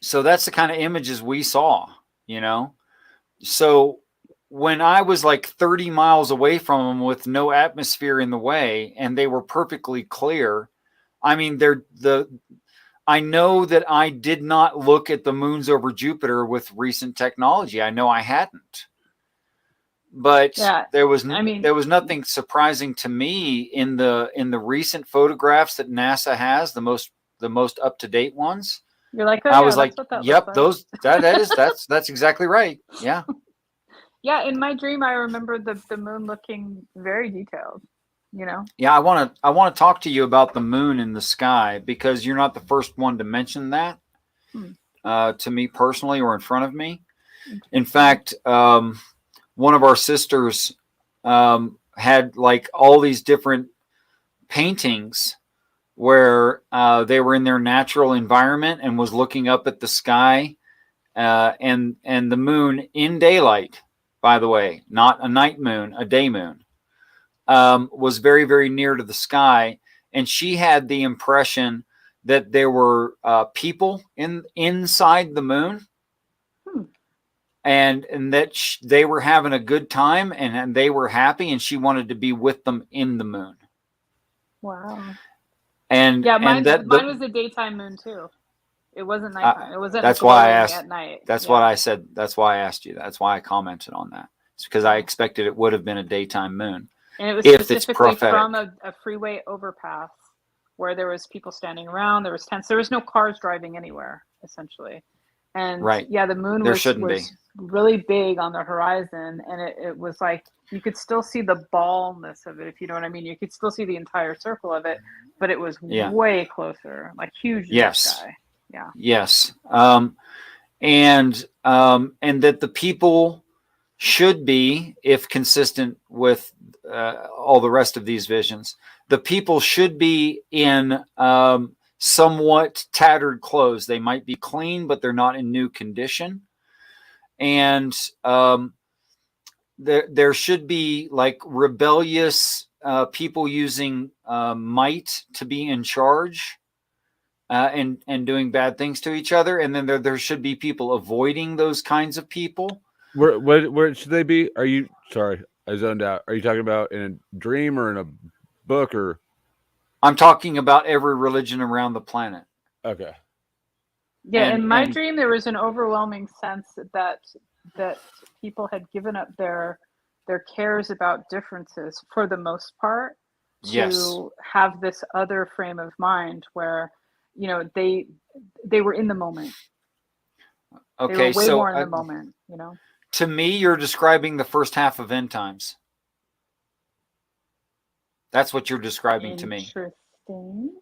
So that's the kind of images we saw, you know. So when I was like 30 miles away from them with no atmosphere in the way and they were perfectly clear, I mean, I know that I did not look at the moons over Jupiter with recent technology. I know I hadn't. But Yeah, there was I mean, there was nothing surprising to me in the recent photographs that NASA has, the most up to date ones. you're like, oh I yeah, was that's like, what that looks yep, like. those that's exactly right. Yeah. Yeah, in my dream, I remember the moon looking very detailed. You know. Yeah, I want to talk to you about the moon in the sky because you're not the first one to mention that to me personally or in front of me. In fact, one of our sisters had like all these different paintings where they were in their natural environment and was looking up at the sky and the moon in daylight. By the way, not a night moon, a day moon. Was very, very near to the sky. And she had the impression that there were people inside the moon and that they were having a good time and they were happy and she wanted to be with them in the moon. Wow. And yeah, mine was a daytime moon too. It wasn't nighttime. It wasn't that's why I asked at night. That's what I said. That's why I asked you. That's why I commented on that. It's because I expected it would have been a daytime moon. And it was if it's specifically prophetic. from a freeway overpass where there was people standing around. There was tents. There was no cars driving anywhere, essentially. And yeah, the moon was really big on the horizon, and it was like you could still see the ballness of it, if you know what I mean. You could still see the entire circle of it, but it was way closer, like huge in the sky. Yeah. Yes. And that the people should be, if consistent with all the rest of these visions, the people should be in somewhat tattered clothes. They might be clean, but they're not in new condition. And there should be like rebellious people using might to be in charge. And doing bad things to each other, and then there should be people avoiding those kinds of people. Where should they be? Are you sorry? I zoned out. Are you talking about in a dream or in a book or? I'm talking about every religion around the planet. Okay. Yeah, in my dream, there was an overwhelming sense that people had given up their cares about differences for the most part to have this other frame of mind where, you know, they were in the moment. Okay, they were way more in the moment, you know. To me, you're describing the first half of end times. That's what you're describing to me. Interesting.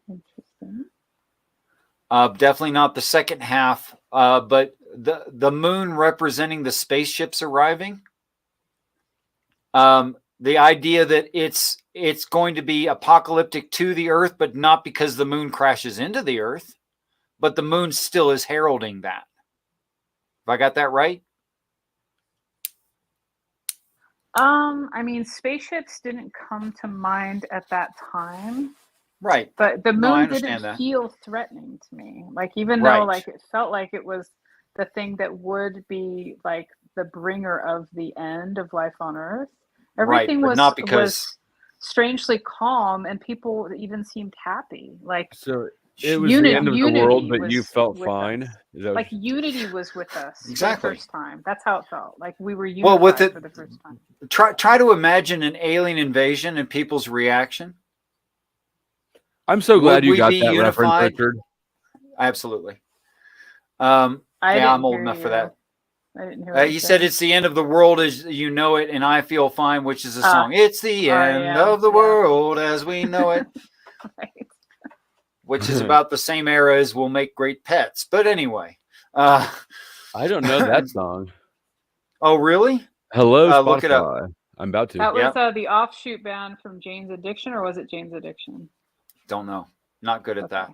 Definitely not the second half, but the moon representing the spaceships arriving. The idea that it's going to be apocalyptic to the Earth, but not because the moon crashes into the Earth, but the moon still is heralding that. Have I got that right? I mean, spaceships didn't come to mind at that time. Right. But the moon didn't feel threatening to me. Like, even though like it felt like it was the thing that would be like the bringer of the end of life on Earth. Everything was strangely calm, and people even seemed happy. Like, so it was the end of the world, but you felt fine. Like unity was with us for the first time. That's how it felt. Like we were unified for the first time. Try to imagine an alien invasion and people's reaction. I'm so glad you got that reference, Richard. Absolutely. I'm old enough for that. I didn't hear you said it's the end of the world as you know it, and I feel fine, which is a song. It's the end of the world as we know it. Right. Which is about the same era as We'll Make Great Pets. But anyway. I don't know that song. Oh, really? Hello, Spotify. Look it up. I'm about to. That was the offshoot band from Jane's Addiction, or was it Jane's Addiction? Don't know. Not good at that.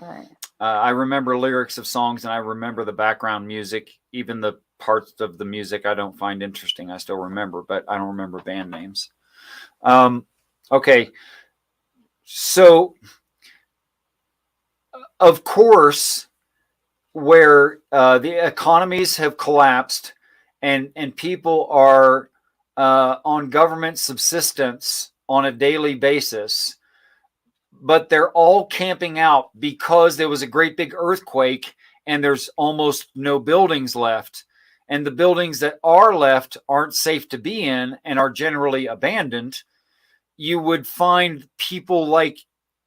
All right. I remember lyrics of songs, and I remember the background music. Even the parts of the music I don't find interesting, I still remember, but I don't remember band names. Okay. So, of course, where the economies have collapsed and people are on government subsistence on a daily basis, but they're all camping out because there was a great big earthquake and there's almost no buildings left. And the buildings that are left aren't safe to be in and are generally abandoned. You would find people like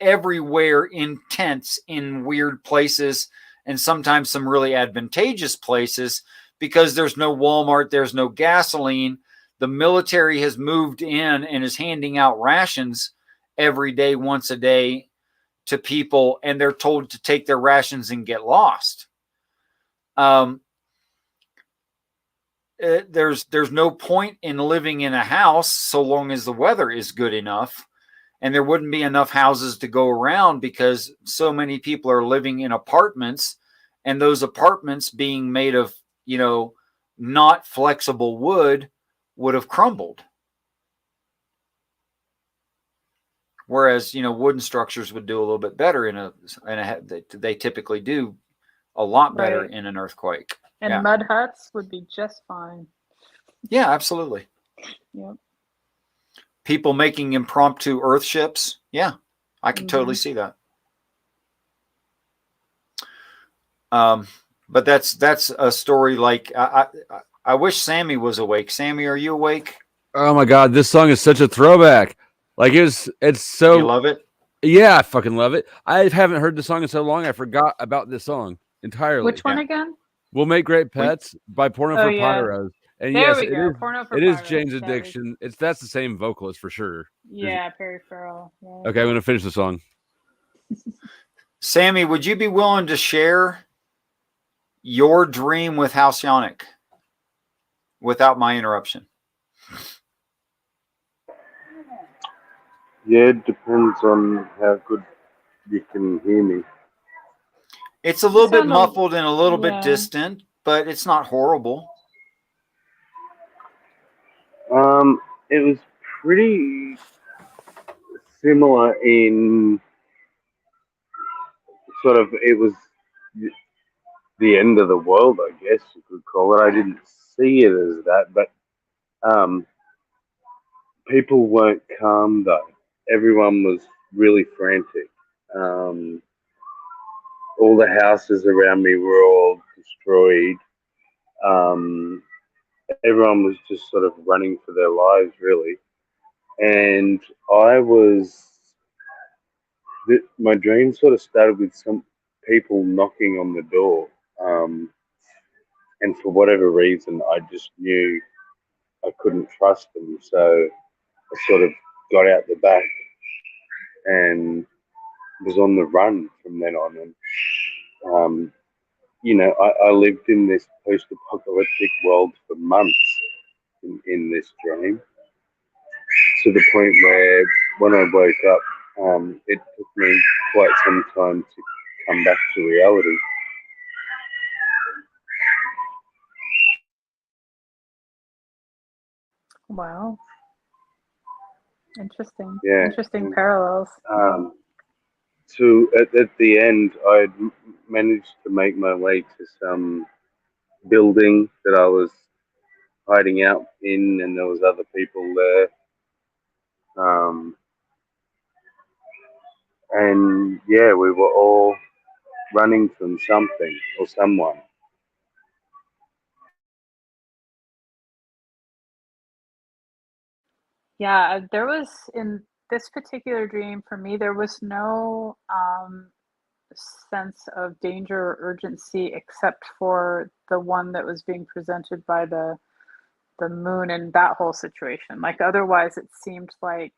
everywhere in tents in weird places and sometimes some really advantageous places because there's no Walmart, there's no gasoline. The military has moved in and is handing out rations every day, once a day to people, and they're told to take their rations and get lost. There's no point in living in a house so long as the weather is good enough, and there wouldn't be enough houses to go around because so many people are living in apartments, and those apartments being made of, not flexible wood would have crumbled. Whereas, wooden structures would do a little bit better they typically do a lot better Right. in an earthquake. And Yeah. mud huts would be just fine. Yeah, absolutely. Yep. People making impromptu earth ships. Yeah, I can totally see that. But that's a story like I wish Sammy was awake. Sammy, are you awake? Oh my God, this song is such a throwback. Like it's so. You love it? Yeah, I fucking love it. I haven't heard the song in so long. I forgot about this song entirely. Which one again? We'll Make Great Pets by Porno for Pyros. And there yes, we go. Porno for it Pyros. is Jane's Addiction. That's the same vocalist for sure. Yeah, Perry Farrell. Yeah. Okay, I'm gonna finish the song. Sammy, would you be willing to share your dream with Halcyonic without my interruption? Yeah, it depends on how good you can hear me. It's a little bit muffled and a little bit distant, but it's not horrible. It was pretty similar in sort of, it was the end of the world, I guess you could call it. I didn't see it as that, but people weren't calm though. Everyone was really frantic. All the houses around me were all destroyed. Everyone was just sort of running for their lives, really. And my dream sort of started with some people knocking on the door. And for whatever reason, I just knew I couldn't trust them. So I sort of got out the back and was on the run from then on. And, I lived in this post-apocalyptic world for months in this dream, to the point where when I woke up, it took me quite some time to come back to reality. Wow. Interesting. Yeah. Interesting parallels. At the end, I managed to make my way to some building that I was hiding out in, and there was other people there. And yeah, we were all running from something or someone. Yeah, there was in this particular dream for me, there was no sense of danger or urgency except for the one that was being presented by the moon and that whole situation. Like otherwise it seemed like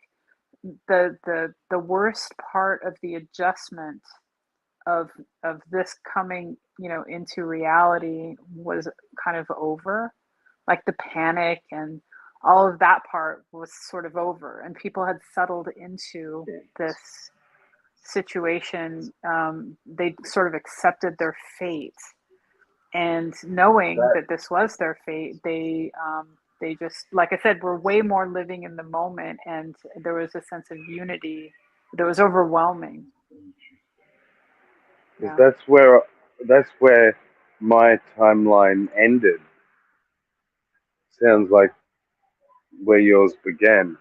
the worst part of the adjustment of this coming, into reality was kind of over. Like the panic and all of that part was sort of over, and people had settled into this situation. They sort of accepted their fate, and knowing that this was their fate, they just, like I said, were way more living in the moment, and there was a sense of unity that was overwhelming. Yeah. That's where that's where my timeline ended. Sounds like where yours began.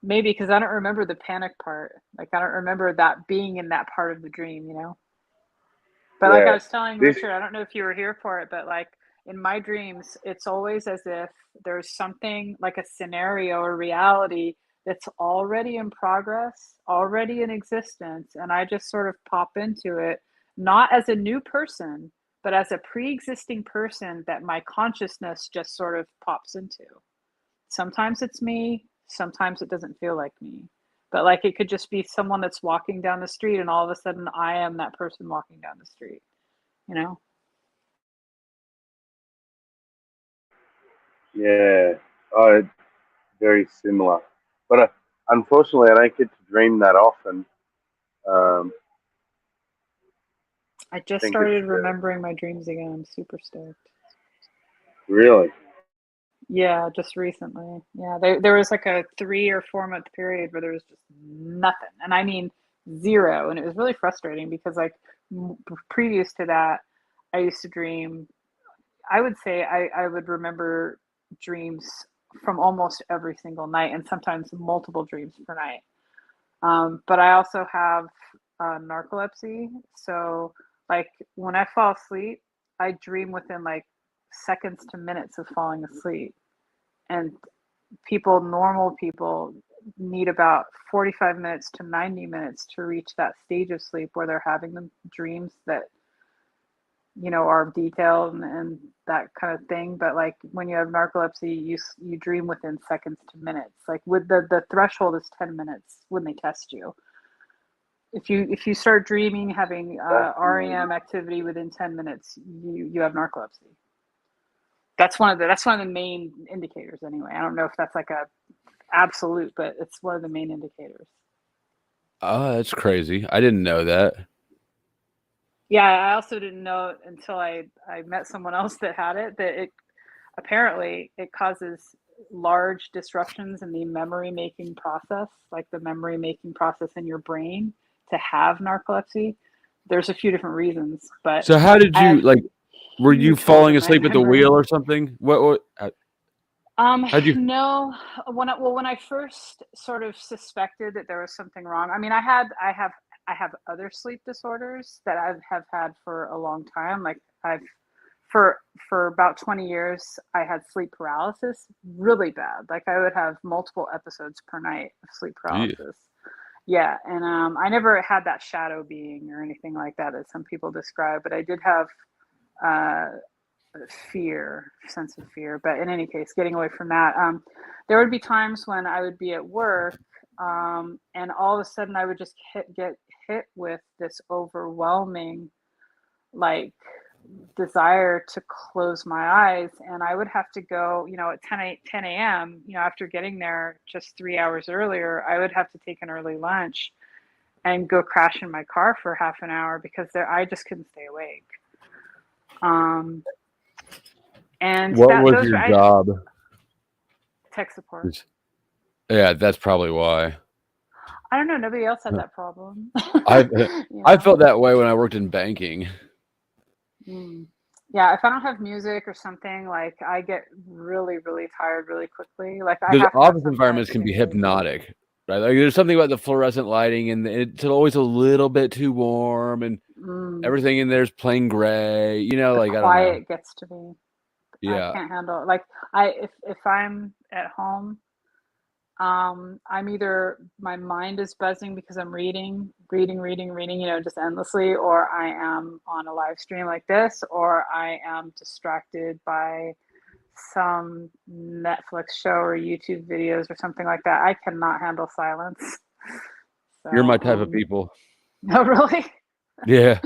Maybe because I don't remember the panic part. Like I don't remember that being in that part of the dream, you know? But like I Yeah. was telling This. Richard, I don't know if you were here for it, but like in my dreams, it's always as if there's something like a scenario or reality that's already in progress, already in existence, and I just sort of pop into it, not as a new person, but as a pre-existing person that my consciousness just sort of pops into. Sometimes it's me, sometimes it doesn't feel like me. But like it could just be someone that's walking down the street and all of a sudden I am that person walking down the street, you know? Yeah. Very similar. But unfortunately, I don't get to dream that often. Um, I I just think it's started remembering my dreams again. I'm super stoked. really. Yeah, just recently. Yeah, there was like a 3 or 4 month period where there was just nothing. And I mean zero. And it was really frustrating because like previous to that, I used to dream. I would say I would remember dreams from almost every single night and sometimes multiple dreams per night. But I also have narcolepsy. So, like, when I fall asleep, I dream within like seconds to minutes of falling asleep. And normal people, need about 45 minutes to 90 minutes to reach that stage of sleep where they're having the dreams that are detailed and that kind of thing. But like when you have narcolepsy, you dream within seconds to minutes. Like with the threshold is 10 minutes when they test you. If you start dreaming, having Fascinating. REM activity within 10 minutes, you have narcolepsy. That's one of the main indicators anyway. I don't know if that's like a absolute, but it's one of the main indicators. Oh, that's crazy. I didn't know that. Yeah, I also didn't know it until I met someone else that had it, that it apparently it causes large disruptions in the memory making process, like the memory making process in your brain to have narcolepsy. There's a few different reasons, but So how did I you have like? Were you huge holes falling in my asleep at the memory. wheel or something? What how'd you? No, when I first sort of suspected that there was something wrong. I mean, I have other sleep disorders that have had for a long time. Like I've for about 20 years, I had sleep paralysis, really bad. Like I would have multiple episodes per night of sleep Yeah. paralysis. Yeah, and I never had that shadow being or anything like that as some people describe, but I did have uh, sense of fear. But in any case, getting away from that, there would be times when I would be at work, and all of a sudden I would just get hit with this overwhelming, like, desire to close my eyes, and I would have to go, at 10 a.m., after getting there just 3 hours earlier, I would have to take an early lunch and go crash in my car for half an hour because I just couldn't stay awake. Um, and What that was those your I job? tech support. Yeah, that's probably why. I don't know. Nobody else had that problem. I you I know. felt that way when I worked in banking. Mm. Yeah, if I don't have music or something, like I get really, really tired really quickly. Like I Those have to have office some kind of environments can be stimulation. hypnotic, right? Like there's something about the fluorescent lighting, and it's always a little bit too warm, and Mm. everything in there's plain gray. The Like I don't know. quiet gets to me. I Yeah, can't handle it. Like if I'm at home, I'm either my mind is buzzing because I'm reading, just endlessly, or I am on a live stream like this, or I am distracted by some Netflix show or YouTube videos or something like that. I cannot handle silence. So, you're my type of people. no, really? Yeah,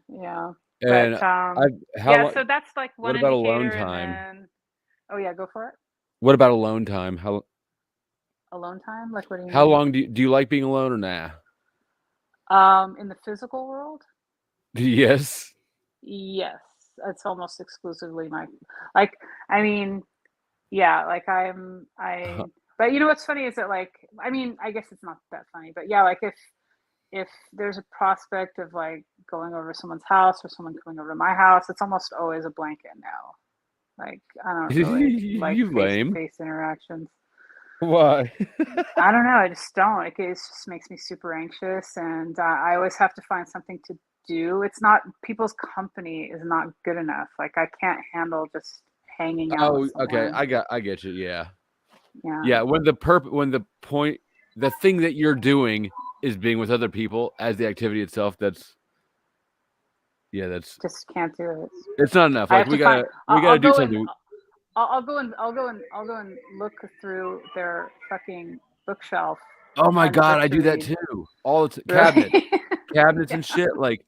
Yeah. But and I how yeah, long? so that's like one What about alone indicator, and time? then oh yeah, go for it. What about alone time? Alone time? Like what do you How mean? long do you like being alone or nah? In the physical world? Yes. Yes. It's almost exclusively my like I mean, yeah, like I but you know what's funny is that like I mean, I guess it's not that funny, but yeah, like if if there's a prospect of like going over to someone's house or someone coming over to my house, it's almost always a blanket no. Like I don't really like You lame. face-to-face interactions. Why? I don't know. I just don't. Like, it just makes me super anxious, and I always have to find something to do. It's not people's company is not good enough. Like, I can't handle just hanging out Oh, with okay. someone. I get you. Yeah. Yeah. Yeah. When the thing that you're doing is being with other people as the activity itself, that's Just can't do it. it's not enough. I Like have to find. we I'll gotta do go and something. I'll go and look through their fucking bookshelf Oh to my find a God, book I to do that read. too. All the Really? cabinets Yeah. and shit. Like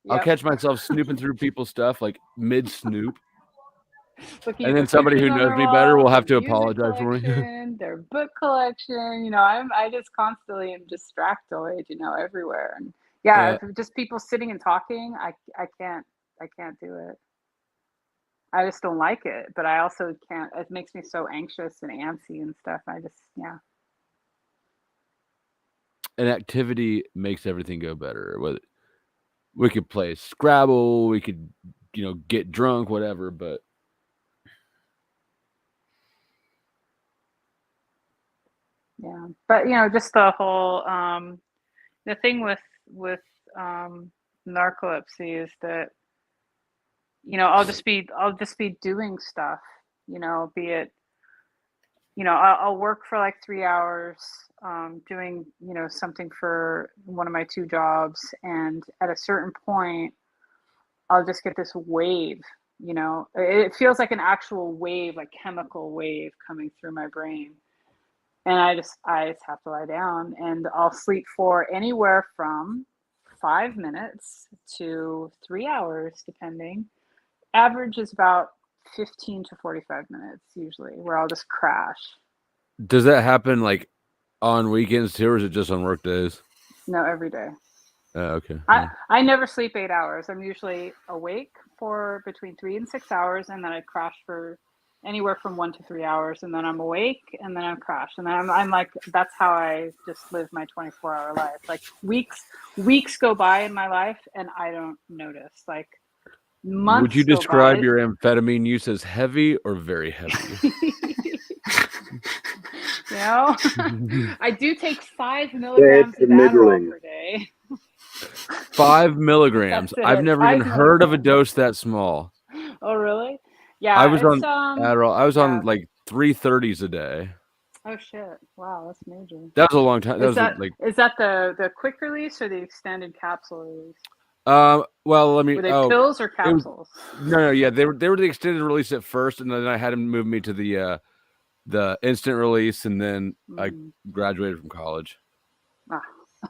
I'll Yep. catch myself snooping through people's stuff like mid snoop, Looking and at then their somebody pictures who on knows their me better will walls, their have to music apologize for me. collection, their book collection. You know, I just constantly am distractoid, you know, everywhere. And yeah, Yeah, if just people sitting and talking, I can't do it. I just don't like it, but I also can't. It makes me so anxious and antsy and stuff. I just, yeah. an activity makes everything go better. Whether we could play Scrabble, we could get drunk, whatever. But Yeah. But you know, just the whole the thing with um narcolepsy is that, you know, I'll just be doing stuff, you know, be it, you know, I'll work for like 3 hours, doing, you know, something for one of my two jobs, and at a certain point, I'll just get this wave. You know, it feels like an actual wave, like chemical wave coming through my brain, and I just have to lie down, and I'll sleep for anywhere from 5 minutes to 3 hours, depending. Average is about 15 to 45 minutes usually, where I'll just crash. does that happen like on weekends too, or is it just on work days? No, every day. Okay. I never sleep 8 hours. I'm usually awake for between 3 and 6 hours, and then I crash for anywhere from 1 to 3 hours, and then I'm awake, and then I'm crashed, and then I'm like, that's how I just live my 24-hour life. Like weeks go by in my life, and I don't notice. Like Would you months go describe by. your amphetamine use as heavy or very heavy? You know, I do take 5 Yeah, milligrams it's of the Adderall middling. per day. 5 milligrams. That's I've it. never even 5 heard of a milligrams. dose that small. Oh, really? I Yeah, was it's on Adderall. I was on yeah. like 330s a day. Oh shit! Wow, that's major. That was a long time. That Is was that like, is that the quick release or the extended capsule release? well, let me. Were they Oh, pills or it was capsules? no, yeah. They were the extended release at first, and then I had them move me to the instant release, and then I graduated from college. Ah.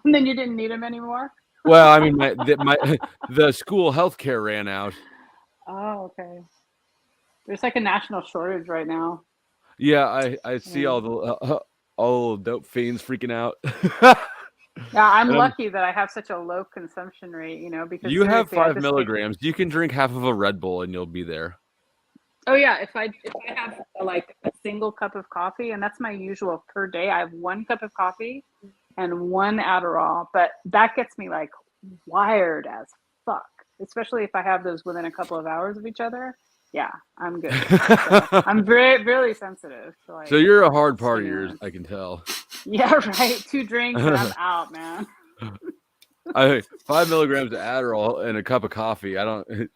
And then you didn't need them anymore? Well, I mean, the school healthcare ran out. Oh, okay. There's like a national shortage right now. Yeah, I see Yeah. all the dope fiends freaking out. Yeah, I'm And lucky that I have such a low consumption rate, you know, because you have seriously, I 5 just take. milligrams. You can drink half of a Red Bull, and you'll be there. Oh yeah, if I have like a single cup of coffee, and that's my usual per day, I have 1 cup of coffee and 1 Adderall, but that gets me like wired as fuck, especially if I have those within a couple of hours of each other. Yeah, I'm good. So I'm very, really sensitive to So like you're a hard partier, stimulants. I can tell. Yeah, right. 2 drinks and I'm out, man. 5 milligrams of Adderall and a cup of coffee. I don't.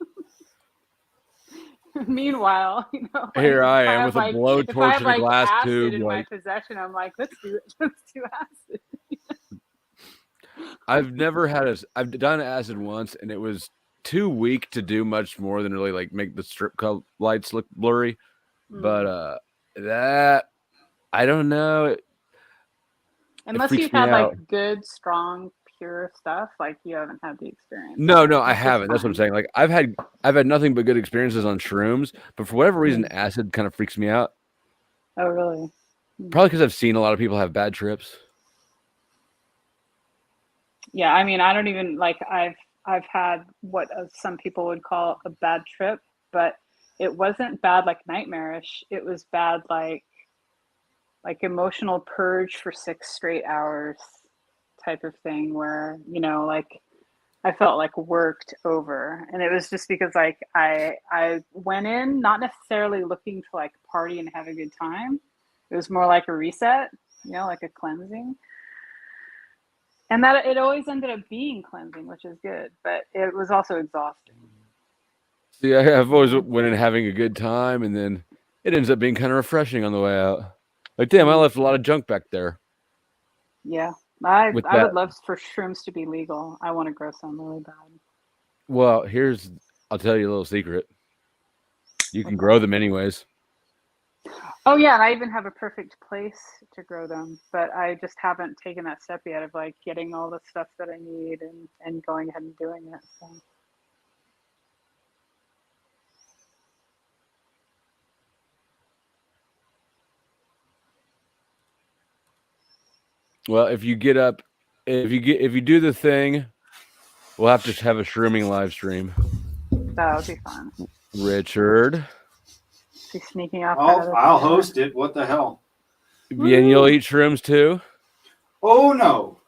Meanwhile, you know, like Here I if I am have with a like if I blowtorch have and a like glass acid tube. in my Like possession, I'm like, let's do acid. I've done acid once, and it was too weak to do much more than really like make the strip club lights look blurry. But that I don't know. It Unless freaks you've me had out. like good, strong, pure stuff, like you haven't had the experience. No, I Which is haven't. That's what I'm fine. saying. Like I've had nothing but good experiences on shrooms, but for whatever reason, Mm. acid kind of freaks me out. Oh, really? Probably because I've seen a lot of people have bad trips. Yeah, I mean, I don't even like I've had what some people would call a bad trip, but it wasn't bad like nightmarish. It was bad like emotional purge for 6 straight hours type of thing where, you know, like I felt like worked over. And it was just because like I went in not necessarily looking to like party and have a good time. It was more like a reset, you know, like a cleansing. And that it always ended up being cleansing, which is good, but it was also exhausting. See, I've always went in having a good time, and then it ends up being kind of refreshing on the way out. Like, damn, I left a lot of junk back there. Yeah. I With would that, love for shrooms to be legal. I want to grow some really bad. well, I'll tell you a little secret. You can grow them anyways. Oh yeah, and I even have a perfect place to grow them, but I just haven't taken that step yet of like getting all the stuff that I need and going ahead and doing it. So. Well, if you do the thing, we'll have to have a shrooming live stream. That would be fun. Richard. Is he sneaking off? I'll host it. What the hell? And you'll eat shrooms too? Oh no.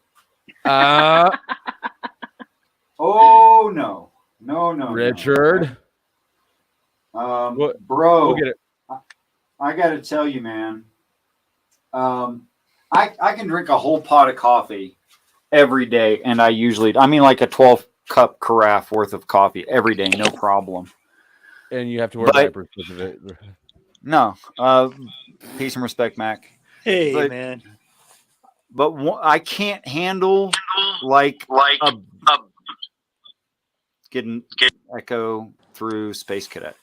Oh no. No. Richard. Bro. We'll get it. I got to tell you, man. I can drink a whole pot of coffee every day, and I mean like a 12-cup carafe worth of coffee every day, no problem. And you have to wear diapers because of it. No. Peace and respect, Mac. Hey, man. But I can't handle like a getting echo through Space Cadet.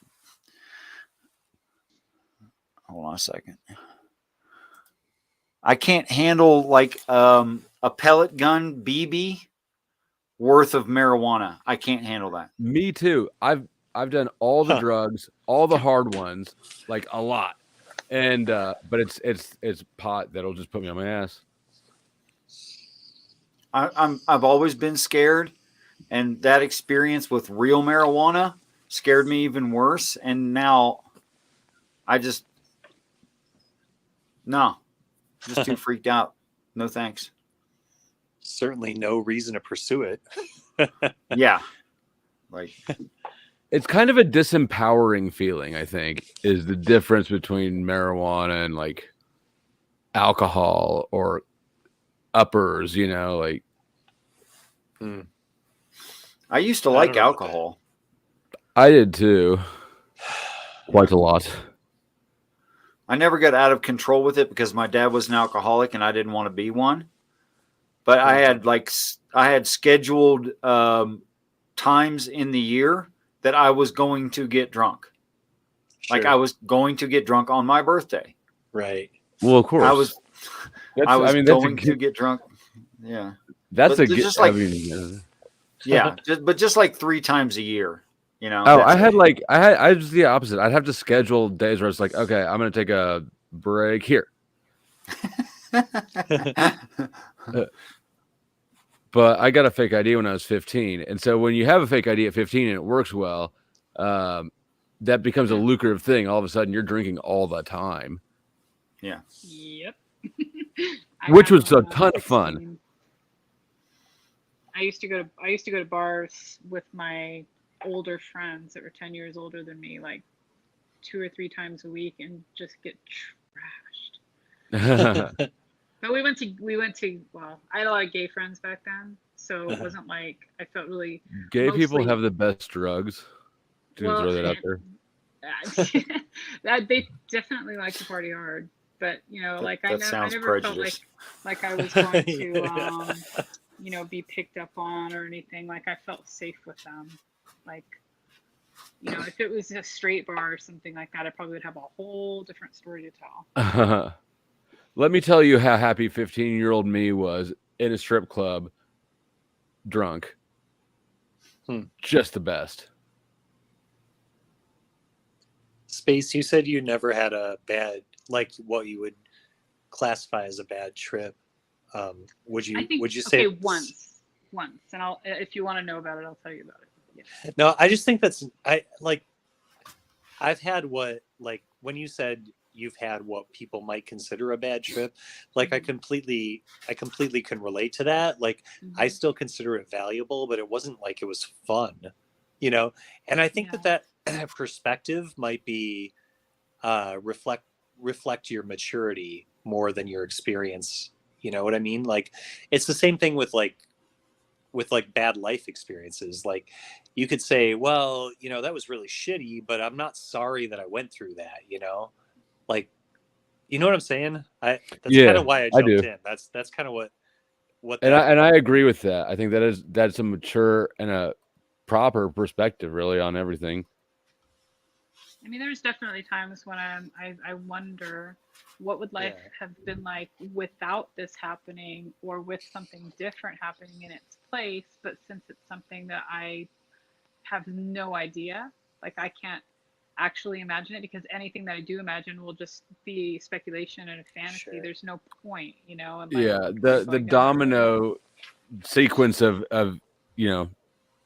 Hold on a second. I can't handle like a pellet gun BB worth of marijuana. I can't handle that. Me too. I've done all the drugs, all the hard ones, like a lot. And but it's pot that'll just put me on my ass. I've always been scared, and that experience with real marijuana scared me even worse. And now I just too freaked out. No thanks. Certainly no reason to pursue it. Yeah. Like it's kind of a disempowering feeling, I think, is the difference between marijuana and like alcohol or uppers, you know, like I used to like alcohol. I did too. Quite a lot. I never got out of control with it because my dad was an alcoholic and I didn't want to be one. But I had scheduled times in the year that I was going to get drunk. Sure. Like I was going to get drunk on my birthday. Right. Well, of course. I was going to get drunk. Yeah. That's but a just like yeah, just like 3 times a year, you know. Oh, I was the opposite. I'd have to schedule days where it's like, okay, I'm going to take a break here. But I got a fake ID when I was 15. And so when you have a fake ID at 15 and it works well, that becomes a lucrative thing. All of a sudden you're drinking all the time. Yeah. Yep. Which was a ton of fun. I used to go to bars with my older friends that were 10 years older than me, like 2 or 3 times a week, and just get trashed. But we went to well, I had a lot of gay friends back then, so it wasn't like I felt really gay people have the best drugs. Throw that out there. That they definitely like to party hard, but you know, like I never felt like I was going to you know, be picked up on or anything. Like I felt safe with them. Like, you know, if it was a straight bar or something like that, I probably would have a whole different story to tell. Let me tell you how happy 15-year-old me was in a strip club, drunk. Just the best. Space, you said you never had a bad, like what you would classify as a bad trip. Would you say once, and I'll, if you want to know about it, I'll tell you about it. Yeah. No, I just think I've had what, like when you said you've had what people might consider a bad trip. Like I completely can relate to that. Like I still consider it valuable, but it wasn't like it was fun, you know? And I think that perspective might be reflect your maturity more than your experience. You know what I mean? Like it's the same thing with bad life experiences. Like you could say, well, you know, that was really shitty, but I'm not sorry that I went through that, you know? Like, you know what I'm saying? That's kind of why I jumped in. That's kind of what and I agree with that. I think that's a mature and a proper perspective really on everything. I mean, there's definitely times when I wonder what would life have been like without this happening, or with something different happening in its place. But since it's something that I have no idea, like I can't actually imagine it, because anything that I do imagine will just be speculation and a fantasy. Sure. There's no point, you know. And the domino sequence of you know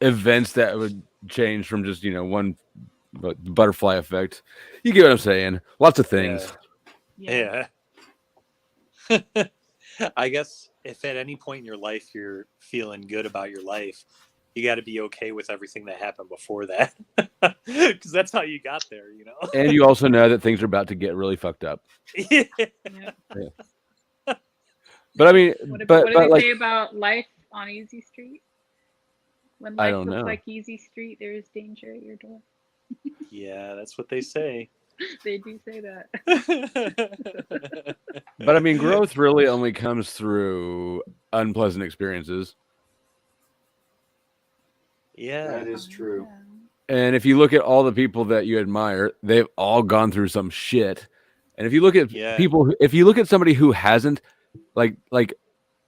events that would change from just one butterfly effect. You get what I'm saying? Lots of things. Yeah. I guess if at any point in your life you're feeling good about your life, you got to be okay with everything that happened before that, because that's how you got there, you know. And you also know that things are about to get really fucked up. Yeah. But I mean, what but do they like, say about life on Easy Street? When I life don't looks know. like Easy Street, there is danger at your door. Yeah, that's what they say. They do say that. But I mean, growth really only comes through unpleasant experiences. Yeah, that is true. And if you look at all the people that you admire, they've all gone through some shit. And if you look at people, if you look at somebody who hasn't, like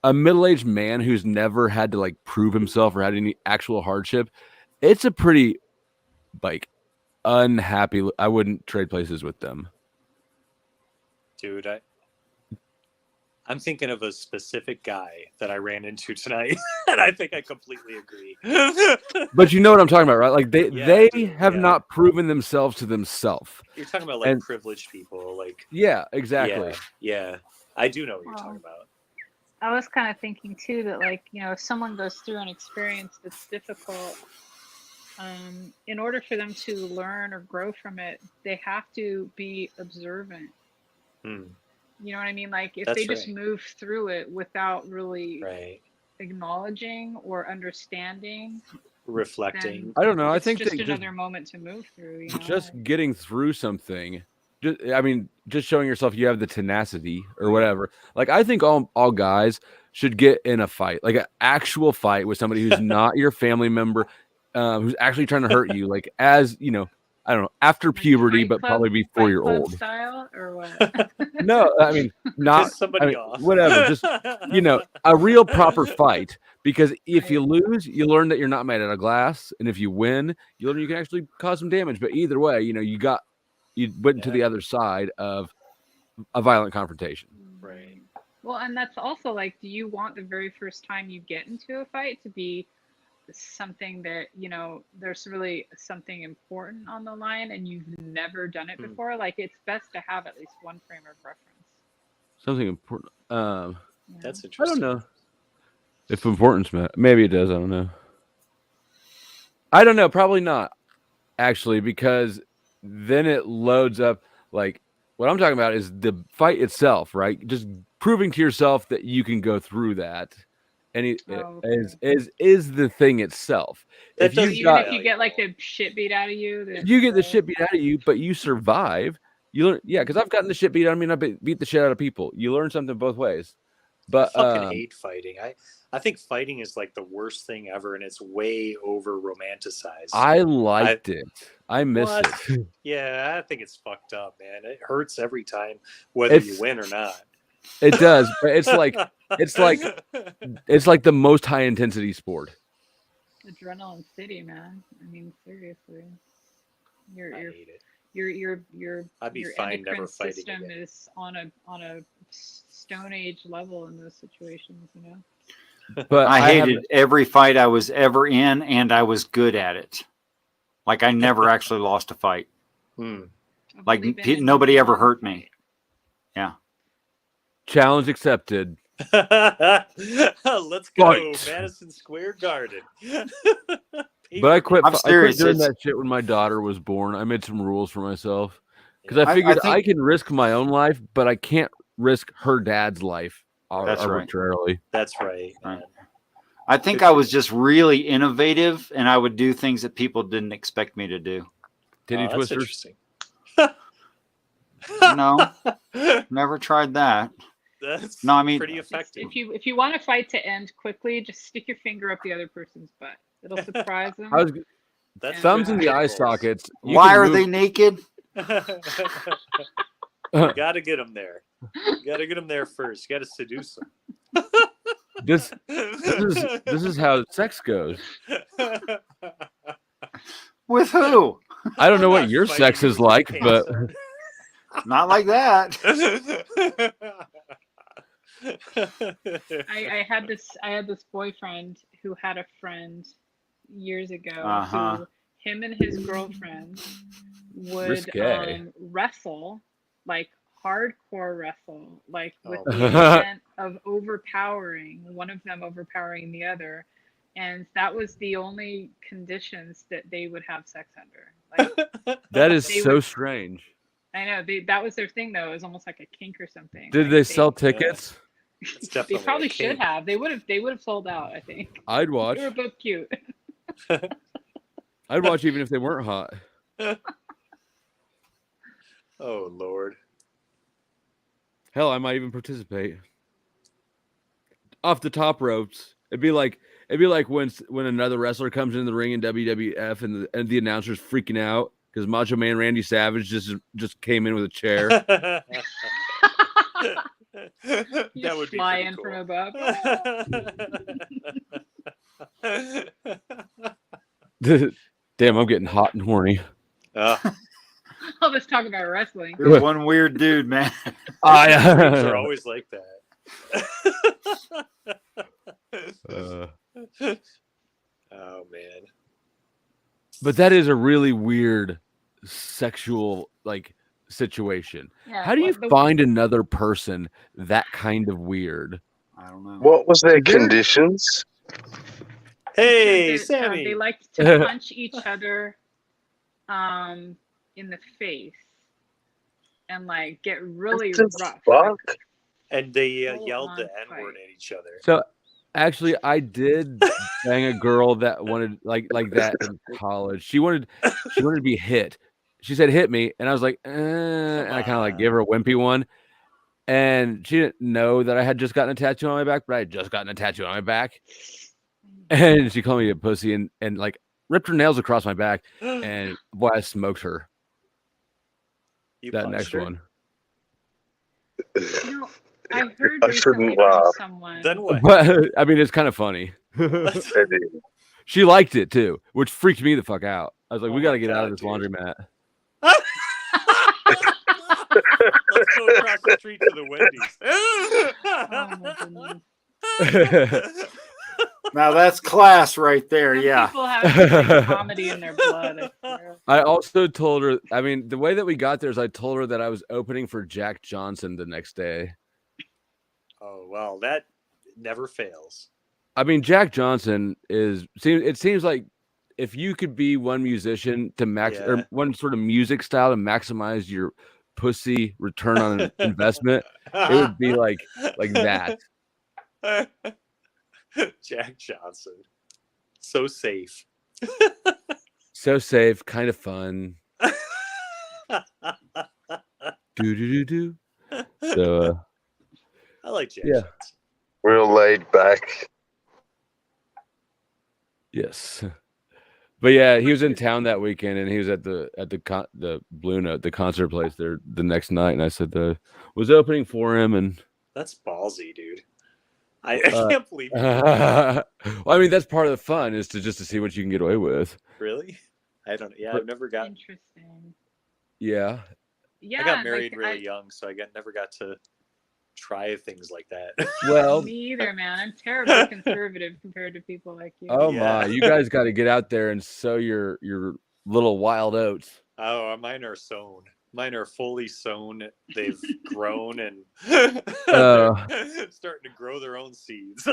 a middle-aged man who's never had to like prove himself or had any actual hardship, it's a pretty like unhappy. I wouldn't trade places with them. Dude, I'm thinking of a specific guy that I ran into tonight, and I think I completely agree. But you know what I'm talking about, right? Like they have not proven themselves to themselves. You're talking about like privileged people, like exactly. Yeah, I do know what you're talking about. I was kind of thinking too that, like, you know, if someone goes through an experience that's difficult, in order for them to learn or grow from it, they have to be observant. You know what I mean? Like if they just move through it without really acknowledging or understanding, reflecting. I don't know. I think it's just another moment to move through. You know? Just getting through something. Just showing yourself you have the tenacity or whatever. Like I think all guys should get in a fight, like an actual fight with somebody who's not your family member, who's actually trying to hurt you. Like as you know, I don't know, after like puberty, but probably before you're old. Style or what? No, I mean not somebody off. Whatever. Just a real proper fight. Because if you lose, you learn that you're not made out of glass, and if you win, you learn you can actually cause some damage. But either way, you went to the other side of a violent confrontation. Right. Well, and that's also like, do you want the very first time you get into a fight to be something that, you know, there's really something important on the line and you've never done it before? Like, it's best to have at least one frame of reference. Something important. That's interesting. I don't know if importance matters. Maybe it does. I don't know. I don't know. Probably not, actually, because then it loads up. Like what I'm talking about is the fight itself, right? Just proving to yourself that you can go through that, and is the thing itself. If you get like the shit beat out of you, you get the shit beat out of you, but you survive. You learn, because I've gotten the shit beat out of me. And I beat the shit out of people. You learn something both ways. But I fucking hate fighting. I think fighting is like the worst thing ever, and it's way over romanticized. I liked it. I miss it. Yeah, I think it's fucked up, man. It hurts every time, whether you win or not. It does, but it's like the most high intensity sport. Adrenaline City, man. I mean, seriously. I hate it. Your I'd be your fine never fighting system again. is on a Stone Age level in those situations, you know. But I hated every fight I was ever in, and I was good at it. Like I never actually lost a fight. Like nobody ever hurt me. Yeah. Challenge accepted. Let's go, Fight. Madison Square Garden. But I quit. I'm I serious, quit doing it's- that shit when my daughter was born. I made some rules for myself because Yeah. I figured I I, think- can risk my own life, but I can't risk her dad's life That's right. arbitrarily. That's right. Right. Man. I think I was just really innovative, and I would do things that people didn't expect me to do. Titty That's twisters. interesting. No, never tried that. That's No, I mean- pretty effective. If you want a fight to end quickly, just stick your finger up the other person's butt. It'll surprise them. I was That's thumbs in good the eye rules. sockets. You Why can are move- they naked? Gotta get them there. Gotta get them there first. You gotta seduce them. This is how sex goes. With who? I don't know what Not your fighting sex you is with like, but cancer. Not like that. I had this boyfriend who had a friend years ago Uh-huh. who him and his girlfriend would Risque. wrestle, like hardcore wrestle, like with Oh. the intent of overpowering one of them, overpowering the other, and that was the only conditions that they would have sex under. Like, that is They so would- strange. I know that was their thing though. It was almost like a kink or something. Did Like, they sell tickets? It's They definitely probably a should kink. have. They would have sold out. I think I'd watch. they were both cute. I'd watch even if they weren't hot. Oh Lord. Hell, I might even participate. Off the top ropes. It'd be like when another wrestler comes into the ring in WWF and the announcer's freaking out because Macho Man Randy Savage just came in with a chair. That You would be fly pretty in cool. from above. Damn, I'm getting hot and horny. All this talk about wrestling. You're one weird dude, man. Dreams are always like that. Oh man. But that is a really weird sexual situation. Yeah, How do you what the- find another person that kind of weird? I don't know. What was their Is there- conditions? Hey, that, Sammy. they like to punch each other in the face and like get really What the rough. fuck? And they Full yelled the on N-word fight. at each other. So actually, I did bang a girl that wanted like that in college. She wanted to be hit. She said, "Hit me," and I was like, and I kind of like gave her a wimpy one. And she didn't know that I had just gotten a tattoo on my back, but I had just gotten a tattoo on my back. And she called me a pussy and like ripped her nails across my back. And boy, I smoked her. You That punched next her? one. You know, I heard I recently shouldn't from laugh. someone. Then what? But I mean, it's kind of funny. Eddie. She liked it too, which freaked me the fuck out. I was like, Oh we got to my get out of God, this dude. laundromat. Let's go across the street to the Wendy's. Oh my goodness. Now that's class right there. Some Yeah. people have like, comedy in their blood. I swear. I also told her, I mean, the way that we got there is I told her that I was opening for Jack Johnson the next day. Oh well, that never fails. I mean, Jack Johnson it seems like if you could be one musician to or Yeah. one sort of music style to maximize your pussy return on an investment, it would be like that. Jack Johnson, so safe. So safe, kind of fun. Do. So I like Jack Yeah. Johnson. Real laid back. yes. But yeah, he was in town that weekend, and he was at the Blue Note, the concert place there the next night. And I said was opening for him, and That's ballsy, dude. I Uh, can't believe you. well, I mean that's part of the fun is to see what you can get away with. Really? I don't. Yeah, But- I've never got. Interesting. Yeah, Yeah. I got like, married really young, so I never got to try things like that. well, Me either, man. I'm terribly conservative compared to people like you. oh Yeah. my, you guys got to get out there and sow your little wild oats. Oh, mine are sown. Mine are fully sown. They've grown and starting to grow their own seeds.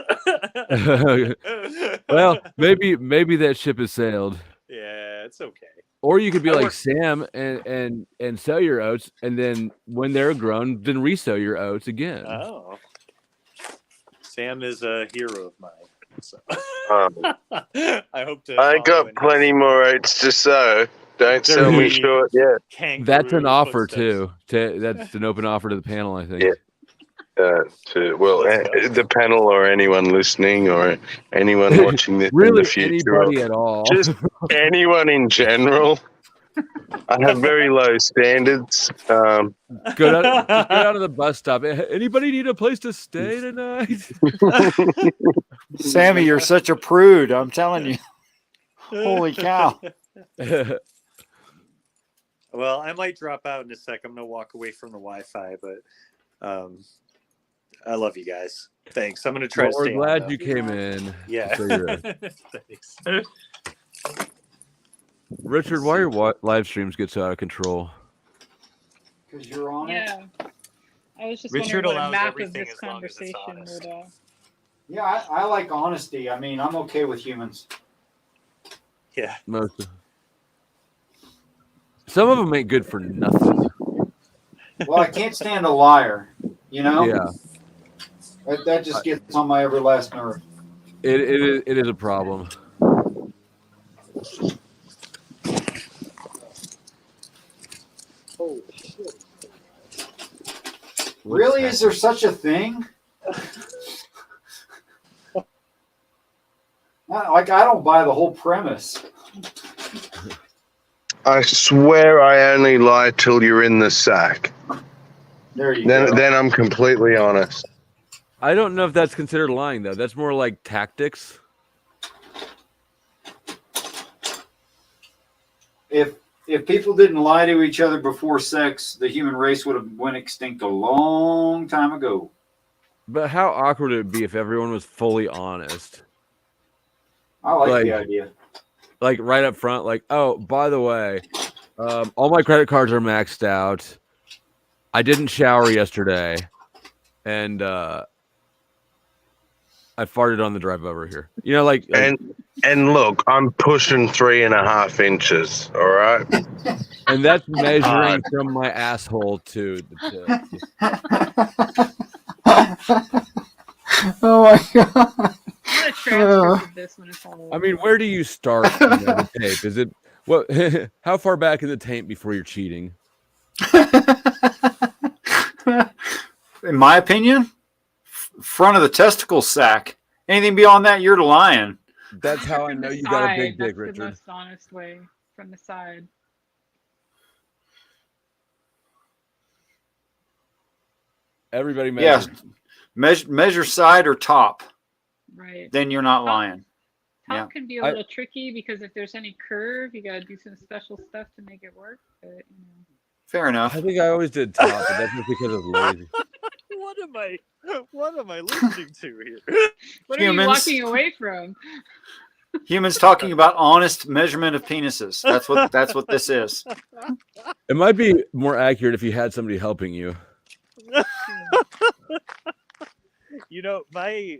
Well, maybe that ship has sailed. Yeah, it's okay. Or you could be I like work- Sam and sow your oats, and then when they're grown, then resow your oats again. Oh, Sam is a hero of mine. So I hope to. I follow got in plenty his more oats to sow. Don't sell me dirty short yet. That's an kangaroo offer footsteps. too. That's an open offer to the panel, I think. Yeah. Let's go. The panel or anyone listening or anyone watching this in Really, the future, or anybody at all. just anyone in general. I have very low standards. Go down to the bus stop. Anybody need a place to stay tonight? Sammy, you're such a prude. I'm telling you. Holy cow. Well, I might drop out in a sec. I'm gonna walk away from the Wi-Fi, but I love you guys. Thanks. I'm gonna try Well, to we're stay glad on, you came in. Yeah. So you're- Thanks. Richard, why your live streams get so out of control? Because you're on it. Yeah. I was just Richard wondering what a allows map of everything this as long as it's conversation honest. would. Yeah, I like honesty. I mean, I'm okay with humans. Yeah. Most. Some of them ain't good for nothing. Well, I can't stand a liar. You know. Yeah, That just gets on my every last nerve. it is a problem. Oh shit. Really? Is there such a thing? Like, I don't buy the whole premise. I swear I only lie till you're in the sack. There you go. Then I'm completely honest. I don't know if that's considered lying though. That's more like tactics. If people didn't lie to each other before sex, the human race would have went extinct a long time ago. But how awkward would it be if everyone was fully honest? I like the Like- idea. Like right up front, like, oh, by the way, all my credit cards are maxed out. I didn't shower yesterday, and I farted on the drive over here. You know, like And look, I'm pushing 3.5 inches. All right. and that's measuring from my asshole to the tip. Oh my god. I'm gonna transcript of this when it's all over. I mean, where do you start the tape? Is it what? How far back in the tape before you're cheating? In my opinion, front of the testicle sack. Anything beyond that, you're lying. That's how I From know the you got a side, big dick, that's Richard. the most honest way, from the side. Everybody Yes. measures. Measure side or top. Right. Then you're not lying. Top Yeah. can be a little tricky because if there's any curve, you gotta do some special stuff to make it work. But you know. Fair enough. I think I always did top, but that's just because I was lazy. What am I listening to here? What are you Humans. walking away from? Humans talking about honest measurement of penises. That's what this is. It might be more accurate if you had somebody helping you. You know, my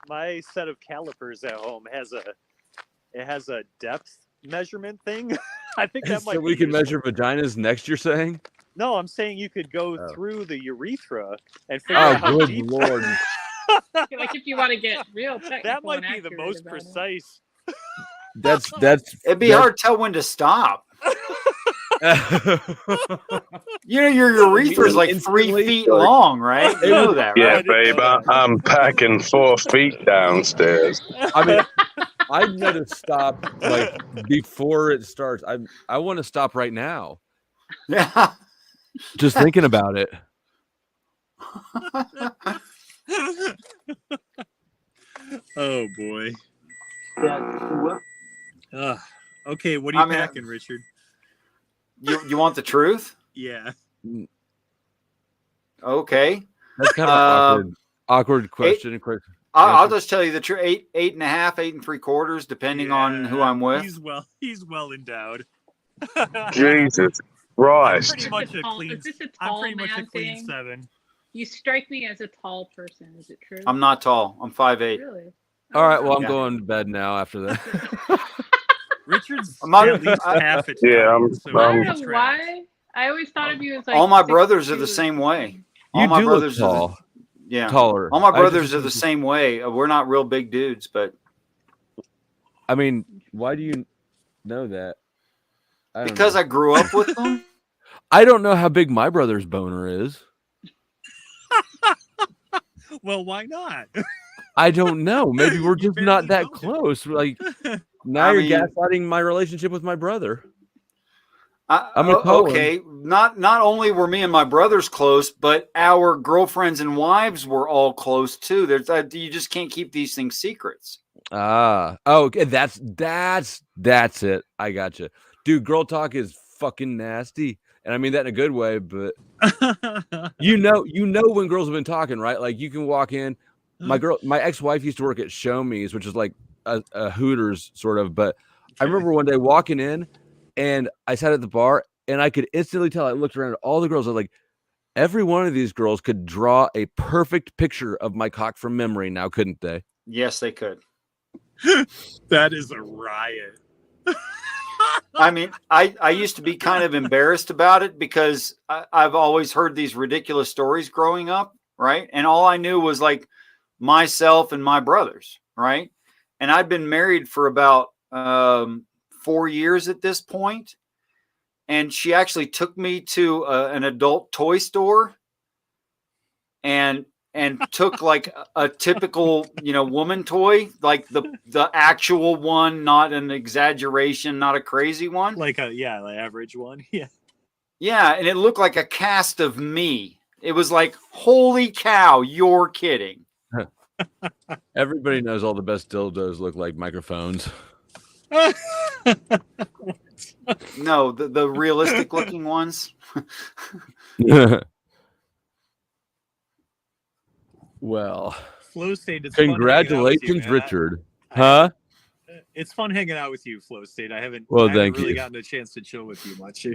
my set of calipers at home has a depth measurement thing. I think that might So be we can useful. measure vaginas next, you're saying? No, I'm saying you could go Oh. through the urethra and figure Oh, out how good deep. lord. Like if you want to get real technical, That might and be the accurate most about it. precise. That's It'd be hard to tell when to stop. You know, your urethra is like 3 Instantly? feet long, right? You know that, Yeah, right? babe. I'm packing 4 feet downstairs. I mean, I know to stop like before it starts. I want to stop right now. Yeah. Just thinking about it. Oh boy. Okay, what are you packing, Richard? You want the truth? Yeah. Okay. That's kind of awkward question. I'll just tell you the truth. 8.5, 8 3/4, depending on who I'm with. He's well endowed. Jesus. Right. pretty much a clean. Is this a I'm tall pretty much a man clean thing? 7. You strike me as a tall person. Is it true? I'm not tall. I'm 5'8". Really. All right, well, I'm Yeah. going to bed now after that. Richard's I'm not- at least half Yeah, Italian, so I you're don't know trapped. why. I always thought of you as like. All my brothers 6'2" are the same way. You All my do look brothers tall. Yeah. Taller. All my I just brothers are the assumed- same way. We're not real big dudes, but I mean, why do you know that? I don't because know. I grew up with them. I don't know how big my brother's boner is. Well, why not? I don't know. Maybe we're You just not barely that know him. close. Like now I you're mean- gaslighting my relationship with my brother. I'm gonna call him. Okay, not only were me and my brothers close, but our girlfriends and wives were all close too. There's you just can't keep these things secrets. Oh, okay. That's it. I gotcha. Dude, girl talk is fucking nasty. And I mean that in a good way, but you know when girls have been talking, right? Like you can walk in. My ex-wife used to work at Show Me's, which is like a Hooters sort of, but I remember one day walking in and I sat at the bar and I could instantly tell. I looked around at all the girls. I was like, every one of these girls could draw a perfect picture of my cock from memory now, couldn't they? Yes, they could. That is a riot. I mean, I used to be kind of embarrassed about it because I've always heard these ridiculous stories growing up, right? And all I knew was like myself and my brothers, right? And I'd been married for about 4 years at this point, and she actually took me to an adult toy store and took like a typical, woman toy, like the actual one, not an exaggeration, not a crazy one. Like the average one. Yeah. Yeah, and it looked like a cast of me. It was like, holy cow, you're kidding. Everybody knows all the best dildos look like microphones. No, the realistic looking ones. Well, Flow State, it's fun hanging out with you, congratulations, man. Richard. Huh? It's fun hanging out with you, Flow State. I haven't Well, really thank you. gotten a chance to chill with you much.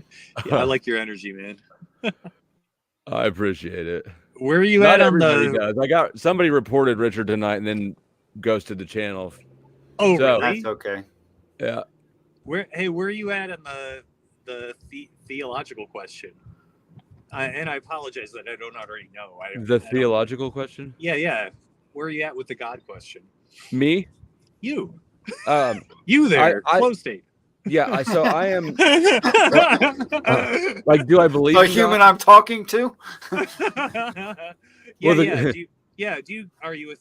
I like your energy, man. I appreciate it. Where are you Not at on everybody the? does. I got somebody reported Richard tonight and then ghosted the channel. Oh, So- really? That's okay. Yeah. Where are you at on the theological question? And I apologize that I don't already know. I don't- Theological question? Yeah. Where are you at with the God question? Me? You Um, there, I- Flow State. yeah, so I am like, do I believe The in human God? I'm talking to? Well, the- Do you are you a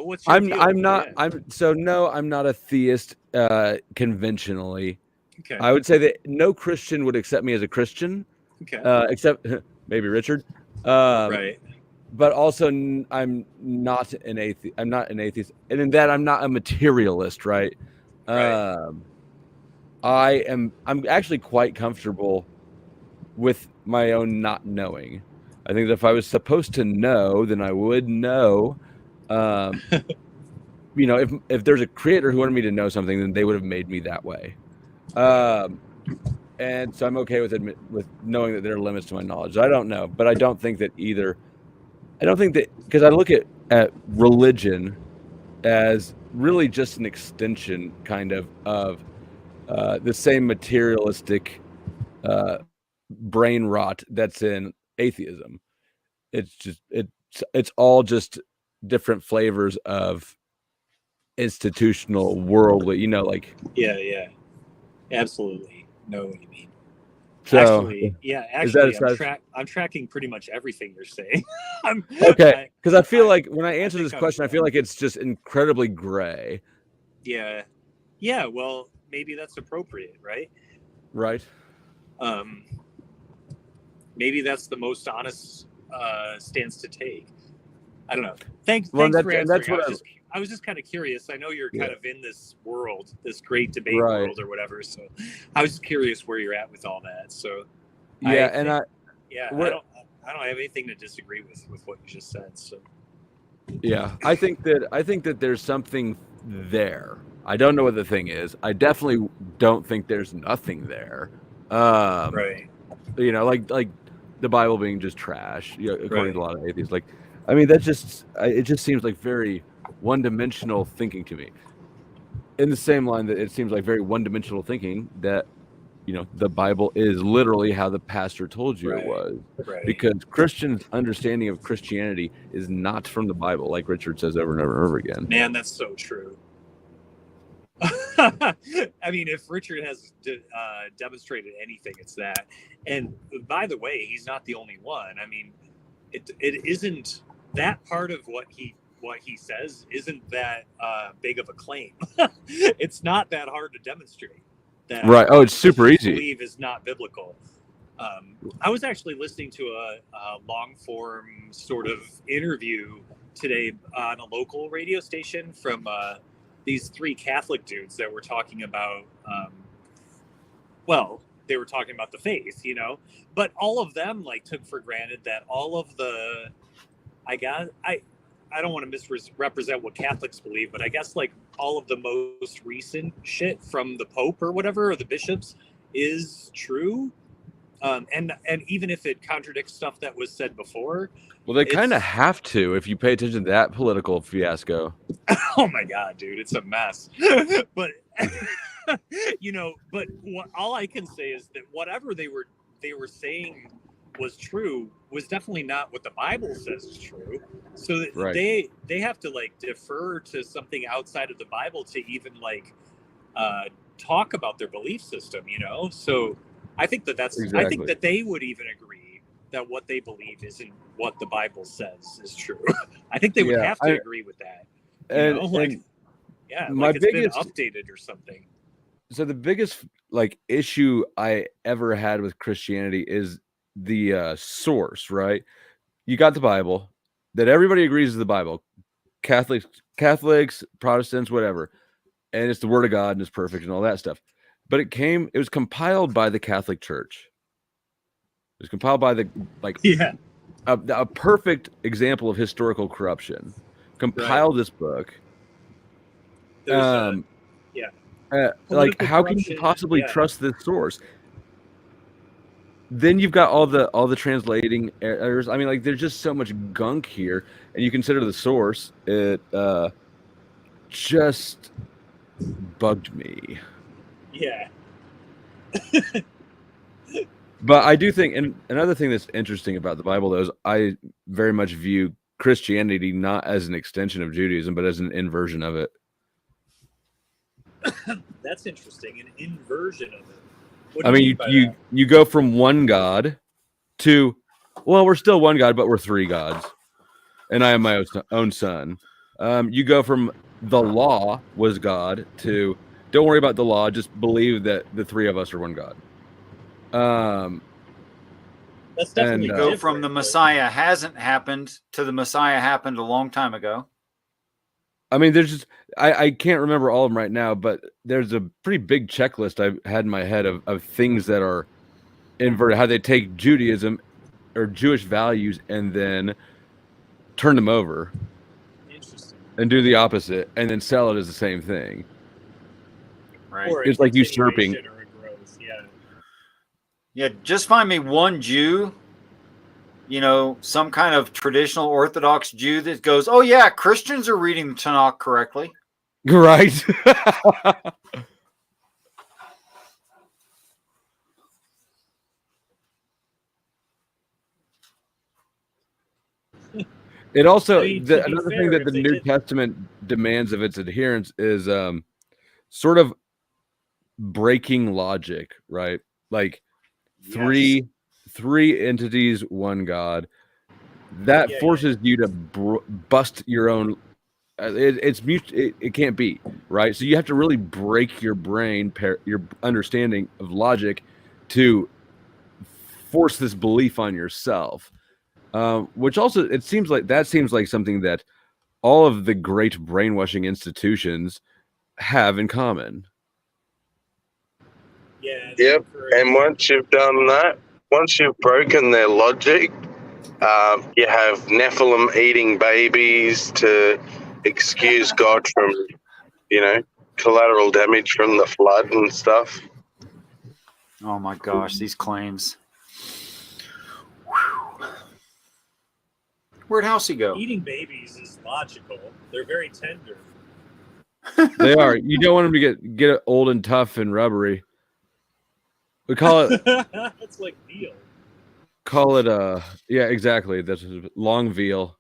what's your I'm view? not Yeah. I'm not a theist conventionally. Okay. I would say that no Christian would accept me as a Christian, Okay. except maybe Richard. Right. But also I'm not an atheist. I'm not an atheist, and in that I'm not a materialist, right? Right. I'm actually quite comfortable with my own not knowing. I think that if I was supposed to know, then I would know. If there's a creator who wanted me to know something, then they would have made me that way. And so I'm okay with knowing that there are limits to my knowledge. I don't know, but I don't think that because I look at religion as really just an extension kind of the same materialistic brain rot that's in atheism. It's all just different flavors of institutional worldly, Yeah. Absolutely. Know what you mean. so I'm tracking pretty much everything you're saying. okay, because I feel like when I answer think this question, I feel like it's just incredibly gray. Yeah. Well, maybe that's appropriate, right? Right. Maybe that's the most honest stance to take. I don't know. Thanks Well, for answering. that's what I was just kind of curious. I know you're kind of in this world, this great debate Right. world or whatever. So I was just curious where you're at with all that. So Yeah, I What- I don't have anything to disagree with what you just said. So I think that there's something there. I don't know what the thing is. I definitely don't think there's nothing there. right. You know, like the Bible being just trash, you know, according to a lot of atheists. Like, I mean, that just it just seems like very one-dimensional thinking to me. In the same line that it seems like very one-dimensional thinking that, you know, the Bible is literally how the pastor told you it was. Because Christians' understanding of Christianity is not from the Bible, like Richard says over and over and over again. Man, that's so true. I mean, if Richard has demonstrated anything, it's that. And by the way, he's not the only one. I mean, it isn't that part of what he says isn't that big of a claim. It's not that hard to demonstrate. That Right. Oh, it's super easy. Believe is not biblical. I was actually listening to a long form sort of interview today on a local radio station from these 3 Catholic dudes that were talking about, they were talking about the faith, you know, but all of them like took for granted that all of the, I don't want to misrepresent what Catholics believe, but I guess like all of the most recent shit from the Pope or whatever, or the bishops is true. And even if it contradicts stuff that was said before. Well, they kind of have to if you pay attention to that political fiasco. Oh my God, dude, it's a mess. But you know, but all I can say is that whatever they were saying was true was definitely not what the Bible says is true. So they have to like defer to something outside of the Bible to even like talk about their belief system, you know? So I think that's exactly. I think that they would even agree that what they believe isn't what the Bible says is true. I think they would have to agree with that. You know? Like, yeah, like it's been updated or something. So the biggest like issue I ever had with Christianity is the source, right? You got the Bible that everybody agrees is the Bible, Catholics, Protestants, whatever, and it's the Word of God and it's perfect and all that stuff. But it was compiled by the Catholic Church. It was compiled by the a perfect example of historical corruption. Compiled this book. Like, how can you possibly trust this source? Then you've got all the translating errors. I mean, like, there's just so much gunk here, and you consider the source. It just bugged me. Yeah. But I do think, and another thing that's interesting about the Bible, though, is I very much view Christianity not as an extension of Judaism, but as an inversion of it. That's interesting, an inversion of it. I mean, you go from one God to, well, we're still one God, but we're 3 gods, and I am my own son. You go from the law was God to, don't worry about the law, just believe that the 3 of us are one God. That's definitely go from the Messiah hasn't happened to the Messiah happened a long time ago. I mean, there's just I can't remember all of them right now, but there's a pretty big checklist I've had in my head of things that are inverted, how they take Judaism or Jewish values and then turn them over and do the opposite and then sell it as the same thing. Right. It's like usurping. Yeah, just find me one Jew, you know, some kind of traditional Orthodox Jew that goes, oh, yeah, Christians are reading the Tanakh correctly. Right. It also, another thing that the New Testament demands of its adherents is sort of breaking logic, right? Like, three entities, one God. That forces you to bust your own. It can't be, right? So you have to really break your brain, your understanding of logic, to force this belief on yourself. Which also seems like something that all of the great brainwashing institutions have in common. Yeah. Yep. And once you've done that, once you've broken their logic, you have Nephilim eating babies to excuse God from, you know, collateral damage from the flood and stuff. Oh my gosh, these claims. Where'd Housey go? Eating babies is logical. They're very tender. They are. You don't want them to get old and tough and rubbery. We call it It's like veal. Yeah, exactly. That's long veal.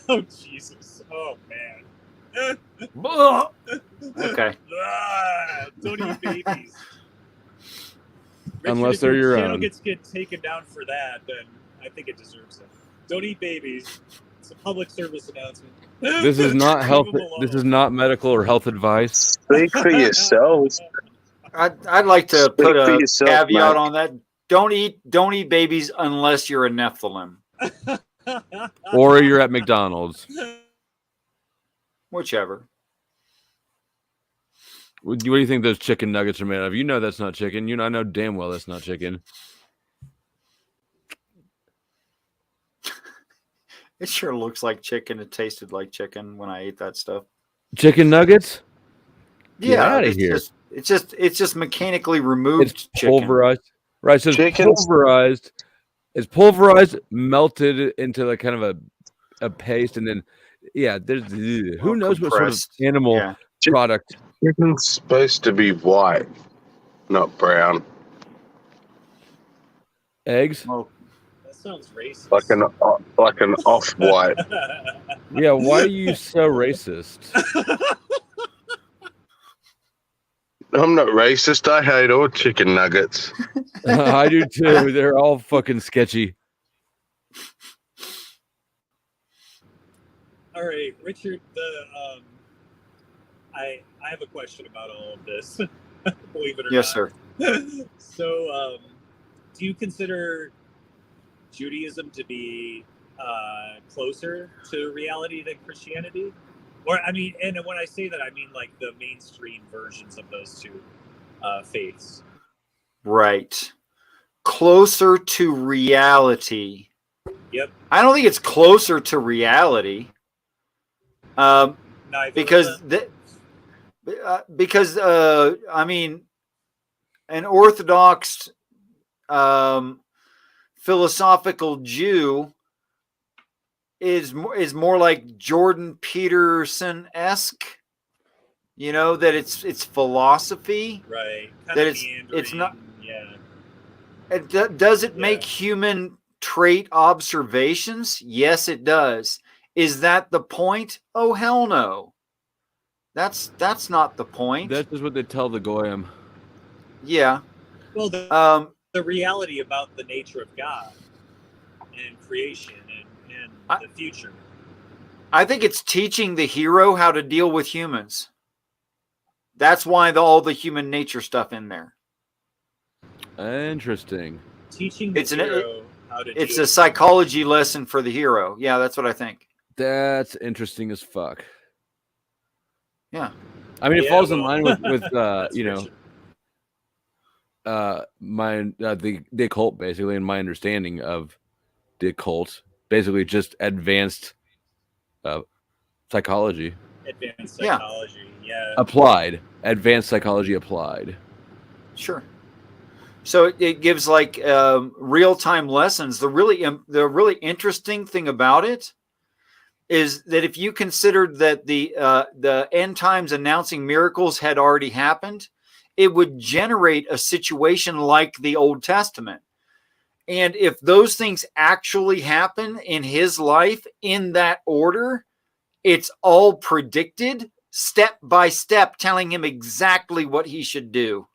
Oh Jesus! Oh man! Okay. Don't eat babies. Unless if they're your channel own. gets taken down for that, then I think it deserves it. Don't eat babies. It's a public service announcement. This is not health. This is not medical or health advice. Speak for yourselves. I'd like to Speak put for a yourself, caveat mate. on that. Don't eat babies unless you're a Nephilim. Or you're at McDonald's. Whichever. What do you think those chicken nuggets are made of? You know that's not chicken. I know damn well that's not chicken. It sure looks like chicken. It tasted like chicken when I ate that stuff. Chicken nuggets? Get Yeah, out of it's here. It's just mechanically removed It's chicken. pulverized. Right, so it's pulverized. It's pulverized, melted into like kind of a paste, and then there's who knows what sort of animal product. Chicken's supposed to be white, not brown. Eggs? That sounds racist. Like an off-white. Yeah, why are you so racist? I'm not racist. I hate all chicken nuggets. I do too. They're all fucking sketchy. All right, Richard. I have a question about all of this. Believe it or not. Yes, sir. So, do you consider Judaism to be closer to reality than Christianity? Or I mean, and when I say that, I mean like the mainstream versions of those two faiths. Right. Closer to reality. Yep. I don't think it's closer to reality. Because I mean, an Orthodox philosophical Jew is more like Jordan Peterson-esque. You know, that it's philosophy. Right. That it's not. Yeah. Does it make human trait observations? Yes, it does. Is that the point? Oh, hell no. That's not the point. That's just what they tell the Goyim. Yeah. Well, the reality about the nature of God and creation and the future. I think it's teaching the hero how to deal with humans. That's why all the human nature stuff in there. Interesting. Teaching the hero how to deal It's a psychology lesson for the hero. Yeah, that's what I think. That's interesting as fuck. Yeah. I mean, it falls in line with you know, the occult, basically, and my understanding of the occult, basically just advanced psychology. Advanced psychology, yeah. Applied. Advanced psychology applied. Sure. So it gives like real-time lessons. The really interesting thing about it is that if you considered that the end times announcing miracles had already happened, it would generate a situation like the Old Testament. And if those things actually happen in his life in that order, it's all predicted step by step, telling him exactly what he should do.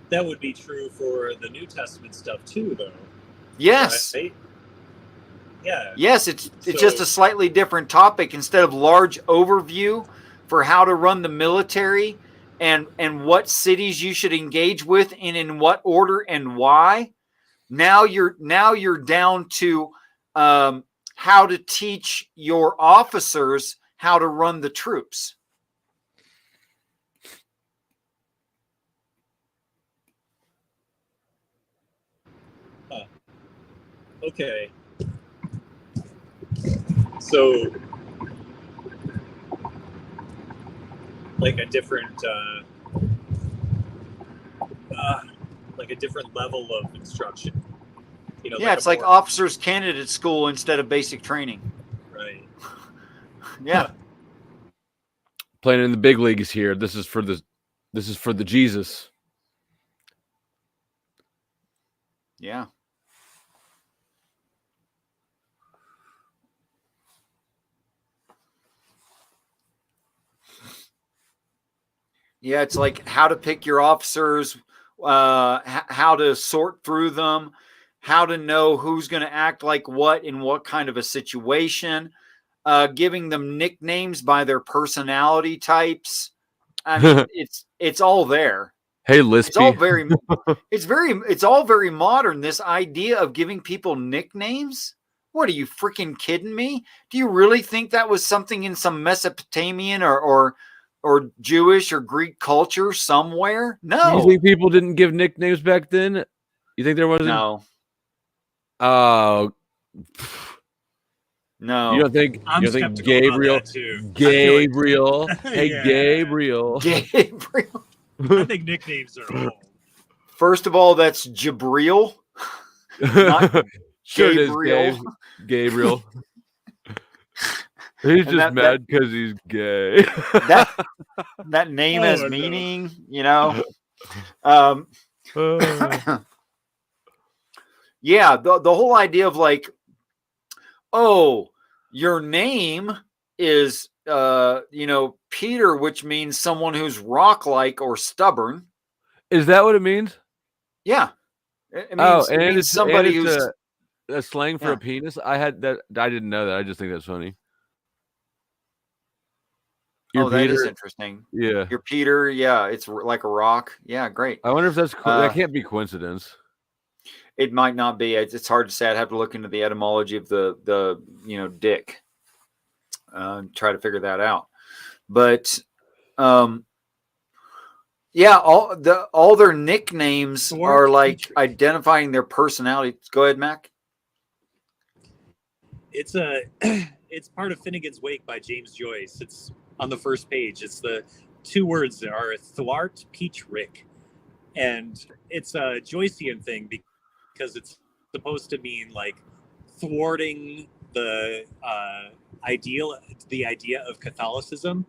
That would be true for the New Testament stuff too, though. Yes. Right? Yeah. Yes, it's just a slightly different topic. Instead of large overview for how to run the military and what cities you should engage with and in what order and why. Now you're down to how to teach your officers how to run the troops. Okay. So, like a different a different level of instruction. You know, Yeah, it's like more, officers candidate school instead of basic training. right. Yeah. Playing in the big leagues here. This is for the Jesus. Yeah. Yeah, it's like how to pick your officers, how to sort through them, how to know who's going to act like what in what kind of a situation, giving them nicknames by their personality types. I mean, it's all there. Hey, It's all Lispy. it's all very modern. This idea of giving people nicknames. What, are you freaking kidding me? Do you really think that was something in some Mesopotamian or Jewish or Greek culture somewhere? No. You think people didn't give nicknames back then? You think there wasn't? No. Oh. No. You don't think? I'm you don't think skeptical about Gabriel? that, too. Gabriel. Hey, Yeah. Gabriel. Gabriel. I think nicknames are old. First of all, that's Jabril. Not Sure it is, Gabriel. Gabriel. He's And just mad because he's gay. that name Oh, has no. meaning, you know. Yeah, the whole idea of like, oh, your name is Peter, which means someone who's rock-like or stubborn. Is that what it means? Yeah. It means, and it means it's somebody and it's who's a slang for Yeah. a penis. I didn't know that. I just think that's funny. Oh, that is Peter. interesting. Yeah. You're Peter. Yeah, it's like a rock. Yeah, great. I wonder if that can't be coincidence. It might not be. It's hard to say. I'd have to look into the etymology of the dick. Try to figure that out. But yeah, all their nicknames are like identifying their personality. Go ahead, Mac. It's part of Finnegan's Wake by James Joyce. It's on the first page. It's the two words that are thwart peach rick, and it's a Joycean thing because it's supposed to mean like thwarting the idea of Catholicism,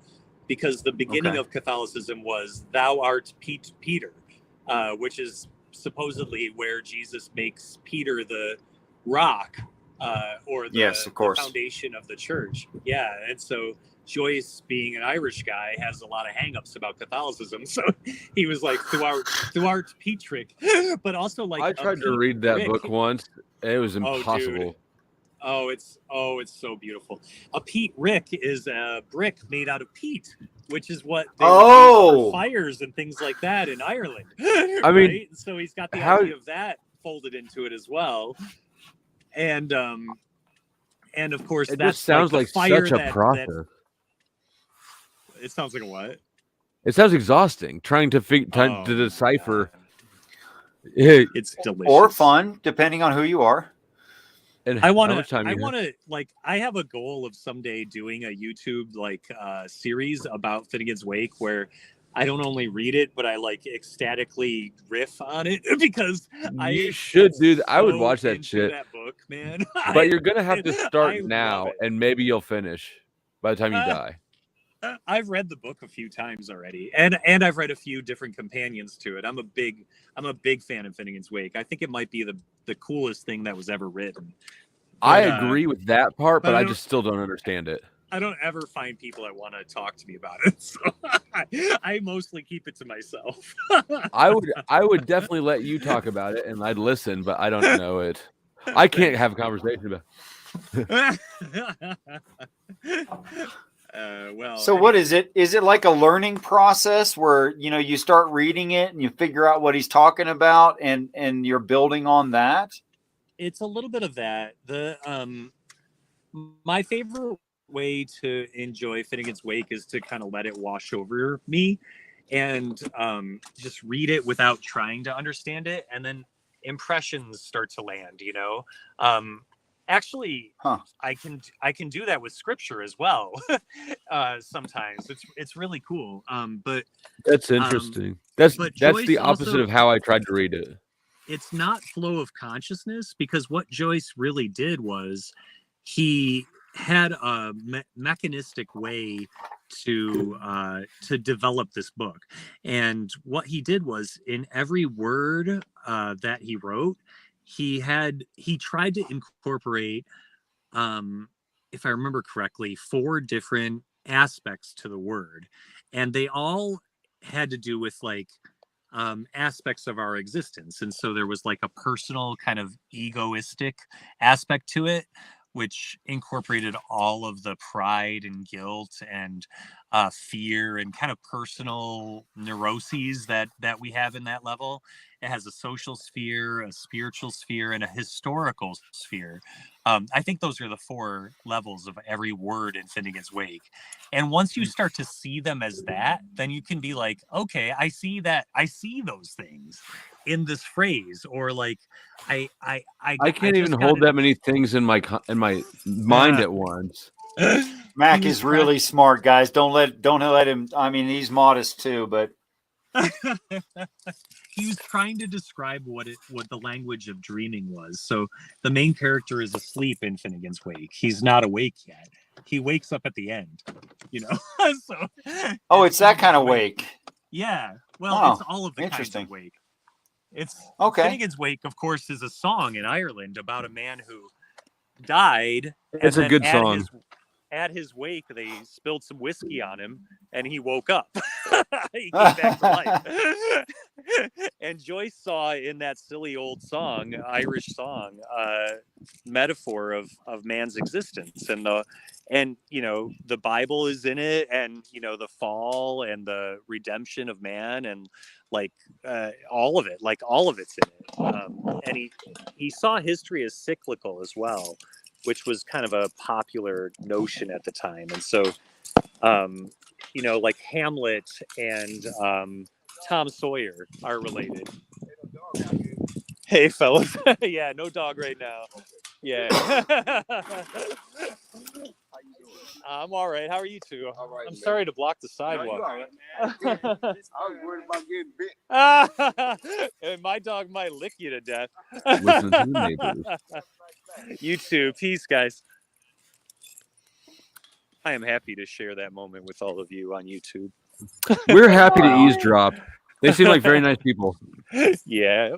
because the beginning of Catholicism was "Thou art Peter," which is supposedly where Jesus makes Peter the rock. Or the, yes, of course, the foundation of the church. Yeah, and so Joyce, being an Irish guy, has a lot of hangups about Catholicism. So he was like, "Thwart Petrick," but also like I tried to read that book once. It was impossible. Oh, it's so beautiful. A peat rick is a brick made out of peat, which is what they use for fires and things like that in Ireland. I mean, right? So he's got the idea of that folded into it as well. And of course, it that sounds like such a process. It sounds like a what? It sounds exhausting trying to decipher. It's delicious or fun, depending on who you are. And I want to like. I have a goal of someday doing a YouTube series about Finnegan's Wake where I don't only read it, but I like ecstatically riff on it because you should, dude. I would watch that shit. That book, man. But you're gonna have to start now, and maybe you'll finish by the time you die. I've read the book a few times already, and I've read a few different companions to it. I'm a big fan of Finnegan's Wake. I think it might be the coolest thing that was ever written. But, I agree with that part, but I just still don't understand it. I don't ever find people that want to talk to me about it, so I mostly keep it to myself. I would definitely let you talk about it, and I'd listen, but I don't know it. I can't have a conversation about well. So what is it? Is it like a learning process where you start reading it and you figure out what he's talking about, and you're building on that? It's a little bit of that. My favorite way to enjoy Finnegan's Wake is to kind of let it wash over me and just read it without trying to understand it, and then impressions start to land. Actually, Huh. I can do that with scripture as well. Sometimes it's really cool. But That's interesting. That's Joyce the opposite also, of how I tried to read it. it's not flow of consciousness, because what Joyce really did was he had a mechanistic way to develop this book, and what he did was in every word that he wrote, he tried to incorporate, if I remember correctly, 4 different aspects to the word, and they all had to do with like aspects of our existence. And so there was like a personal kind of egoistic aspect to it, which incorporated all of the pride and guilt and fear and kind of personal neuroses that we have in that level. It has a social sphere, a spiritual sphere, and a historical sphere. I think those are the 4 levels of every word in Finnegan's Wake. And once you start to see them as that, then you can be like, okay, I see that. I see those things in this phrase, or like, I can't even hold that many things in my mind at once. Mac is really smart, guys. Don't let him. I mean, he's modest too, but he was trying to describe what the language of dreaming was. So the main character is asleep in Finnegan's Wake. He's not awake yet. He wakes up at the end, you know. So it's that kind of wake. Yeah. Well, it's all of the kinds of wake. It's okay. Finnegan's Wake, of course, is a song in Ireland about a man who died. It's a good song. At his wake, they spilled some whiskey on him, and he woke up. He came back to life. And Joyce saw in that silly old song, Irish song, metaphor of man's existence, and you know, the Bible is in it, and you know, the fall and the redemption of man, and like all of it's in it. And he saw history as cyclical as well, which was kind of a popular notion at the time. And so, you know, like Hamlet and Tom Sawyer are related. Hey, fellas. Yeah, no dog right now. Yeah. I'm all right. How are you two? All right, I'm man. sorry to block the sidewalk. No, you all right, man. I was worried about getting bit. And my dog might lick you to death. Listen to the neighbors. You too. Peace, guys. I am happy to share that moment with all of you on YouTube. We're happy to eavesdrop. They seem like very nice people. Yeah.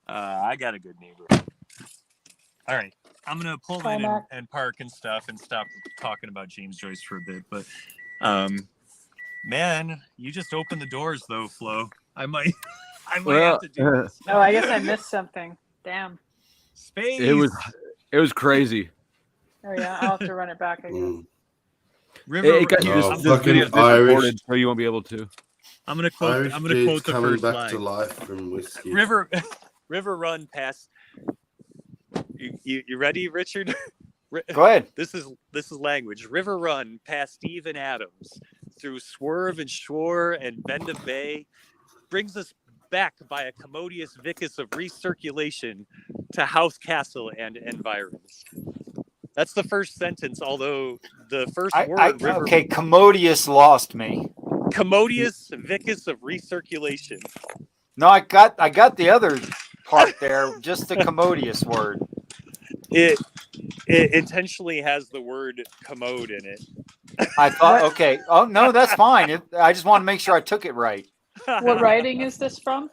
I got a good neighbor. All right. I'm going to pull in and park and stuff and stop talking about James Joyce for a bit. But, man, you just opened the doors, though, Flo. I might have to do this. Oh, I guess I missed something. Damn. Space. It was crazy. Oh, yeah. I'll have to run it back again. It got you this video disappointed, so you won't be able to. I'm gonna quote the coming first back line. to life from whiskey. River run past. You ready, Richard? Go ahead. This is language. River run past Stephen Adams through swerve and shore and bend of bay, brings us back by a commodious vicus of recirculation to house, castle, and environs. That's the first sentence, although the first word... river, okay, commodious lost me. Commodious vicus of recirculation. No, I got the other part there, just the commodious word. It intentionally has the word commode in it. I thought, okay. Oh, no, that's fine. I just want to make sure I took it right. What writing is this from?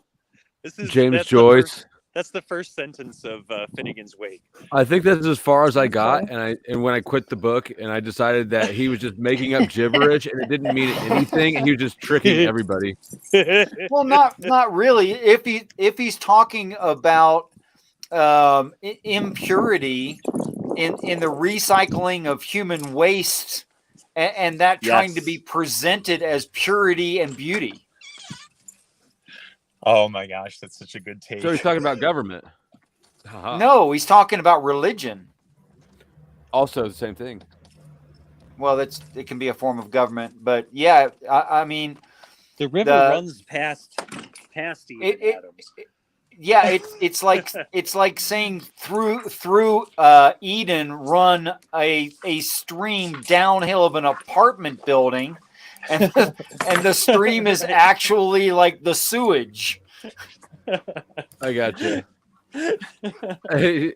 This is James Joyce. That's the first sentence of Finnegan's Wake. I think that's as far as I got, and when I quit the book, and I decided that he was just making up gibberish, and it didn't mean anything, and he was just tricking everybody. Well, not really. If he's talking about impurity in the recycling of human waste, and that trying to be presented as purity and beauty. Oh my gosh, that's such a good take. So he's talking about government. No, he's talking about religion. Also the same thing. Well, it can be a form of government, but yeah, I mean, the river runs past Stephen Adams. yeah, it's like saying through Eden run a stream downhill of an apartment building, and the stream is actually like the sewage. I got you. I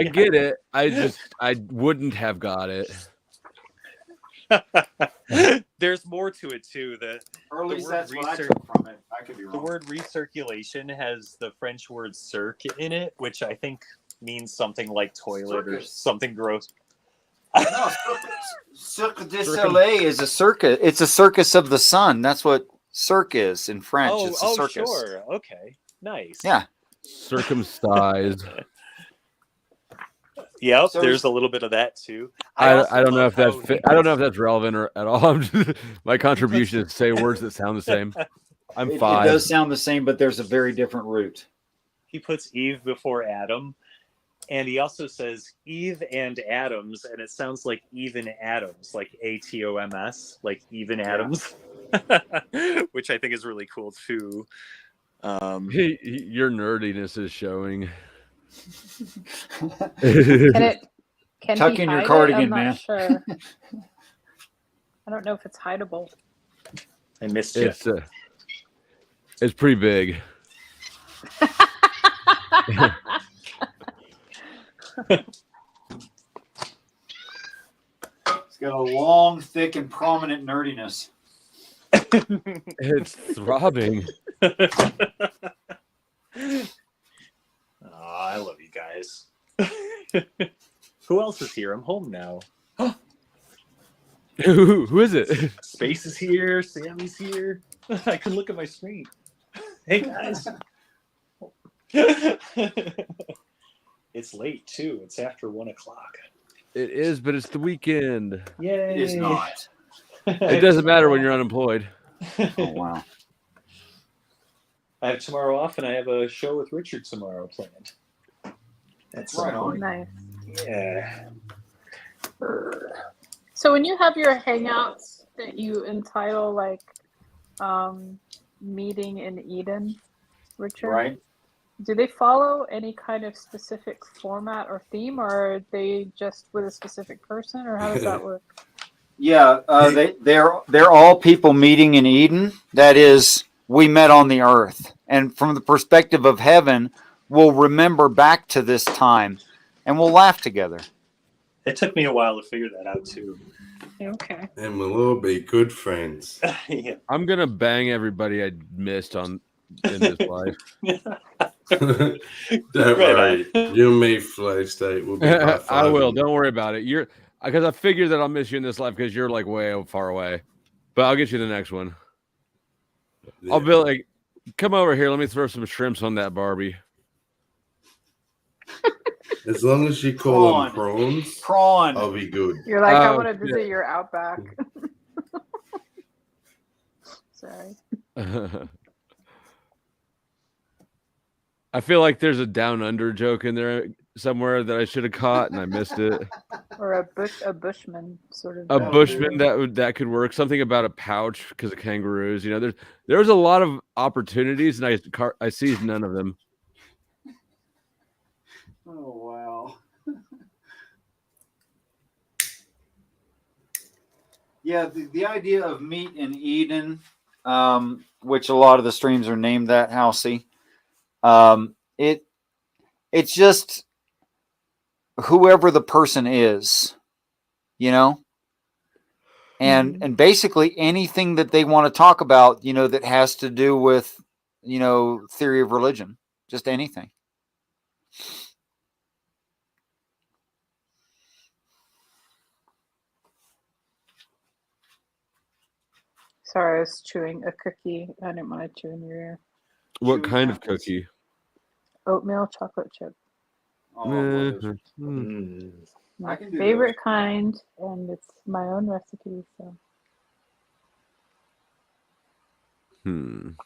get it. I wouldn't have got it. There's more to it too. Or at least word that's what I research- took from it. I could be The wrong. word recirculation has the French word cirque in it, which I think means something like toilet or Circus. something gross. No, Cirque du Soleil is a circus. It's a circus of the sun. That's what cirque is in French. It's a circus. Sure. Okay. Nice. Yeah. Circumcised. Yep, So there's is- a little bit of that too. I also don't know love if that's how he I don't puts- know if that's relevant or at all. My contribution is to say words that sound the same. I'm It 5. does sound the same, but there's a very different root. He puts Eve before Adam, and he also says Eve and Adams, and it sounds like even Adams, like ATOMS, like even Adams, which I think is really cool too. Your nerdiness is showing. Can Tuck he in your hide cardigan, it? I'm not man. sure. I don't know if it's hideable. I missed you. It's pretty big. It's got a long, thick, and prominent nerdiness. It's throbbing. Oh, I love you guys. Who else is here? I'm home now. Who is it? Space is here. Sammy's here. I can look at my screen. Hey guys. It's late too. It's after 1 o'clock. It is, but it's the weekend. Yay! It is not. It doesn't matter when you're unemployed. Oh, wow. I have tomorrow off, and I have a show with Richard tomorrow planned. That's Right on. Nice. Yeah. So when you have your hangouts that you entitle like meeting in Eden, Richard, Right? do they follow any kind of specific format or theme, or are they just with a specific person, or how does that work? Yeah, they're all people meeting in Eden. That is, we met on the earth, and from the perspective of heaven, we'll remember back to this time, and we'll laugh together. It took me a while to figure that out too. Okay. And we'll all be good friends. Yeah. I'm gonna bang everybody I missed in this life. Don't Right worry. You and me, Flow State, will be high I will. fiving. Don't worry about it. You're because I figured that I'll miss you in this life because you're like way far away. But I'll get you the next one. Yeah. I'll be like, come over here. Let me throw some shrimps on that Barbie. As long as you call them Prawn. prawns, Prawn. I'll be good. You're like, I Oh, want to visit shit. your outback. Sorry. I feel like there's a down under joke in there somewhere that I should have caught and I missed it. Or a bushman sort of. A joke. bushman that could work. Something about a pouch because of kangaroos. You know, there's a lot of opportunities and I seized none of them. Oh, wow. Yeah, the idea of meet in Eden, which a lot of the streams are named that, Housey, it's just whoever the person is, you know, and basically anything that they want to talk about, you know, that has to do with, you know, theory of religion, just anything. Sorry, I was chewing a cookie. I didn't want to chew in your ear. What Chewing kind of apples. cookie? Oatmeal chocolate chip. Oh, well, there's- My can do favorite kind, and it's my own recipe. So You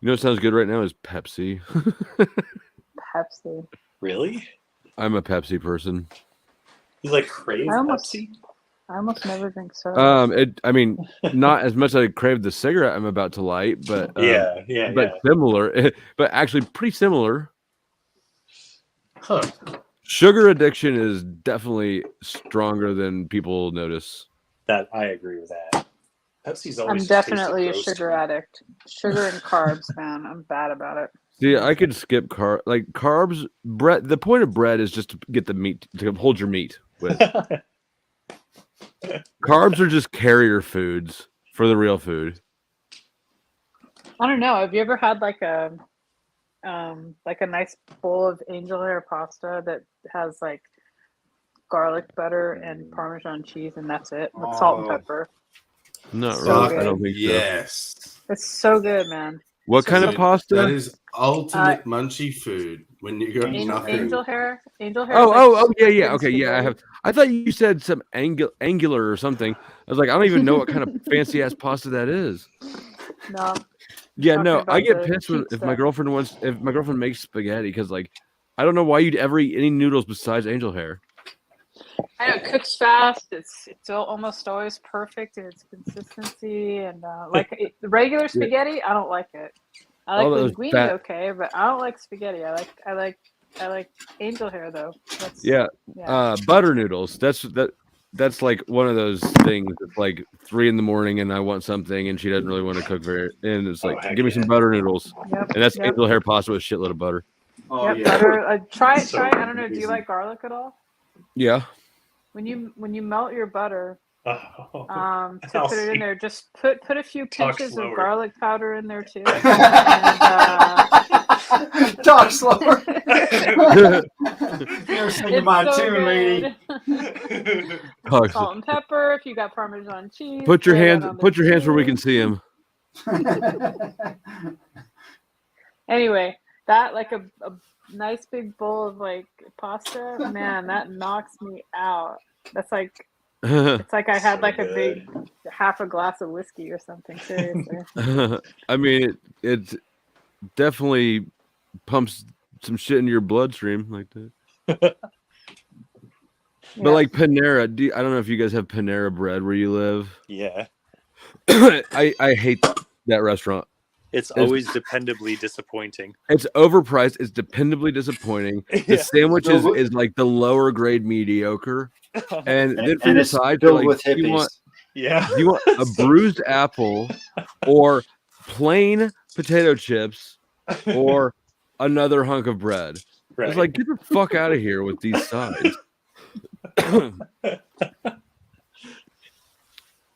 know what sounds good right now is Pepsi. Pepsi. Really? I'm a Pepsi person. You like crave I almost- Pepsi? I almost never drink soda. I mean, not as much as I crave the cigarette I'm about to light, but but similar, but actually pretty similar. Huh. Sugar addiction is definitely stronger than people notice. That I agree with that. Pepsi's I'm always definitely a tasted gross to sugar me. addict. Sugar and carbs, man. I'm bad about it. See, I could skip carbs. Bread. The point of bread is just to get the meat, to hold your meat with. Carbs are just carrier foods for the real food. I don't know. Have you ever had like a nice bowl of angel hair pasta that has like garlic butter and Parmesan cheese, and that's it, with salt and pepper? Not So really. good. I don't think so. Yes. It's so good, man. What kind of That pasta? is ultimate munchy food when you got nothing. Angel hair. Oh, yeah. Okay, yeah. I have. I thought you said some angular or something. I was like, I don't even know what kind of fancy ass pasta that is. No. Yeah, Talking no. I about get the pissed cheap if my stuff. girlfriend makes spaghetti, because like I don't know why you'd ever eat any noodles besides angel hair. I know it cooks fast. It's almost always perfect in its consistency, and the regular spaghetti, I don't like it. I All like those linguine, fat- okay, but I don't like spaghetti. I like angel hair though. Yeah. Butter noodles. That's like one of those things. It's like 3 a.m. and I want something, and she doesn't really want to cook and it's like, give me some butter noodles. Yep, And that's yep. angel hair pasta with a shitload of butter. Oh, Yep, yeah. butter. Try it. So I don't know. Do easy. you like garlic at all? Yeah. When you melt your butter, Oh. to put it in there, just put a few Talk pinches slower. of garlic powder in there too. Talk slower. You're singing It's my so tune, lady. good. Oh, Salt and pepper. If you got Parmesan cheese, put your throw that hands on the where we cheese. can see them. Anyway, that like a nice big bowl of like pasta, man, that knocks me out. That's like it's like I had So like a good. big half a glass of whiskey or something. Seriously. I mean, it definitely pumps some shit into your bloodstream like that. But like Panera, I don't know if you guys have Panera bread where you live. Yeah. I hate that restaurant. It's always dependably disappointing. It's overpriced. It's dependably disappointing. The Yeah. sandwich is like the lower grade mediocre. And then for And the it's side, filled like, with hippies. you want a bruised apple or plain potato chips or another hunk of bread. Right. It's like, get the fuck out of here with these sides.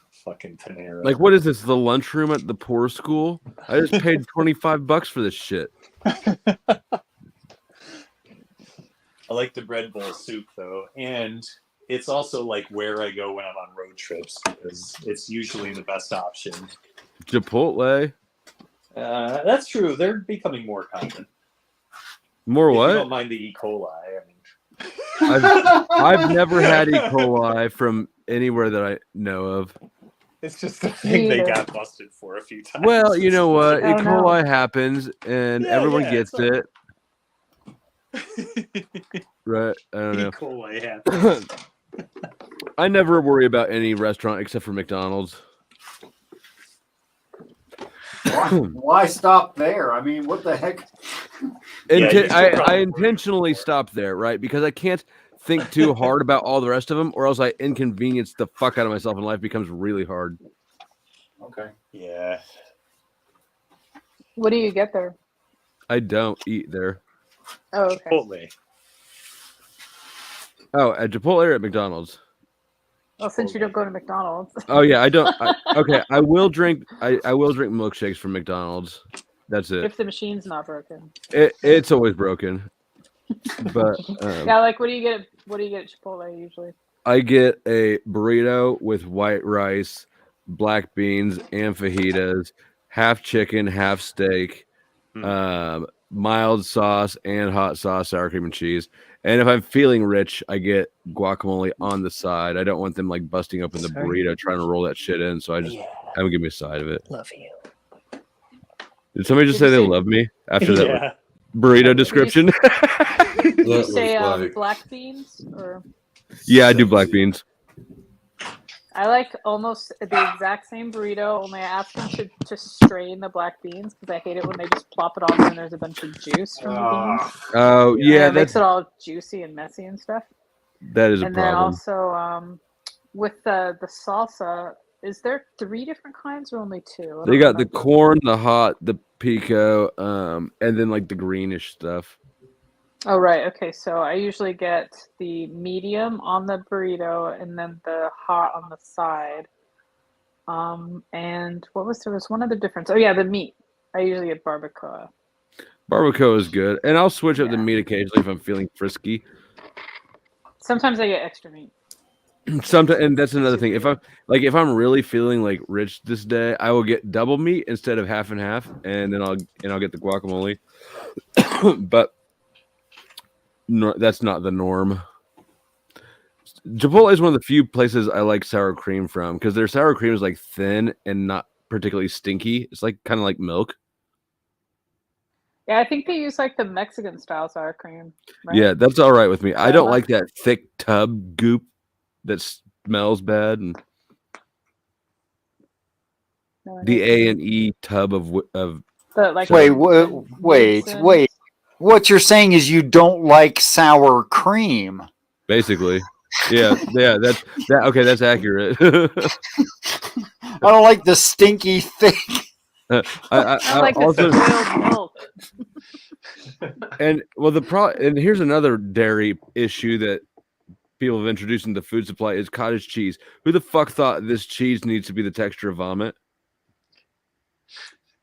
Fucking Panera. Like, what is this? The lunchroom at the poor school? I just paid $25 for this shit. I like the bread bowl soup though, and it's also like where I go when I'm on road trips because it's usually the best option. Chipotle. That's true. They're becoming more common. More If what? you don't mind the E. coli. I mean, I've never had E. coli from anywhere that I know of. it's just the thing they got busted for a few times. Well, you know what? Oh, E. coli happens, and everyone gets it's it. Right? I don't E. know. coli happens. I never worry about any restaurant except for McDonald's. Why stop there? I mean, what the heck? Yeah, you should I probably intentionally stopped there, right? Because I can't think too hard about all the rest of them, or else I inconvenience the fuck out of myself, and life becomes really hard. Okay. Yeah. What do you get there? I don't eat there. Oh, okay. Chipotle. Oh, at Chipotle or at McDonald's? Well, since you don't go to McDonald's. Oh yeah, I don't. Okay, I will drink. I will drink milkshakes from McDonald's. That's it. If the machine's not broken. It's always broken. But Yeah, like what do you get? What do you get at Chipotle usually? I get a burrito with white rice, black beans, and fajitas, half chicken, half steak, mild sauce and hot sauce, sour cream and cheese. And if I'm feeling rich, I get guacamole on the side. I don't want them like busting open the burrito trying to roll that shit in, so I just have them give me a side of it. Love you. Did somebody just say they love me after that Yeah. burrito description? Did you That say was like, black beans or? Yeah, I do black beans. I like almost the exact same burrito, only I ask them to strain the black beans because I hate it when they just plop it on there and there's a bunch of juice from the beans. Oh And yeah, it makes it all juicy and messy and stuff. that is a And then problem. also with the salsa, is there 3 different kinds or only 2? They got the corn, the hot, the pico, and then like the greenish stuff. Oh, right. Okay. So I usually get the medium on the burrito and then the hot on the side. And there was one other difference. Oh, yeah, the meat. I usually get barbacoa. Barbacoa is good, and I'll switch up the Yeah. meat occasionally if I'm feeling frisky. Sometimes I get extra meat. Sometimes, and that's another thing. If I'm really feeling like rich this day, I will get double meat instead of half and half, and then I'll get the guacamole. But no, that's not the norm. Chipotle is one of the few places I like sour cream from because their sour cream is like thin and not particularly stinky. It's like kind of like milk. Yeah, I think they use like the Mexican style sour cream. Right? Yeah, that's all right with me. I don't like that thick tub goop that smells bad and the A&E tub of the, like, wait. What you're saying is you don't like sour cream. Basically. Yeah, that's that. Okay, that's accurate. I don't like the stinky thing. I like also, the spoiled milk. And and here's another dairy issue that people have introduced into food supply is cottage cheese. Who the fuck thought this cheese needs to be the texture of vomit?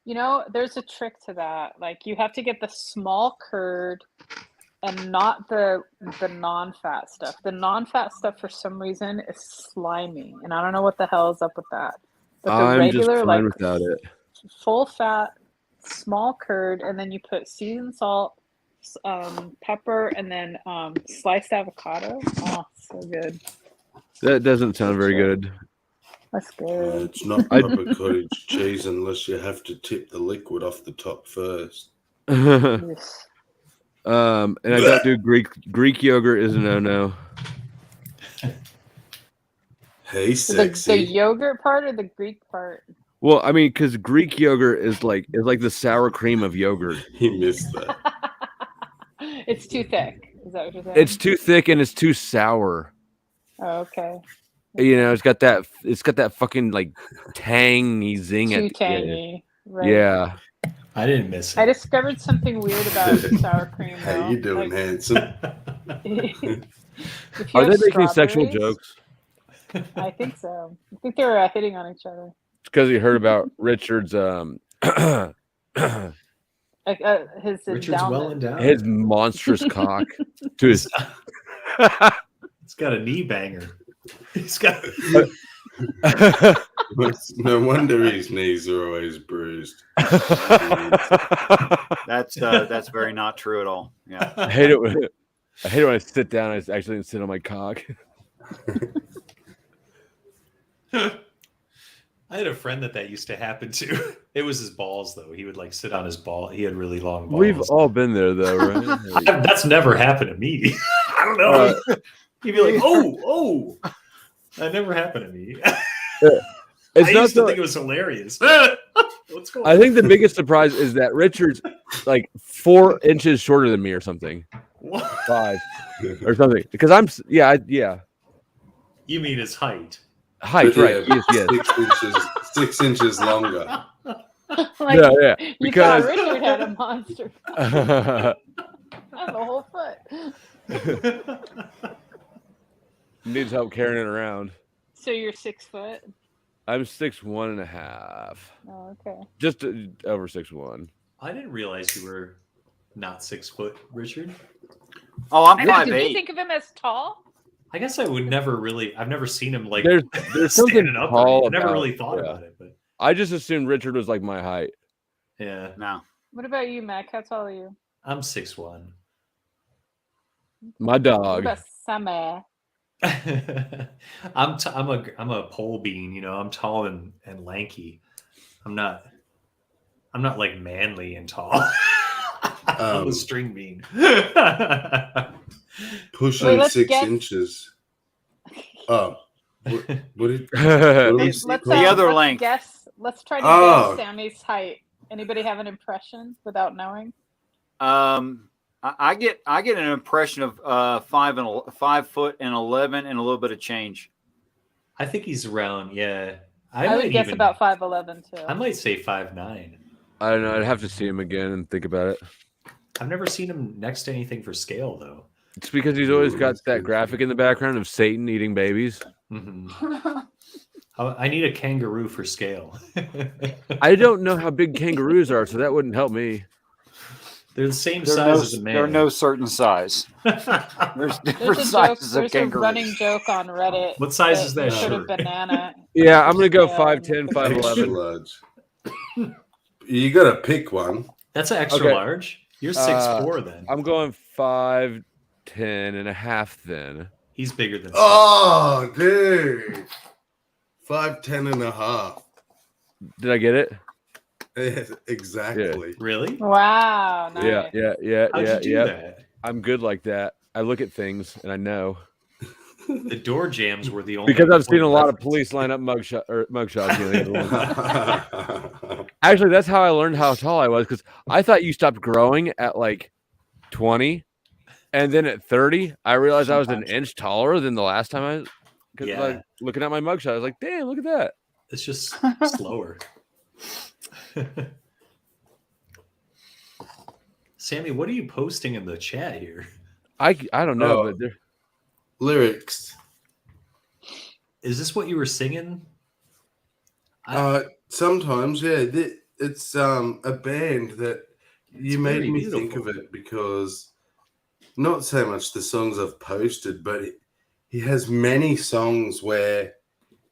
You know, there's a trick to that. Like, you have to get the small curd and not the non-fat stuff. The non-fat stuff, for some reason, is slimy, and I don't know what the hell is up with that. But the I'm regular, just fine without it. Full fat, small curd, and then you put seasoned salt, pepper, and then sliced avocado. Oh, so good. That doesn't sound very good. That's good. It's not proper cottage cheese unless you have to tip the liquid off the top first. Yes. And I don't do Greek yogurt is a no. Hey, sexy. The yogurt part or the Greek part? Well, I mean, because Greek yogurt is like the sour cream of yogurt. He missed that. It's too thick. Is that what you're saying? It's too thick and it's too sour. Oh, okay. You know, it's got that fucking like tangy zing Too at the tangy. end. Right. Yeah. I didn't miss it. I discovered something weird about sour cream. Though. How you doing, handsome? Are they making sexual jokes? I think so. I think they were hitting on each other. It's because he heard about Richard's his Richard's endowment. well endowed. his monstrous cock to his. It's got a knee banger. He's got. No wonder his knees are always bruised. That's very not true at all. Yeah. I hate it when I sit down. I actually sit on my cock. I had a friend that used to happen to. It was his balls, though. He would like sit on his ball. He had really long balls. We've all been there, though, right? That's never happened to me. I don't know. He'd be like, "Oh, that never happened to me." It's I not used to think it was hilarious. What's going on? I think the biggest surprise is that Richard's like 4 inches shorter than me, or something. What? 5 or something. Because I'm yeah. You mean his height? Height, right? Yes. 6 inches longer. Like, Yeah. You Because thought Richard had a monster. I have a whole foot. Needs help carrying it around. So you're 6 foot? I'm 6'1.5". Oh, okay. Just over 6'1". I didn't realize you were not 6 foot, Richard. Oh, I'm Did 5'8". you think of him as tall? I guess I would never really. I've never seen him like There's something standing up. tall I never about- really thought yeah. about it, but I just assumed Richard was like my height. yeah, No. What about you, Mac? How tall are you? I'm 6'1". My What dog. about Sammy? I'm a pole bean, you know. I'm tall and lanky. I'm not like manly and tall. I'm a string bean. Pushing Wait, let's 6 guess. inches. Oh, What did Let's The other let's length. guess. Let's try to Oh. guess Sammy's height. Anybody have an impression without knowing? I get an impression of 5 foot and 11 and a little bit of change. I think he's around. Yeah, I would guess about 5'11" too. I might say 5'9". I don't know. I'd have to see him again and think about it. I've never seen him next to anything for scale though. It's because he's always got that graphic in the background of Satan eating babies. Mm-hmm. I need a kangaroo for scale. I don't know how big kangaroos are, so that wouldn't help me. They're the same size as a man. They're no certain size. There's different sizes of There's kangaroos. a running joke on Reddit. What size is that sort of shirt? banana. Yeah, I'm gonna go Yeah, 5'10", Extra 5'11". large. You got to pick one. That's an extra Okay. large. You're 6'4" then. I'm going 5'10" and a half then. He's bigger than. Oh, dude. 5'10" and a half. Did I get it? Yes, exactly. Really? Wow. Nice. Yeah. How'd you do that? I'm good like that. I look at things and I know. The door jams were the only. Because I've seen a lot of reference. police line up mugshots. Actually, that's how I learned how tall I was, because I thought you stopped growing at like 20, and then at 30, I realized I was an inch taller than the last time I. Because Yeah. like looking at my mugshot, I was like, "Damn, look at that!" It's just slower. Sammy, what are you posting in the chat here? I don't know, Oh. but they're... Lyrics. Is this what you were singing? Sometimes, yeah. It's a band that you made very me think beautiful. of it because not so much the songs I've posted, but he has many songs where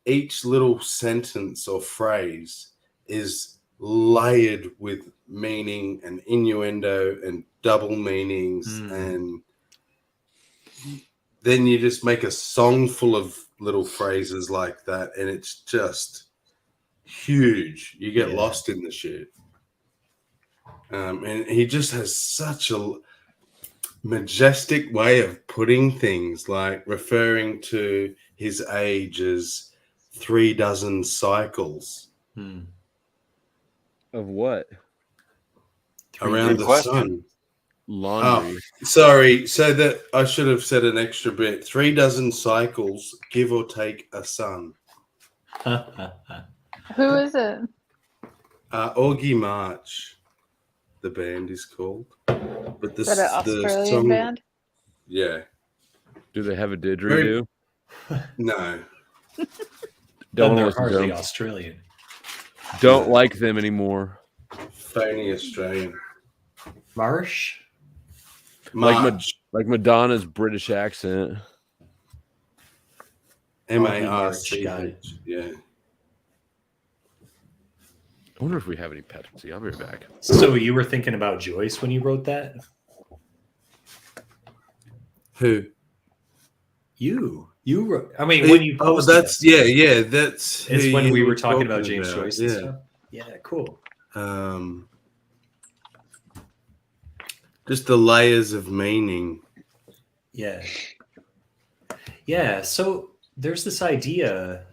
each little sentence or phrase is layered with meaning and innuendo and double meanings, and then you just make a song full of little phrases like that, and it's just huge. You get lost in the shit. And he just has such a majestic way of putting things, like referring to his age as 36 cycles Of what? around the sun. Laundry. Oh, sorry. So that I should have said an extra bit. 36 cycles, give or take a sun. Who is it? Augie March, the band is called. But Is that an Australian band? Yeah. Do they have a didgeridoo? No. Don't They're listen to hardly them. Australian. Don't like them anymore. Phony Australian. Marsh? Like Madonna's British accent. M-A-R-C-H. Yeah. I wonder if we have any Pepsi. I'll be right back. So you were thinking about Joyce when you wrote that? Who? You wrote, I mean, when you posted that's that, yeah, that's it's who when you we were were talking about James about, Joyce yeah. and stuff. Yeah, cool. Just the layers of meaning. Yeah. Yeah, so there's this idea.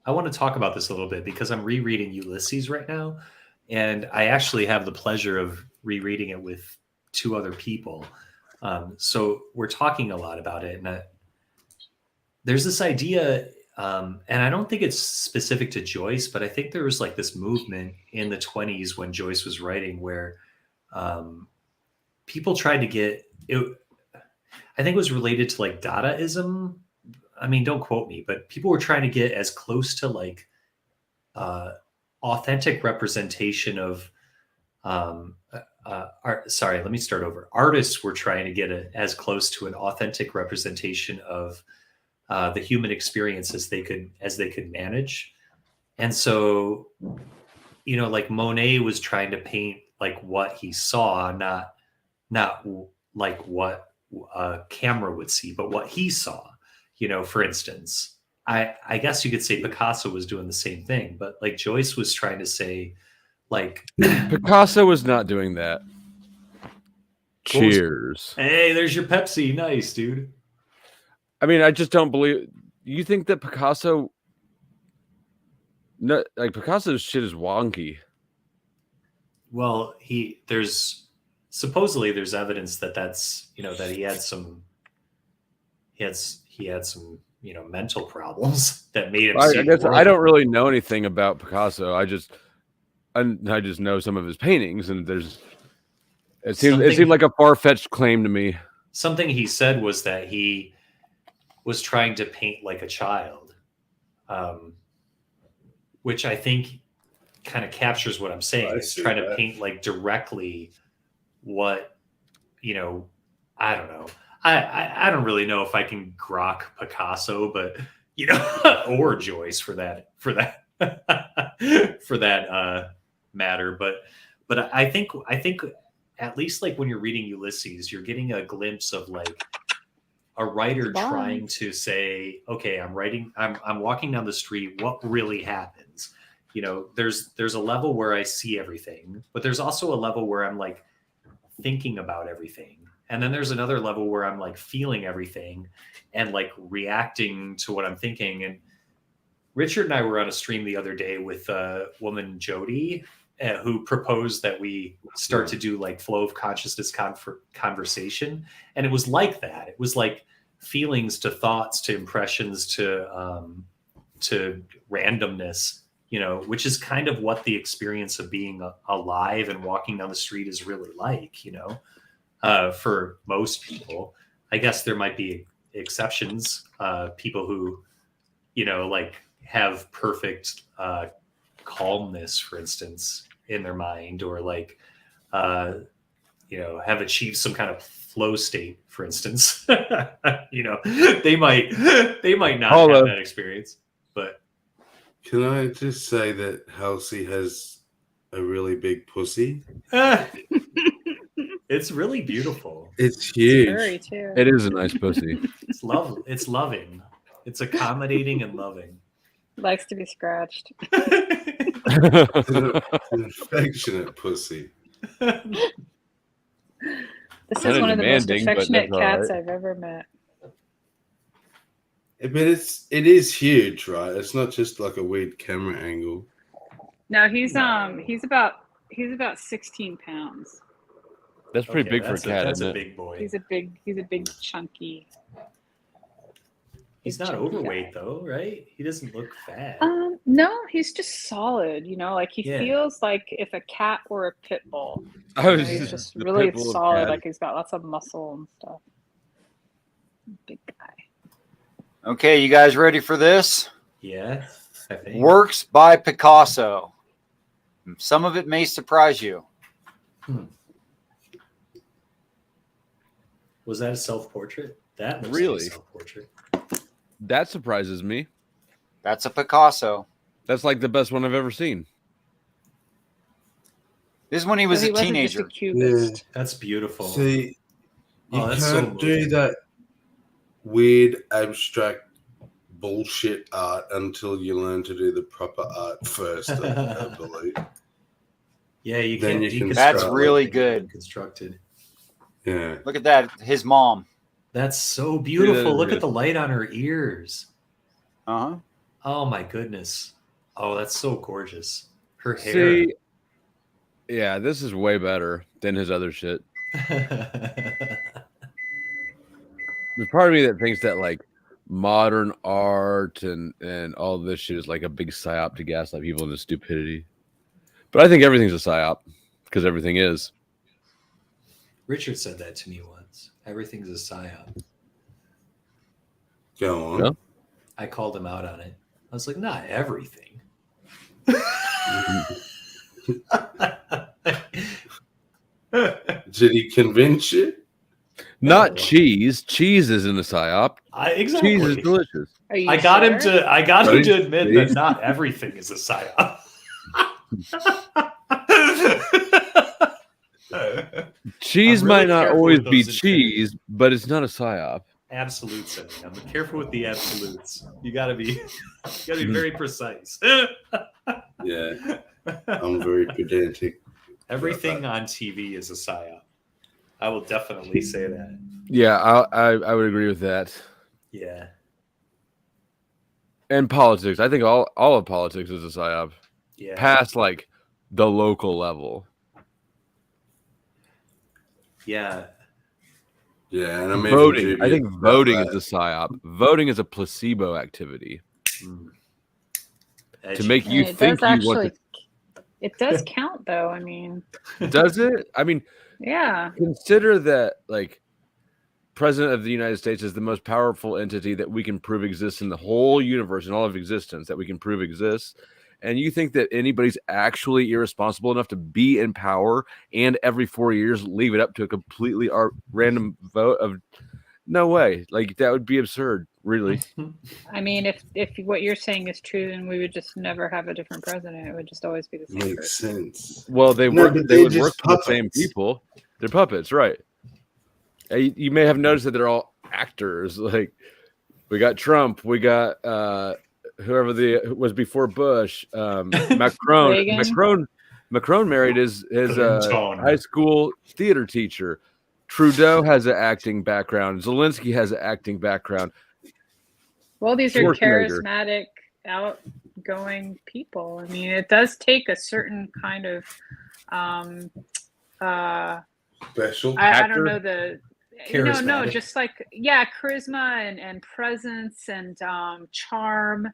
I want to talk about this a little bit because I'm rereading Ulysses right now, and I actually have the pleasure of rereading it with two other people. So we're talking a lot about it, and there's this idea, and I don't think it's specific to Joyce, but I think there was like this movement in the 1920s when Joyce was writing where people tried to get it. I think it was related to like Dadaism. I mean, don't quote me, but people were trying to get as close to like authentic representation of art. Sorry, let me start over. Artists were trying to get as close to an authentic representation of the human experience as they could manage. And so, you know, like Monet was trying to paint like what he saw, not like what a camera would see, but what he saw. You know, for instance, I guess you could say Picasso was doing the same thing, but like Joyce was trying to say, like Picasso was not doing that. Cheers. Hey, there's your Pepsi. Nice, dude. I mean, I just don't believe you think that Picasso, no, like Picasso's shit is wonky. Well, there's supposedly there's evidence that that's, that he had some mental problems that made him see I the guess world. I don't really know anything about Picasso. I just know some of his paintings, and it seemed like a far-fetched claim to me. Something he said was that he was trying to paint like a child, which I think kind of captures what I'm saying. It's trying to paint like directly what, I don't know. I don't really know if I can grok Picasso, but or Joyce for that matter. But I think at least like when you're reading Ulysses, you're getting a glimpse of like a writer trying to say, okay, I'm walking down the street. What really happens? There's a level where I see everything, but there's also a level where I'm like thinking about everything. And then there's another level where I'm like feeling everything and like reacting to what I'm thinking. And Richard and I were on a stream the other day with a woman, Jody, who proposed that we start to do like flow of consciousness conversation. And it was like that. It was like feelings to thoughts to impressions to randomness, which is kind of what the experience of being alive and walking down the street is really like, for most people. I guess there might be exceptions, people who, like have perfect calmness, for instance, in their mind, or like, have achieved some kind of flow state, for instance. They might not have that experience, but. Can I just say that Halsey has a really big pussy? It's really beautiful. It's huge. It's furry too. It is a nice pussy. It's loving. It's accommodating and loving. Likes to be scratched. It's an affectionate pussy. This is one of the most affectionate cats I've ever met. But it is huge, right? It's not just like a weird camera angle. No, he's about 16 pounds. That's pretty big for a cat. That's isn't a it? big boy. He's a big chunky. He's not overweight though, right? He doesn't look fat. No, he's just solid. Like he feels like if a cat were a pit bull. He's just really solid. Like he's got lots of muscle and stuff. Big guy. Okay, you guys ready for this? Yeah, I think. Works by Picasso. Some of it may surprise you. Was that a self-portrait? That looks Really? like a self-portrait. That surprises me. That's a Picasso. That's like the best one I've ever seen. This is when he was a teenager. Yeah. That's beautiful. See, you that's can't do that weird abstract bullshit art until you learn to do the proper art first, I believe. Yeah, you Then can. That's really good. Constructed. Yeah. Look at that. His mom. That's so beautiful. Yeah, Look at the light on her ears. Uh-huh. Oh my goodness. Oh, that's so gorgeous. Her hair. See, yeah, this is way better than his other shit. There's part of me that thinks that like modern art and all this shit is like a big psyop to gaslight people into stupidity. But I think everything's a psyop because everything is. Richard said that to me once. Everything's a psyop. Go on. Yeah. I called him out on it. I was like, not everything. Did he convince you? Not cheese. Cheese isn't a psyop. Exactly. Cheese is delicious. I got him to admit that not everything is a psyop. Cheese really might not careful always with be those cheese, but it's not a psyop. Absolutes. I'm careful with the absolutes. You gotta be very precise. Yeah. I'm very pedantic. Everything on TV is a psyop. I will definitely say that. Yeah, I would agree with that. Yeah. And politics. I think all of politics is a psyop. Yeah. Past like the local level. Yeah. Yeah, and I'm Voting. even I think dubious about voting that. is a psyop. Voting is a placebo activity Mm. to Edgy. make you And it think does you want actually. It does count, though. I mean, to. Does it? I mean, yeah. consider that like President of the United States is the most powerful entity that we can prove exists in the whole universe and all of existence that we can prove exists. And you think that anybody's actually irresponsible enough to be in power and every 4 years leave it up to a completely random vote of no way. Like that would be absurd, really. I mean, if what you're saying is true, then we would just never have a different president. It would just always be the same Makes person. sense. Well, they No, work. but They they're would work just for the same puppets. people. They're puppets, right? You may have noticed that they're all actors. Like we got Trump, we got whoever was before Bush, Macron. Reagan. Macron married his Clinton. high school theater teacher. Trudeau has an acting background. Zelensky has an acting background. Well, these are Schwarzenegger. charismatic, outgoing people. I mean, it does take a certain kind of Special. I don't know the no, Charismatic. just like charisma and presence and charm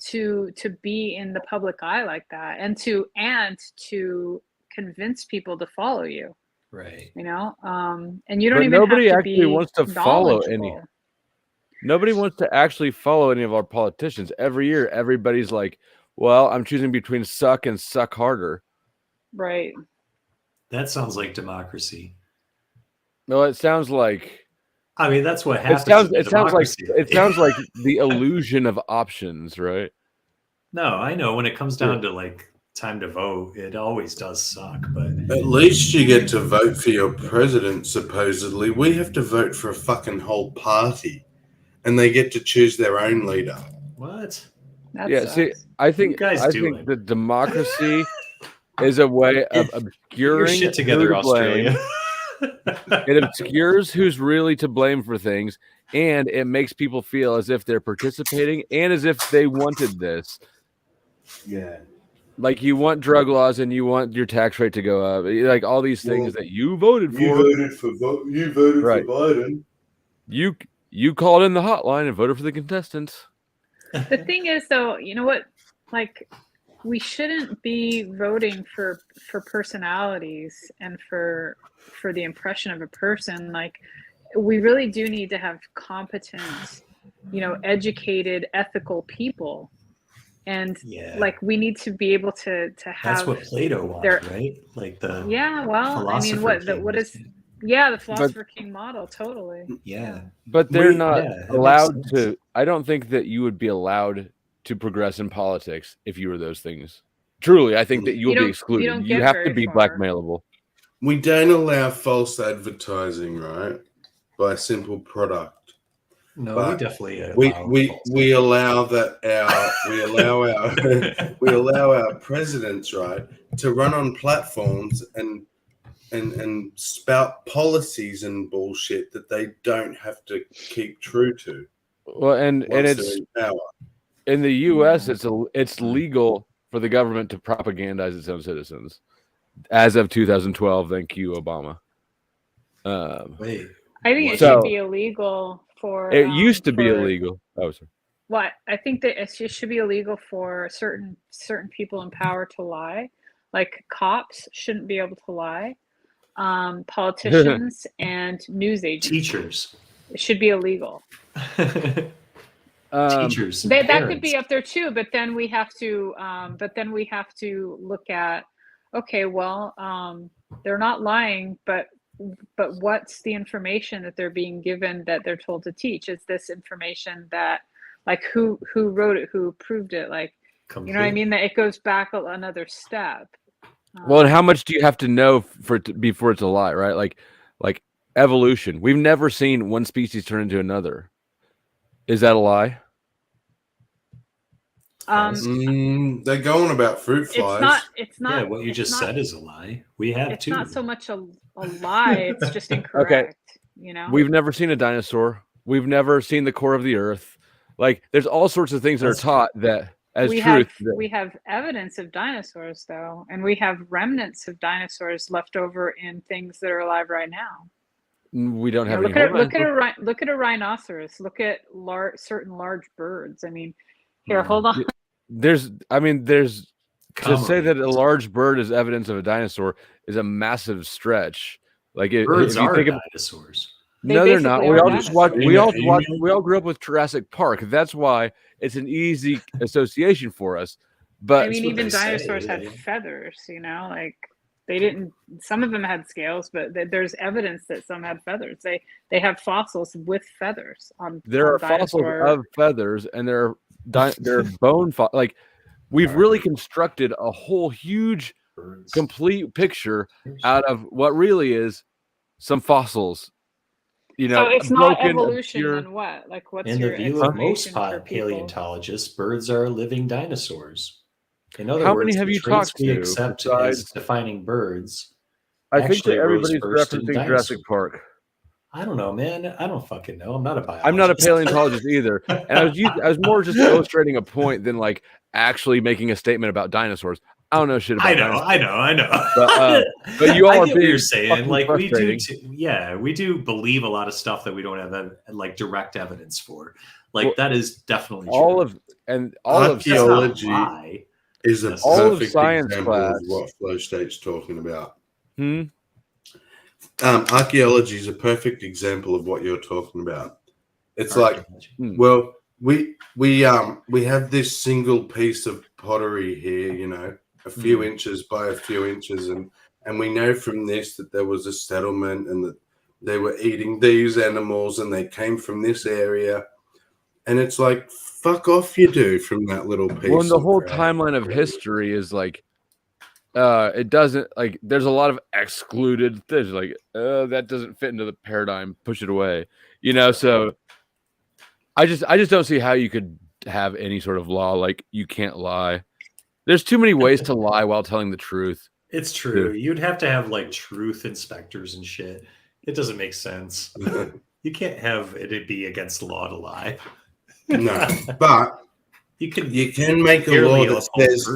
to be in the public eye like that, and to convince people to follow you. Right. You know, and you don't But even nobody have to actually be wants to follow any. knowledgeable. Nobody wants to actually follow any of our politicians. Every year, everybody's like, "Well, I'm choosing between suck and suck harder." Right. That sounds like democracy. No, it sounds like I mean, that's what it happens. sounds. in a It sounds like democracy. it sounds like the illusion of options, right? No, I know when it comes down to like time to vote, it always does suck. But At least you get to vote for your president, supposedly. We have to vote for a fucking whole party. And they get to choose their own leader. what? That Yeah. sucks. See, I think guys I doing? think that democracy is a way of Get your obscuring shit together, who to blame. Australia. It obscures who's really to blame for things, and it makes people feel as if they're participating and as if they wanted this. Yeah. Like you want drug laws and you want your tax rate to go up, like all these things that you voted for. You voted Right. for Biden. You called in the hotline and voted for the contestants. The thing is, though, you know what? Like, we shouldn't be voting for personalities and for the impression of a person. Like, we really do need to have competent, educated, ethical people. And Yeah. like, we need to be able to have. That's what Plato wanted, right? Like the Yeah. Well, I mean, philosopher king what was- is? Yeah, the philosopher king model, totally. Yeah. But they're not yeah, that makes allowed sense. to. I don't think that you would be allowed to progress in politics if you were those things. Truly, I think that you'll be don't excluded. get You have very to be far. blackmailable. We don't allow false advertising, right? By a simple product. No, But we definitely we allow that we allow our presidents, right, to run on platforms and spout policies and bullshit that they don't have to keep true to. Well, and once it's they're in power. in the U.S. It's legal for the government to propagandize its own citizens, as of 2012. Thank you, Obama. Wait. I think it So- should be illegal for. It used to be for- illegal. Oh, sorry. What I think that it should be illegal for certain people in power to lie, like cops shouldn't be able to lie, politicians and news agents. Teachers. It should be illegal. Teachers. and That could parents. be up there too, but then we have to look at, okay, well, they're not lying, but what's the information that they're being given that they're told to teach? Is this information that, like, who wrote it, who approved it, like, you know what I mean? That it goes back another step. Well, and how much do you have to know before it's a lie, right? Like evolution. We've never seen one species turn into another. Is that a lie? They're going about fruit flies. It's not. Yeah, what you just said is a lie. We have It's two. not so much a lie. It's just incorrect. You know. We've never seen a dinosaur. We've never seen the core of the earth. Like there's all sorts of things that are That's taught that as we truth. have evidence of dinosaurs though, and we have remnants of dinosaurs left over in things that are alive right now. We don't have look any. at a rhinoceros. Look at certain large birds. I mean, here, hold on. There's to say that a large bird is evidence of a dinosaur is a massive stretch. Like birds if you are think of, dinosaurs. no, they're not. We all just watch. We all grew up with Jurassic Park. That's why it's an easy association for us. But I mean, even dinosaurs had feathers. Like they didn't. Some of them had scales, but there's evidence that some had feathers. They have fossils with feathers on. There are fossils of feathers, and there are bone like. We've really constructed a whole huge, complete picture out of what really is some fossils. So it's not evolution, then what? Like, what's in your the view of most explanation for paleontologists, birds are living dinosaurs. In other How words, many have the you traits talked we to accept besides- as defining birds. I think that actually arose everybody's first in referencing dinosaurs. Jurassic Park. I don't know, man. I don't fucking know. I'm not a biologist. I'm not a paleontologist either, and I was more just illustrating a point than like actually making a statement about dinosaurs. I don't know shit about dinosaurs. I know. But you all I are get what being you're saying. Like we do, frustrating. we do believe a lot of stuff that we don't have like direct evidence for. Like that is definitely true. Archaeology is a perfect example of what flow state's talking about. Archaeology is a perfect example of what you're talking about. It's like, well, we have this single piece of pottery here, a few inches by a few inches, and we know from this that there was a settlement and that they were eating these animals and they came from this area, and it's like, fuck off, you do, from that little piece. Well, and the whole timeline of history is like, it doesn't, like, there's a lot of excluded things, like, that doesn't fit into the paradigm, push it away, so I just don't see how you could have any sort of law, like, you can't lie. There's too many ways to lie while telling the truth. It's true. You'd have to have like truth inspectors and shit. It doesn't make sense. You can't have it be against the law to lie. No, but you can make a law that says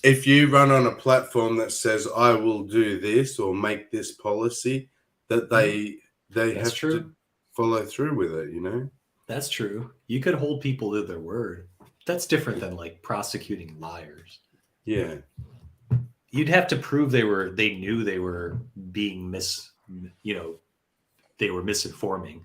if you run on a platform that says I will do this or make this policy, that they have to follow through with it. That's true. You could hold people to their word. That's different than like prosecuting liars. Yeah. You'd have to prove they knew they were being they were misinforming,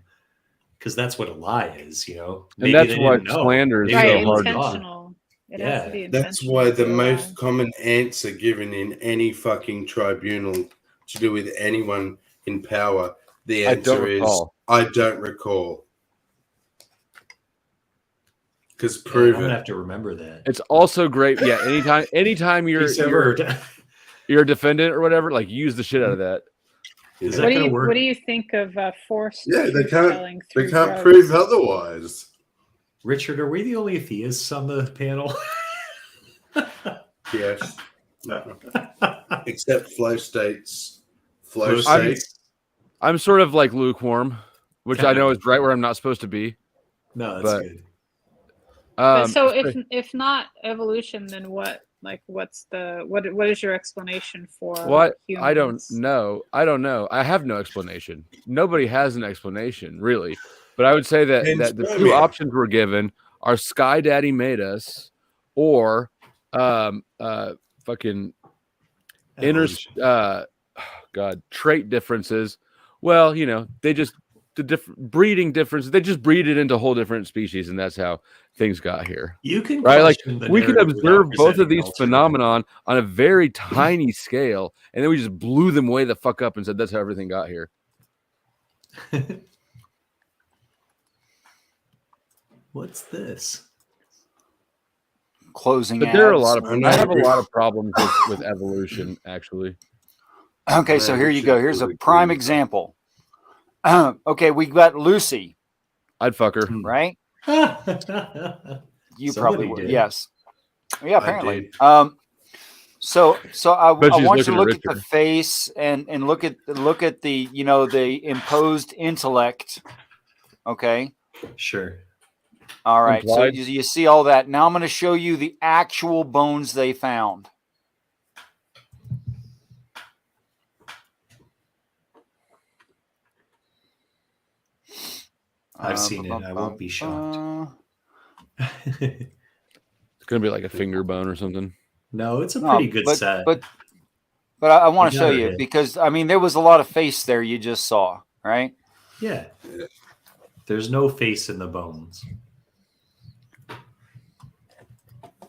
because that's what a lie is, And that's why slander is so hard. Intentional. It has to be intentional. That's why the most common answer given in any fucking tribunal to do with anyone in power, the answer is I don't recall. Because prove I'm it. gonna have to remember that. It's also great. Yeah, anytime you're a defendant or whatever, like use the shit out of that. Is that gonna work? What do you think of forced? Yeah, they can't drugs? prove otherwise. Richard, are we the only theists on the panel? Yes. No. Except flow states. I'm sort of like lukewarm, which I know is right where I'm not supposed to be. No, that's good. So if not evolution, then what? Like, what is your explanation for what? Humans? I don't know. I have no explanation. Nobody has an explanation, really. But I would say that the two options we're given are Sky Daddy made us, or fucking trait differences. Well, they just breeding differences. They just breed it into whole different species, and that's how things got here. You can like we could observe both of these phenomenon on a very tiny scale, and then we just blew them way the fuck up and said that's how everything got here. What's this? Closing. But there are a lot of. I have a lot of problems with evolution, actually. Okay, so here you go. Here's a prime example. Okay, we got Lucy. I'd fuck her, right? You probably would. Yes. Yeah, apparently. So I want you to look at the face and look at the the imposed intellect. Okay. Sure. All right, so Implied. you see all that. Now I'm going to show you the actual bones they found. I've seen it. I won't be shocked. It's gonna be like a finger bone or something. No, it's a pretty good set. But I want to You show got you it. because I mean there was a lot of face there you just saw, right? Yeah. There's no face in the bones.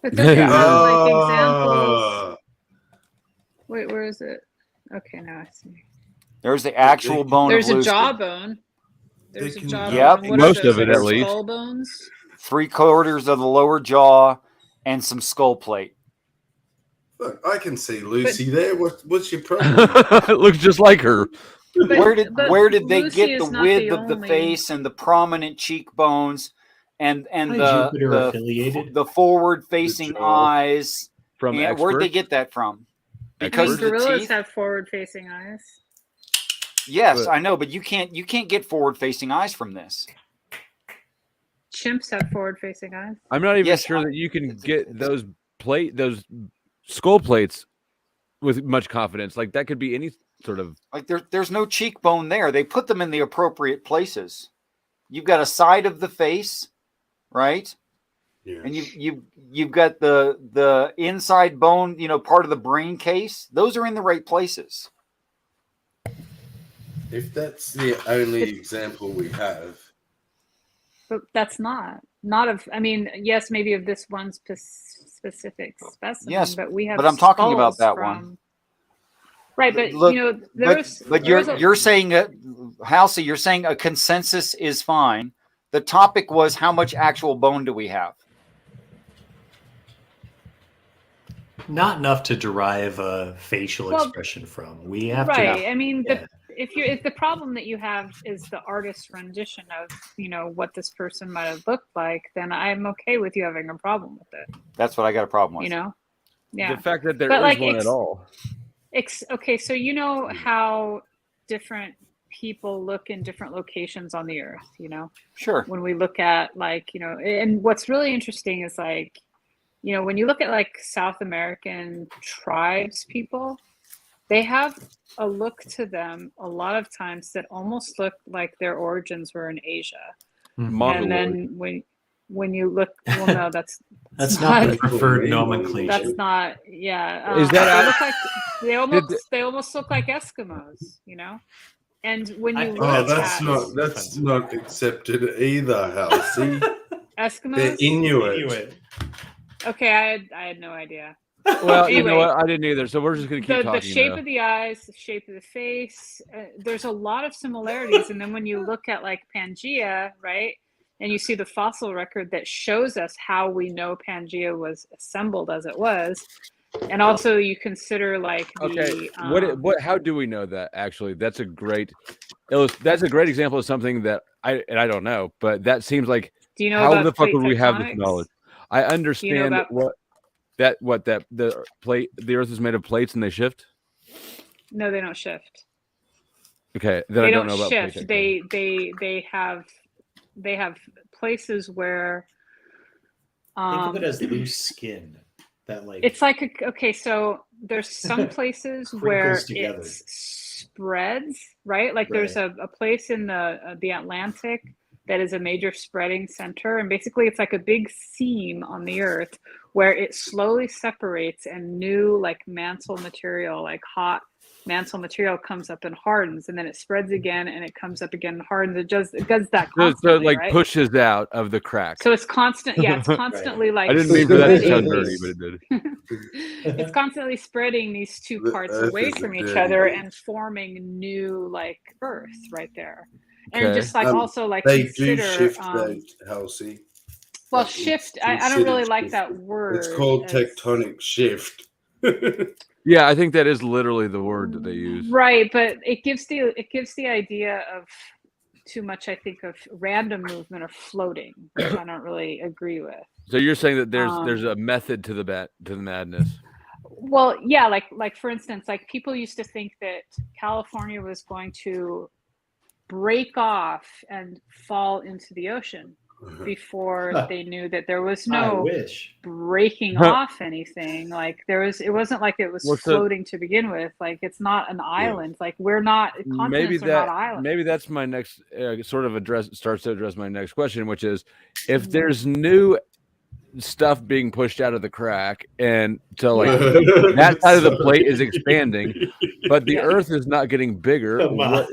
But those are like examples. Ah, Wait, where is it? Okay, now I see. There's the actual bone There's of a Lucy. jawbone. There's a can- jawbone. Yep. And what Most are of those? it, at least. Skull bones. 3/4 of the lower jaw and some skull plate. look, I can see Lucy there. What's your problem? It looks just like her. But- Where did they Lucy get the is not width the of the only- face and the prominent cheekbones and Hi, Jupiter affiliated. the forward facing jaw. eyes? From And where'd they experts? get that from? I Because mean, of the gorillas teeth? have forward-facing eyes. Yes, But- I know, but you can't get forward facing eyes from this. Chimps have forward-facing eyes. I'm not even Yes, sure that you can get those skull plates with much confidence. Like that could be any sort of. Like there's no cheekbone there. They put them in the appropriate places. You've got a side of the face, right? Yeah. And you've got the inside bone, part of the brain case. Those are in the right places. If that's the only example we have, But that's not of. I mean, yes, maybe of this one specific specimen. Yes, but we have. but I'm talking about skulls that from- one. Right, but Look, there's. But you're saying that, Halsey, you're saying a consensus is fine. The topic was how much actual bone do we have? Not enough to derive a facial Well, expression from. We have right. to. I mean, Yeah. if the problem that you have is the artist's rendition of what this person might have looked like, then I'm okay with you having a problem with it. That's what I got a problem with. Yeah. The fact that there But, is like, one at all. Okay, so you know how different people look in different locations on the earth, Sure. when we look at and what's really interesting is when you look at South American tribes people, they have a look to them a lot of times that almost look like their origins were in Asia. Mongoloid. And then when you look, well, no, that's not the preferred nomenclature. That's not, yeah. Is that they look like they almost look like Eskimos, And when you look that's not accepted either, Halsey. Eskimos, They're Inuit. Okay, I had no idea. Well, you know Anyway, what? I didn't either. So we're just going to keep the talking. shape now. of the eyes, the shape of the face, there's a lot of similarities. And then when you look at Pangea, right, and you see the fossil record that shows us how we know Pangea was assembled as it was, and also you consider Okay, how do we know that? Actually, that's a great example of something that I don't know, but that seems like do you know how about the fuck plate would we have this tectonics? knowledge? I understand about- the Earth is made of plates and they shift. No, they don't shift. Okay, then They I don't know don't about plate shift. tectonics. They have places where Think of it as loose skin. That it's so there's some places where together. it spreads, right? There's a place in the Atlantic that is a major spreading center, and basically it's like a big seam on the earth where it slowly separates and new mantle material, hot mantle material, comes up and hardens, and then it spreads again and it comes up again and hardens. It does that So constantly, it right? pushes out of the crack. So it's constant. Yeah, it's constantly I didn't mean for that to sound spreading. dirty, but it did. It's constantly spreading these two The parts earth away is from a each dirty other place. and forming new earth right there. Okay. And just also they consider do shift though, Halsey. well, It's shift. I don't really considered like shift. that word. It's called as- tectonic shift. Yeah, I think that is literally the word that they use. Right, but it gives the idea of too much. I think of random movement or floating, which I don't really agree with. So you're saying that there's a method to the madness. Well, yeah, like for instance, people used to think that California was going to break off and fall into the ocean. before they knew that there was I no wish. breaking off anything. Like it wasn't like it was Well, so- floating to begin with. Like it's not an island. Like we're not, continents are not islands. Maybe that's my next sort of starts to address my next question, which is if there's new stuff being pushed out of the crack, and so like that side of the plate is expanding, but the Earth is not getting bigger. Come on.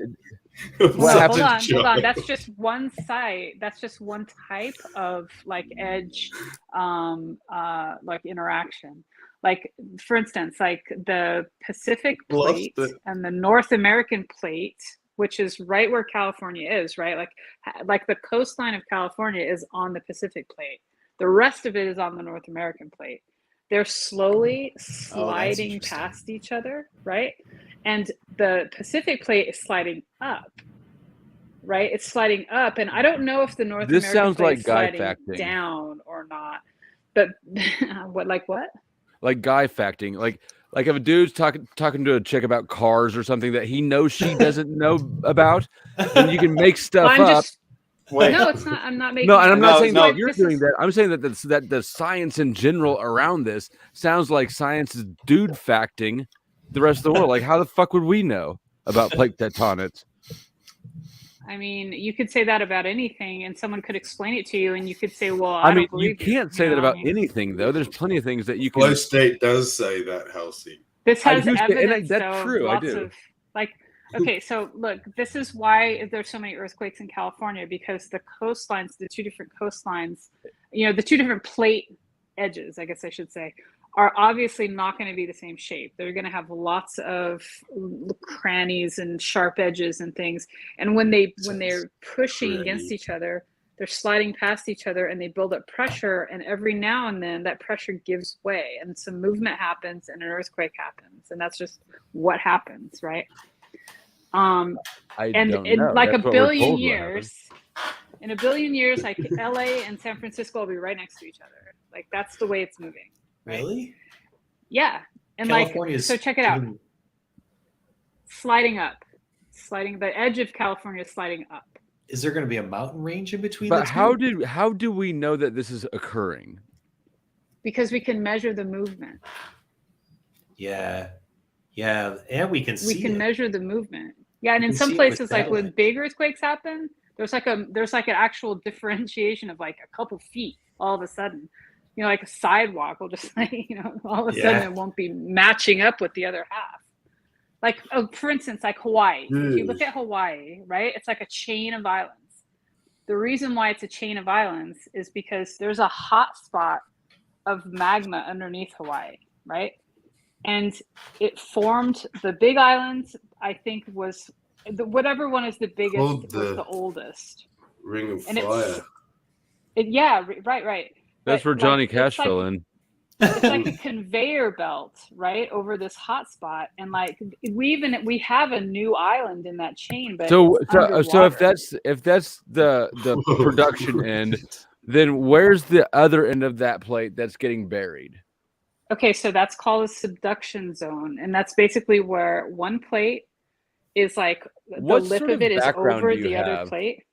What happens? Hold on. That's just one site. That's just one type of like edge, like interaction. Like for instance, like the Pacific plate and the North American plate, which is right where California is, right? Like the coastline of California is on the Pacific plate. The rest of it is on the North American plate. They're slowly sliding past each other, right? And the Pacific plate is sliding up, right? It's sliding up. And I don't know if the North American plate is sliding down or not. But what? Like guy facting. Like if a dude's talking to a chick about cars or something that he knows she doesn't know about, then you can make stuff up. Wait. No, it's not. I'm not making. No, and I'm not saying that like, you're doing that. I'm saying that the science in general around this sounds like science is dude facting the rest of the world. Like, how the fuck would we know about plate tectonics? I mean, you could say that about anything, and someone could explain it to you, and you could say, "Well, I mean, don't believe you can't say that about anything, though. There's plenty of things that you can. Flow state does say that, Halsey. This has evidence. That's true. Lots I do. Of, like, okay, so look, this is why there's so many earthquakes in California, because the coastlines, the two different coastlines, the two different plate edges, I guess I should say, are obviously not going to be the same shape. They're going to have lots of crannies and sharp edges and things. And when they're pushing against each other, they're sliding past each other and they build up pressure. And every now and then that pressure gives way and some movement happens and an earthquake happens. And that's just what happens, right? In like a billion years, like LA and San Francisco will be right next to each other. Like that's the way it's moving. Right? Really? Yeah. And so check it out. Sliding up. The edge of California is sliding up. Is there going to be a mountain range in between? But how do we know that this is occurring? Because we can measure the movement. Yeah, and we can see. We can measure the movement. Yeah, and in some places, like when big earthquakes happen, there's like an actual differentiation of like a couple feet all of a sudden. Like a sidewalk will just all of a sudden it won't be matching up with the other half. Like, for instance, like Hawaii. If you look at Hawaii, right, it's like a chain of islands. The reason why it's a chain of islands is because there's a hot spot of magma underneath Hawaii, right? And it formed the big islands, I think was whatever one is the biggest was the oldest. Ring of Fire. Right. That's where Johnny Cash fell in. It's like a conveyor belt, right, over this hot spot, and like we have a new island in that chain. But so if that's the production end, then where's the other end of that plate that's getting buried? Okay, so that's called a subduction zone, and that's basically where one plate is like the lip of it is over the other plate.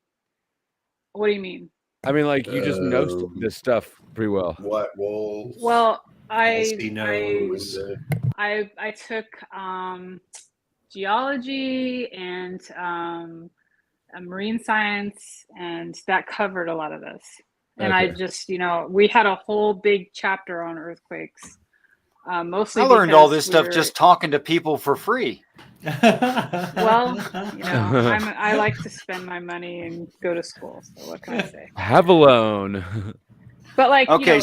What do you mean? I mean, like you just know this stuff pretty well. White walls. Well, I took geology and marine science, and that covered a lot of this. And I just, we had a whole big chapter on earthquakes. Mostly I learned all this stuff just talking to people for free. Well, I like to spend my money and go to school. So what can I say? Have a loan. But like, okay,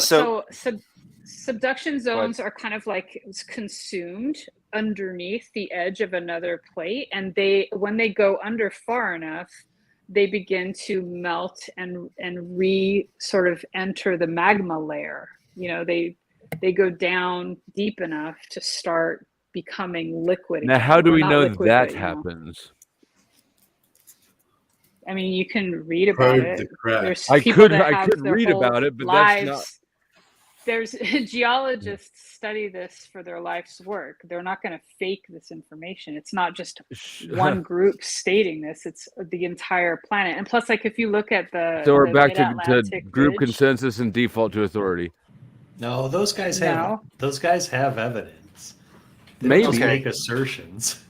subduction zones are kind of like consumed underneath the edge of another plate, and when they go under far enough, they begin to melt and sort of enter the magma layer. They go down deep enough to start becoming liquid again. Now, how do we know that happens? I mean, you can read about it. There's I could read about it, but lives. that's not. there's geologists study this for their life's work. They're not going to fake this information. It's not just one group stating this, it's the entire planet. And plus, like, if you look at So we're the back to mid-Atlantic group ridge, consensus and default to authority. No, those guys No. have evidence. They Maybe. don't just Okay. make assertions.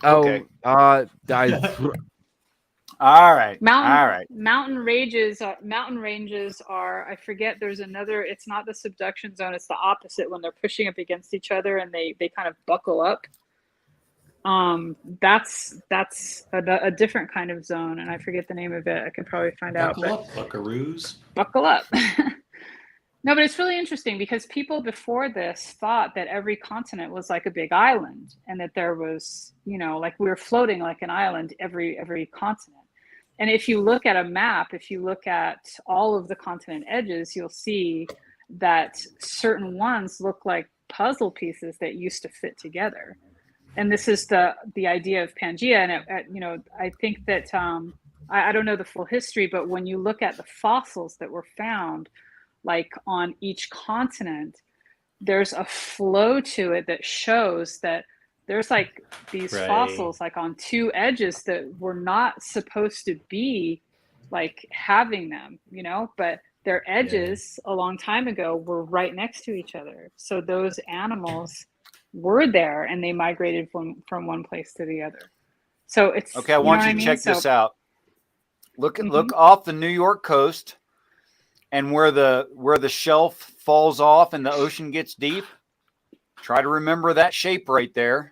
Okay. Oh, All right. mountain All right. mountain ranges are, I forget, there's another, it's not the subduction zone, it's the opposite, when they're pushing up against each other and they kind of buckle up. That's a different kind of zone, and I forget the name of it. I could probably find out. Buckle up, buckaroos. Buckle up. No, but it's really interesting because people before this thought that every continent was like a big island, and that there was, like we were floating like an island, every continent. And if you look at a map, if you look at all of the continent edges, you'll see that certain ones look like puzzle pieces that used to fit together. And this is the idea of Pangea. And I think that I don't know the full history, but when you look at the fossils that were found, like on each continent, there's a flow to it that shows that there's like these fossils like on two edges that were not supposed to be like having them, but their edges a long time ago were right next to each other. So those animals were there and they migrated from one place to the other. So it's okay. I want you to check this out. Look off the New York coast, and where the shelf falls off and the ocean gets deep. Try to remember that shape right there.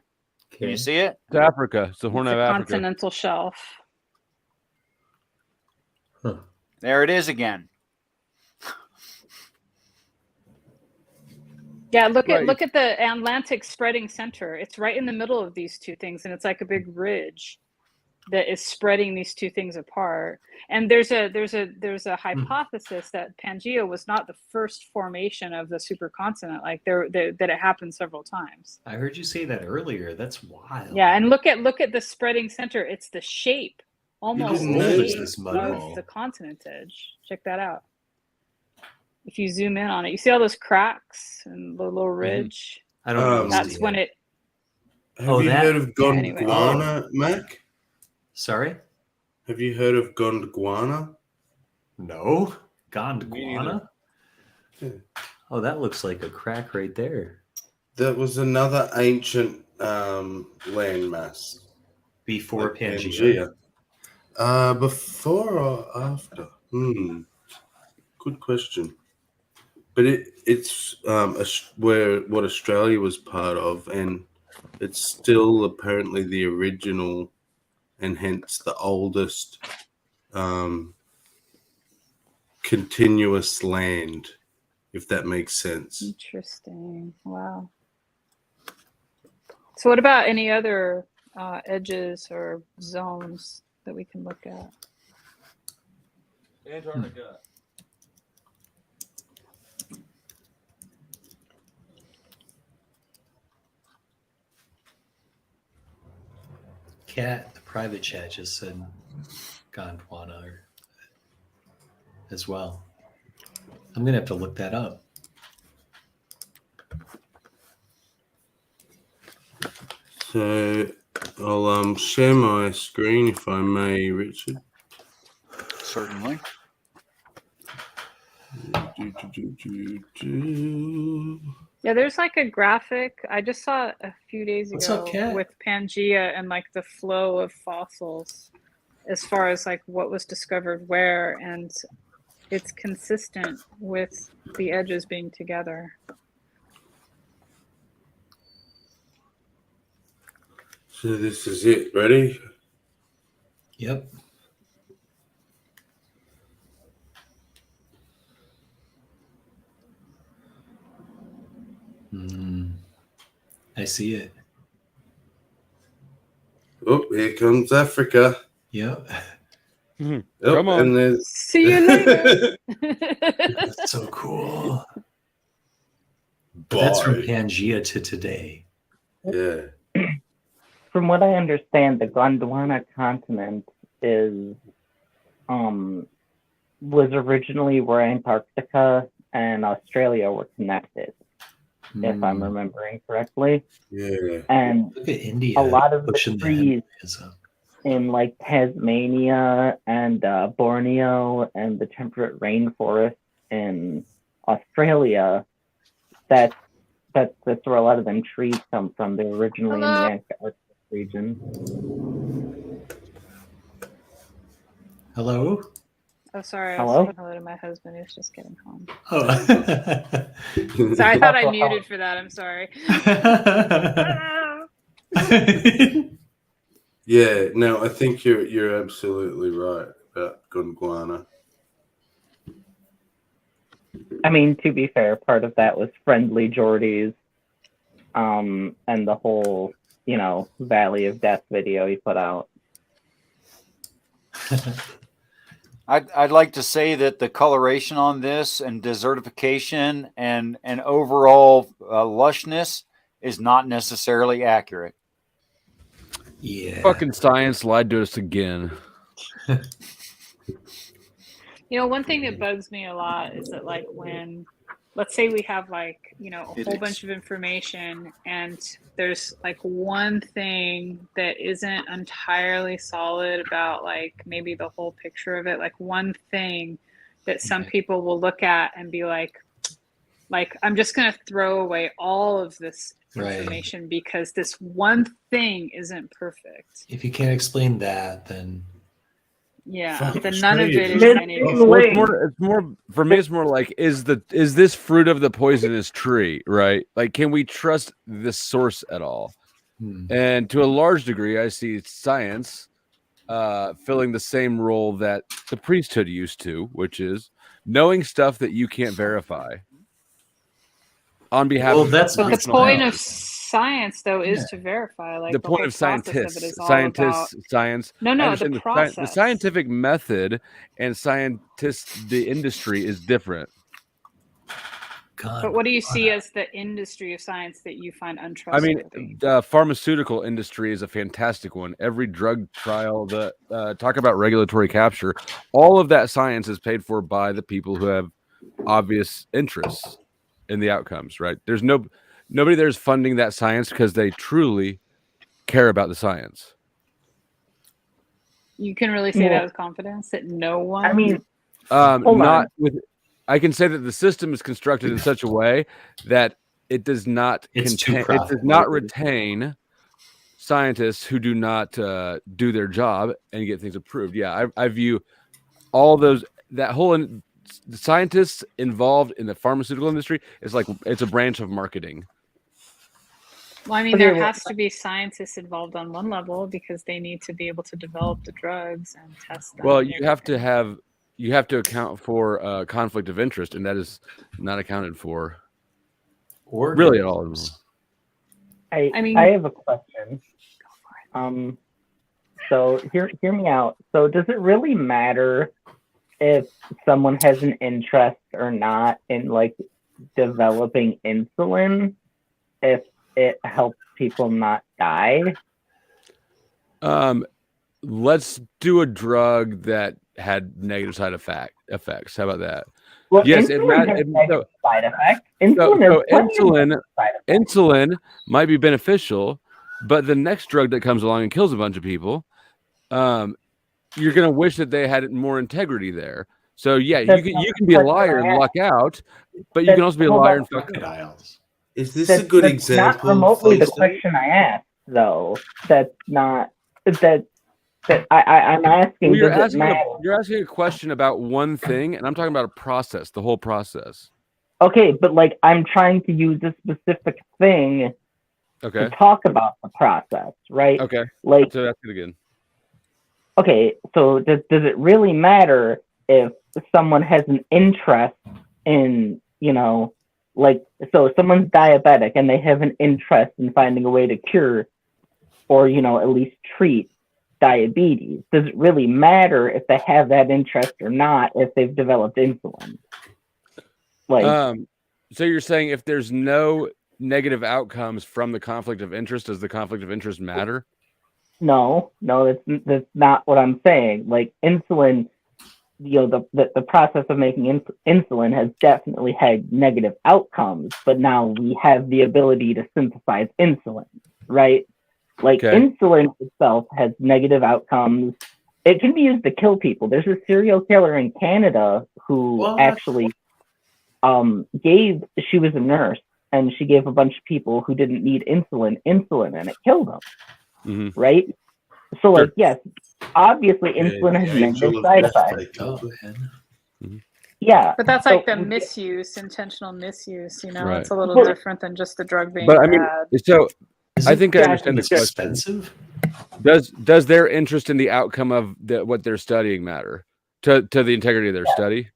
Can you see it? It's Africa. It's the Horn of Africa. Continental shelf. Huh. There it is again. Yeah, look at the Atlantic spreading center. It's right in the middle of these two things, and it's like a big ridge that is spreading these two things apart. And there's a hypothesis that Pangea was not the first formation of the supercontinent, like that it happened several times. I heard you say that earlier. That's wild. Yeah, and look at the spreading center. It's the shape, almost didn't the notice shape this mud of wall. the continent edge. Check that out. If you zoom in on it, you see all those cracks and the little ridge. I don't know. That's when it. Have you heard of anyway. Gondwana, Mac? Sorry? Have you heard of Gondwana? No. Gondwana? Yeah. Oh, that looks like a crack right there. That was another ancient landmass. Before Like Pangea. Before or after? Good question. But it's what Australia was part of, and it's still apparently the original and hence the oldest continuous land, if that makes sense. Interesting. Wow. So what about any other edges or zones that we can look at? Antarctica. Cat, the private chat just said Gondwana as well. I'm going to have to look that up. So I'll share my screen if I may, Richard. Certainly. Yeah, there's like a graphic I just saw a few days What's ago up, Kat? with Pangea and like the flow of fossils as far as like what was discovered where, and it's consistent with the edges being together. So this is it. Ready? Yep. I see it. Oh, here comes Africa. Yep. Oh, Come on. and there's... See you later. That's so cool. That's from Pangea to today. Yeah. From what I understand, the Gondwana continent is was originally where Antarctica and Australia were connected, if I'm remembering correctly. Yeah. And Look at India a lot of the pushing the trees hedonism. in like Tasmania and Borneo and the temperate rainforest in Australia, that's where a lot of them trees come from. They're originally in the Antarctic region. Hello? Oh, sorry. I was Hello? saying hello to my husband. He's just getting home. Oh. Sorry, I thought I muted for that. I'm sorry. Yeah, no, I think you're absolutely right about Gondwana. I mean, to be fair, part of that was Friendly Jordies, and the whole, Valley of Death video he put out. I'd like to say that the coloration on this and desertification and overall lushness is not necessarily accurate. Yeah. Fucking science lied to us again. One thing that bugs me a lot is that, like, when, let's say we have, like, a whole bunch of information and there's like one thing that isn't entirely solid about, like, maybe the whole picture of it, like one thing that some people will look at and be like, I'm just going to throw away all of this information because this one thing isn't perfect. If you can't explain that, then then none of it is any. Well, it's more for me. It's more like, is this fruit of the poisonous tree, right? Like, can we trust this source at all? And to a large degree, I see science filling the same role that the priesthood used to, which is knowing stuff that you can't verify on behalf of. But the point of science, though, is to verify. Like, the point of scientists, science. No, the process. The scientific method and the industry is different. God, but what do you see as the industry of science that you find untrustworthy? I mean, the pharmaceutical industry is a fantastic one. Every drug trial, talk about regulatory capture, all of that science is paid for by the people who have obvious interests in the outcomes, right? There's nobody there's funding that science because they truly care about the science. You can really say that with confidence that no one. I mean, I can say that the system is constructed in such a way that it does not retain scientists who do not do their job and get things approved. Yeah, I view all those the scientists involved in the pharmaceutical industry is like it's a branch of marketing. Well, I mean, there has to be scientists involved on one level because they need to be able to develop the drugs and test them. Well, you have to account for conflict of interest, and that is not accounted for, or really at all. I have a question. So hear me out. So does it really matter if someone has an interest or not in like developing insulin if it helps people not die? Let's do a drug that had negative side effects. How about that? Well, yes, insulin side effects. Insulin might be beneficial, but the next drug that comes along and kills a bunch of people, you're going to wish that they had more integrity there. So yeah, you can be a liar and luck out, but you can also be a liar and fuck up. Is this a good example? Not remotely the question I asked, though. That's not that. I'm asking. Well, you're asking a question about one thing, and I'm talking about a process, the whole process. Okay, but like I'm trying to use a specific thing to talk about the process, right? Okay. Like, so that's it again. Okay, so does it really matter if someone has an interest in, like, so someone's diabetic and they have an interest in finding a way to cure or, at least treat diabetes? Does it really matter if they have that interest or not if they've developed insulin? Like, so you're saying if there's no negative outcomes from the conflict of interest, does the conflict of interest matter? No, that's not what I'm saying. Like, insulin the process of making insulin has definitely had negative outcomes, but now we have the ability to synthesize insulin, right? Like insulin itself has negative outcomes. It can be used to kill people. There's a serial killer in Canada who actually she was a nurse, and she gave a bunch of people who didn't need insulin, and it killed them, right? So, like, yes, obviously insulin has negative side effects. Yeah. But that's like the misuse, intentional misuse, you know? Right. It's a little different than just the drug being But I mean, bad. so I think I understand the question. Expensive? Does their interest in the outcome of what they're studying matter to the integrity of their study?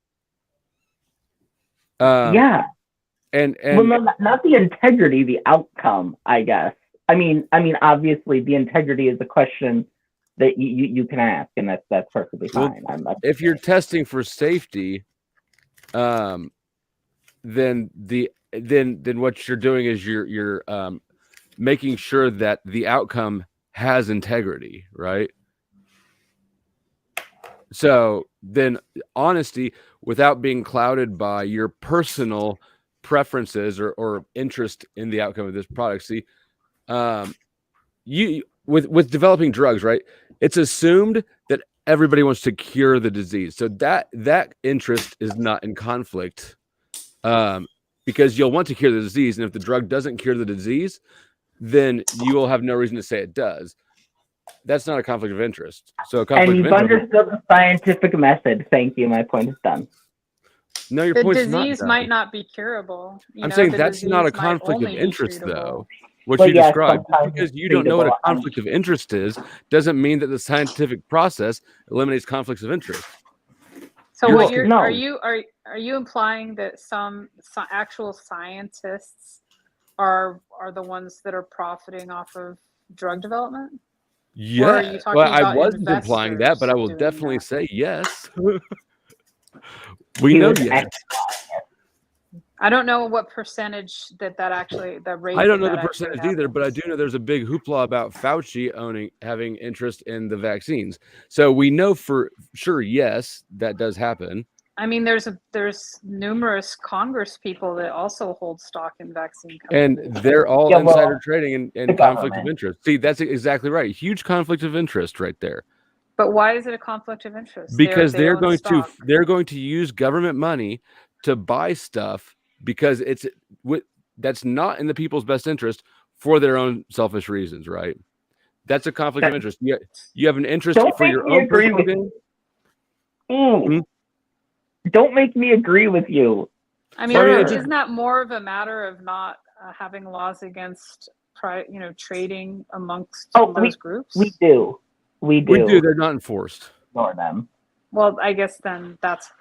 Yeah. And well, no, not the integrity, the outcome, I guess. I mean, obviously, the integrity is a question that you can ask, and that's perfectly fine. If you're testing for safety, then what you're doing is you're making sure that the outcome has integrity, right? So then honesty without being clouded by your personal preferences or interest in the outcome of this product. See, you with developing drugs, right? It's assumed that everybody wants to cure the disease. So that interest is not in conflict, because you'll want to cure the disease. And if the drug doesn't cure the disease, then you will have no reason to say it does. That's not a conflict of interest. So a conflict and you've understood the scientific method. Thank you. My point is done. No, your the point's not disease done. might not be curable. I'm saying that's not a conflict of interest, though. What you described, because you don't know what a conflict of interest is, doesn't mean that the scientific process eliminates conflicts of interest. So what are you implying that some actual scientists are the ones that are profiting off of drug development? Yeah, well, I wasn't implying that, but I will definitely say yes. We know yes. I don't know what percentage that actually the rate. I don't know the percentage either, but I do know there's a big hoopla about Fauci having interest in the vaccines. So we know for sure, yes, that does happen. I mean, there's numerous Congress people that also hold stock in vaccine companies. And they're all insider trading and conflict of interest. See, that's exactly right. Huge conflict of interest right there. But why is it a conflict of interest? Because they're going to use government money to buy stuff because that's not in the people's best interest for their own selfish reasons, right? That's a conflict of interest. You have an interest for your own personal gain. Don't make me agree with you. I mean, isn't that more of a matter of not having laws against trading amongst those groups? We do. They're not enforced. Ignore them. Well, I guess then that's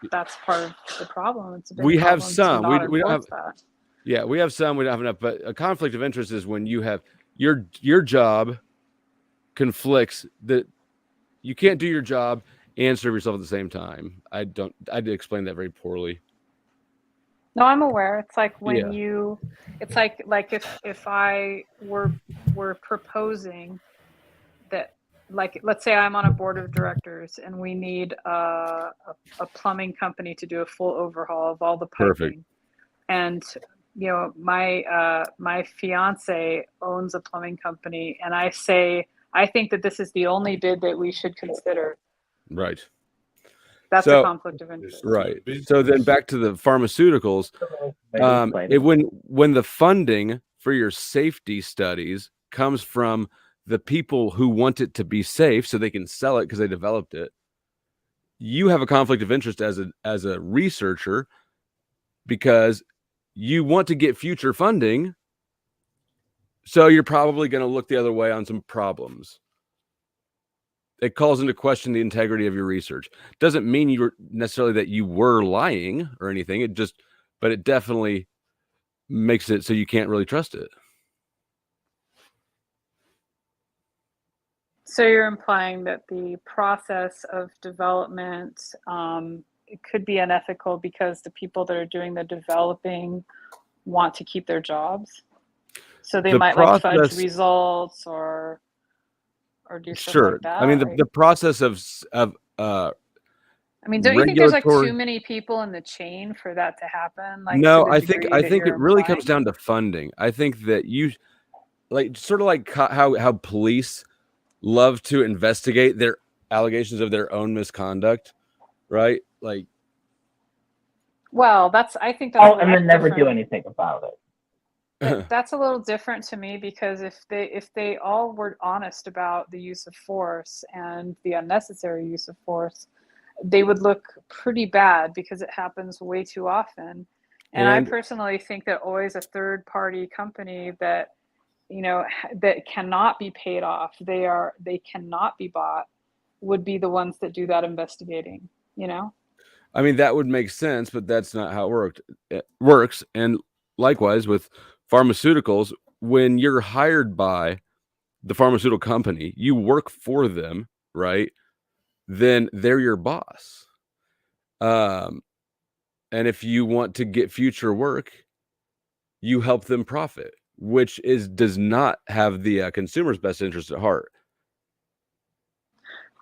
part of the problem. It's a big we have problem some. We don't have that. Yeah, we have some. We don't have enough. But a conflict of interest is when you have your job conflicts that you can't do your job and serve yourself at the same time. I did explain that very poorly. No, I'm aware. It's like when it's like if I were proposing that, like, let's say I'm on a board of directors and we need a plumbing company to do a full overhaul of all the piping. Perfect. And my fiance owns a plumbing company, and I say I think that this is the only bid that we should consider. Right. That's a conflict of interest. Right. So then back to the pharmaceuticals. When the funding for your safety studies comes from the people who want it to be safe so they can sell it because they developed it, you have a conflict of interest as a researcher because you want to get future funding. So you're probably going to look the other way on some problems. It calls into question the integrity of your research. Doesn't mean you were necessarily that you were lying or anything. But it definitely makes it so you can't really trust it. So you're implying that the process of development it could be unethical because the people that are doing the developing want to keep their jobs. So they might like fudge results or do stuff like that. I mean, the process of I mean, don't you think there's like regulatory. too many people in the chain for that to happen? Like, to No, the I think degree that it you're really comes implying? down to funding. I think that you like sort of like how police love to investigate their allegations of their own misconduct, right? Like, Well, I think that's a Oh, and little then never do different. anything about it. That's a little different to me, because if they all were honest about the use of force and the unnecessary use of force, they would look pretty bad, because it happens way too often. And I and personally think that always a third party company that, you know, that cannot be paid off, they cannot be bought, would be the ones that do that investigating, you know? I mean, that would make sense, but that's not how it works. And likewise with pharmaceuticals, when you're hired by the pharmaceutical company, you work for them, right? Then they're your boss. And if you want to get future work, you help them profit, which does not have the consumer's best interest at heart.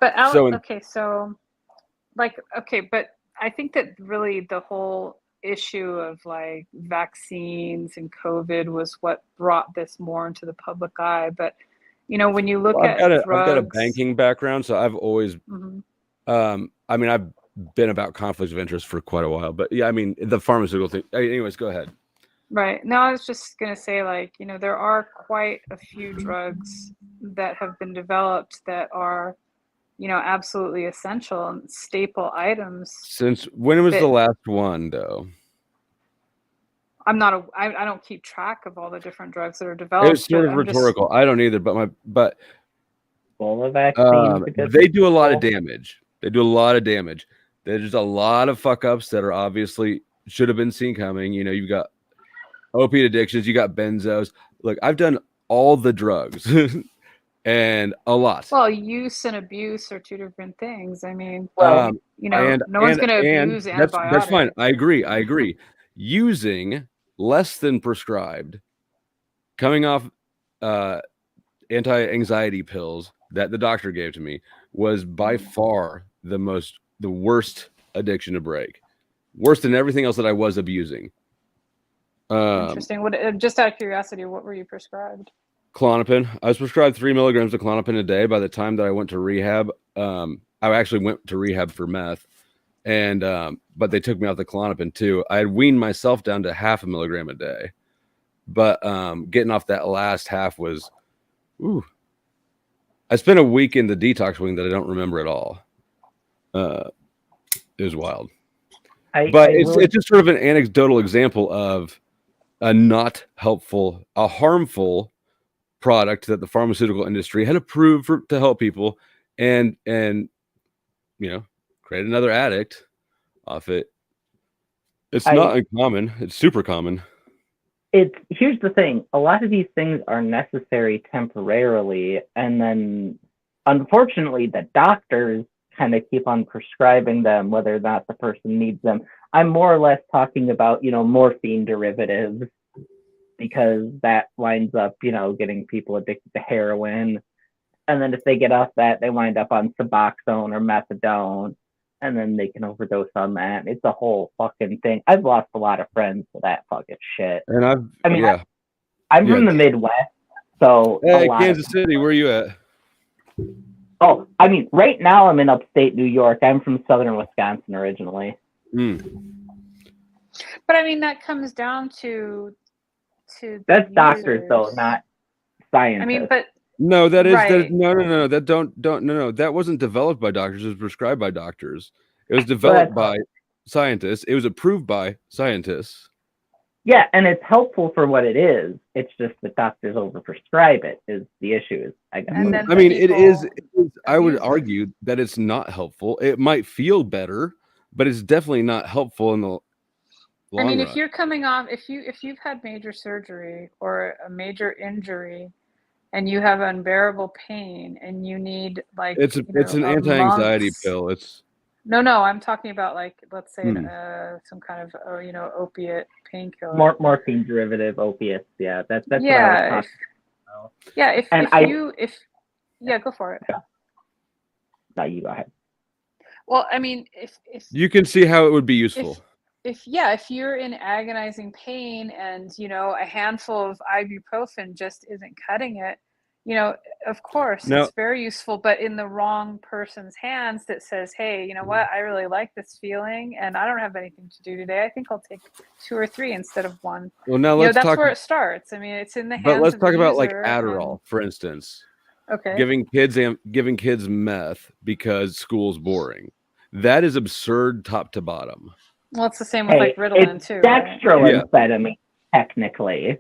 But So but I think that really the whole issue of like vaccines and COVID was what brought this more into the public eye. But, you know, when you look well, at I've got a drugs, banking background, so I've always Mhm. I mean, I've been about conflicts of interest for quite a while, but yeah, I mean, the pharmaceutical thing. Anyways, go ahead. Right. No, I was just going to say, like, you know, there are quite a few drugs that have been developed that are, you know, absolutely essential and staple items. Since when was the that last one, though? I don't keep track of all the different drugs that are It was developed, sort but of I'm just, rhetorical. I don't either, but Ebola vaccine. they do a lot of damage. They do a lot of damage. There's a lot of fuck ups that are obviously should have been seen coming. You know, you've got opiate addictions, you got benzos. Look, I've done all the drugs and a lot. well, use and abuse are two different things. I mean, you know, And no one's going to abuse that's fine. antibiotics. I agree. Using less than prescribed, coming off anti-anxiety pills that the doctor gave to me was by far the worst addiction to break. Worse than everything else that I was abusing. Interesting. Just out of curiosity, what were you prescribed? Klonopin. I was prescribed 3 milligrams of Klonopin a day. By the time that I went to rehab, I actually went to rehab for meth, and but they took me off the Klonopin too. I had weaned myself down to 0.5 milligram a day, but getting off that last half was, ooh. I spent a week in the detox wing that I don't remember at all. It was wild. It's just sort of an anecdotal example of a not helpful, a harmful product that the pharmaceutical industry had approved to help people, and you know, create another addict off it. It's not uncommon. It's super common. Here's the thing. A lot of these things are necessary temporarily, and then unfortunately the doctors kind of keep on prescribing them whether or not the person needs them. I'm more or less talking about, you know, morphine derivatives, because that winds up, you know, getting people addicted to heroin. And then if they get off that, they wind up on Suboxone or methadone, and then they can overdose on that. It's a whole fucking thing. I've lost a lot of friends to that fucking shit. And I'm from the Midwest, so hey, Kansas City, where are you at? Oh, I mean, right now I'm in upstate New York. I'm from southern Wisconsin originally. But I mean, that comes down to that's doctors though, not scientists. I mean, but no, that is right. no. That no. That wasn't developed by doctors. It was prescribed by doctors. It was developed by scientists. It was approved by scientists. Yeah, and it's helpful for what it is. It's just that doctors overprescribe it is the issue. I mean, it is. I would argue that it's not helpful. It might feel better, but it's definitely not helpful in the long run. If you're coming off, if you've had major surgery or a major injury, and you have unbearable pain, and you need like it's an anti-anxiety pill. It's no. I'm talking about like, let's say some kind of opiate painkiller. Morphine derivative opiates. Yeah, that's what I was talking about. Yeah, go for it. No, you go ahead. Well, I mean, if You can see how it would be useful. if you're in agonizing pain and a handful of ibuprofen just isn't cutting it, of course Now- it's very useful, but in the wrong person's hands that says, hey, you know what, I really like this feeling and I don't have anything to do today, I think I'll take 2 or 3 instead of 1. Well, now let's that's talk. where it starts. I mean, it's in the hands But let's of the talk about like user Adderall, for instance. Okay. Giving kids meth because school's boring. That is absurd, top to bottom. Well, it's the same with like Ritalin it's too. Right? dextroamphetamine, technically.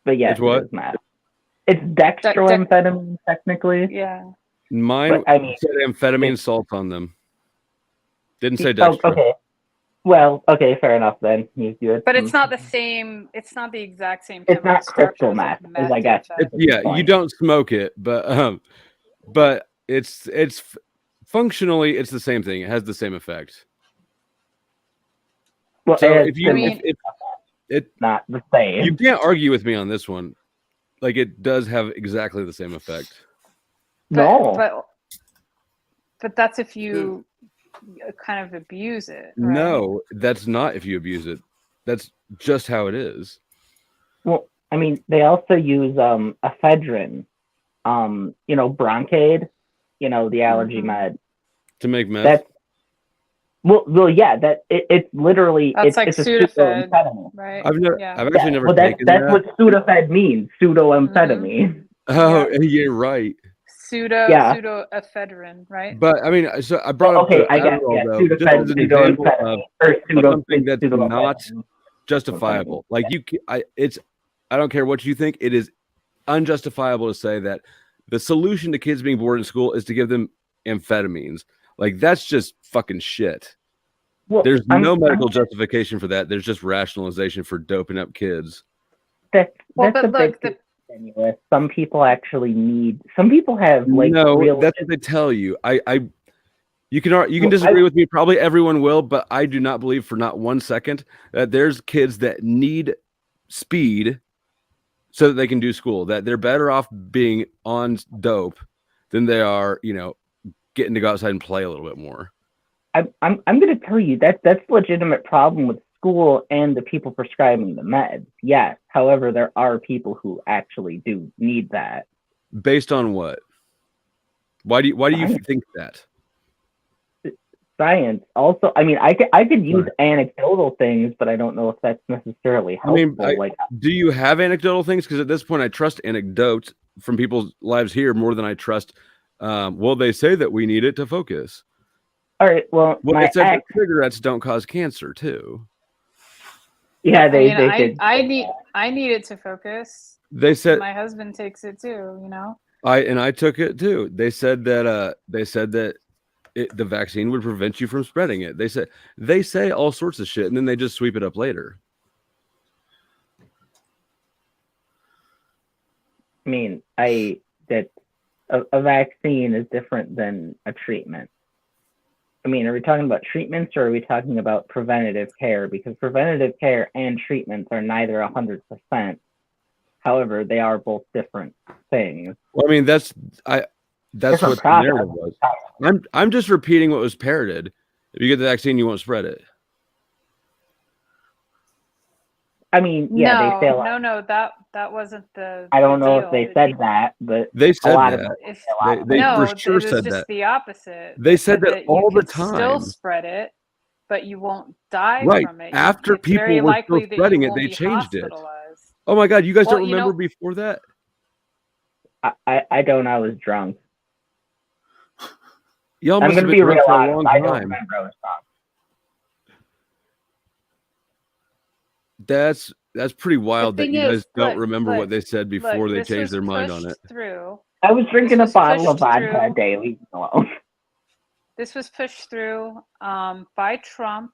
But yes, It's what? it is meth. It's dextroamphetamine, technically. Yeah. Mine said amphetamine salts on them. Didn't say dextro. Okay. Well, okay, fair enough then. You do it. But it's not the same. It's not the exact same. It's not crystal meth, meth, I guess. You don't smoke it, but it's functionally it's the same thing. It has the same effect. Well, so if it's not the same. You can't argue with me on this one. Like it does have exactly the same effect. But that's if you kind of abuse it. Right? No, that's not if you abuse it. That's just how it is. Well, I mean, they also use ephedrine, Broncaid, the allergy med. To make meth. That's yeah. That it's literally that's like it's a Sudafed, pseudoamphetamine. right? I've actually never taken that's that. what Sudafed means, pseudoamphetamine. Oh, you're right. Pseudoephedrine, right? But I mean, so I brought up Adderall, though, just as an example of something that's not justifiable. Like I don't care what you think. It is unjustifiable to say that the solution to kids being bored in school is to give them amphetamines. Like that's just fucking shit. Well, there's no medical justification for that. There's just rationalization for doping up kids. That's a big thing. Anyway, some people actually need. Some people have like that's what they tell you. You can disagree with me. Probably everyone will, but I do not believe for not 1 second that there's kids that need speed so that they can do school. That they're better off being on dope than they are, getting to go outside and play a little bit more. I'm going to tell you that's a legitimate problem with school and the people prescribing the meds. Yes. However, there are people who actually do need that. Based on what? Why do you think that? Science. Also, I mean, I could use anecdotal things, but I don't know if that's necessarily helpful. Do you have anecdotal things? Because at this point, I trust anecdotes from people's lives here more than I trust. They say that we need it to focus. All right. Well, they said that cigarettes don't cause cancer too. Yeah, I need it to focus. They said my husband takes it too. I took it too. They said that the vaccine would prevent you from spreading it. They say all sorts of shit, and then they just sweep it up later. I mean, that a vaccine is different than a treatment. I mean, are we talking about treatments or are we talking about preventative care? Because preventative care and treatments are neither 100%. However, they are both different things. Well, I mean, that's what the narrative was. I'm just repeating what was parroted. If you get the vaccine, you won't spread it. I mean, yeah, they say a lot. No, that wasn't the. I don't know if they said that, but they said that. They for sure said that. Just the opposite. They said that all the time. Still spread it, but you won't die from it. After people were still spreading it, they changed it. Oh my God, you guys don't remember before that? I don't. I was drunk. Y'all must have been drunk for a long time. I don't remember I was drunk. That's pretty wild that you guys don't remember what they said before they changed their mind on it. I was drinking a bottle of vodka a day. Leave me alone. This was pushed through by Trump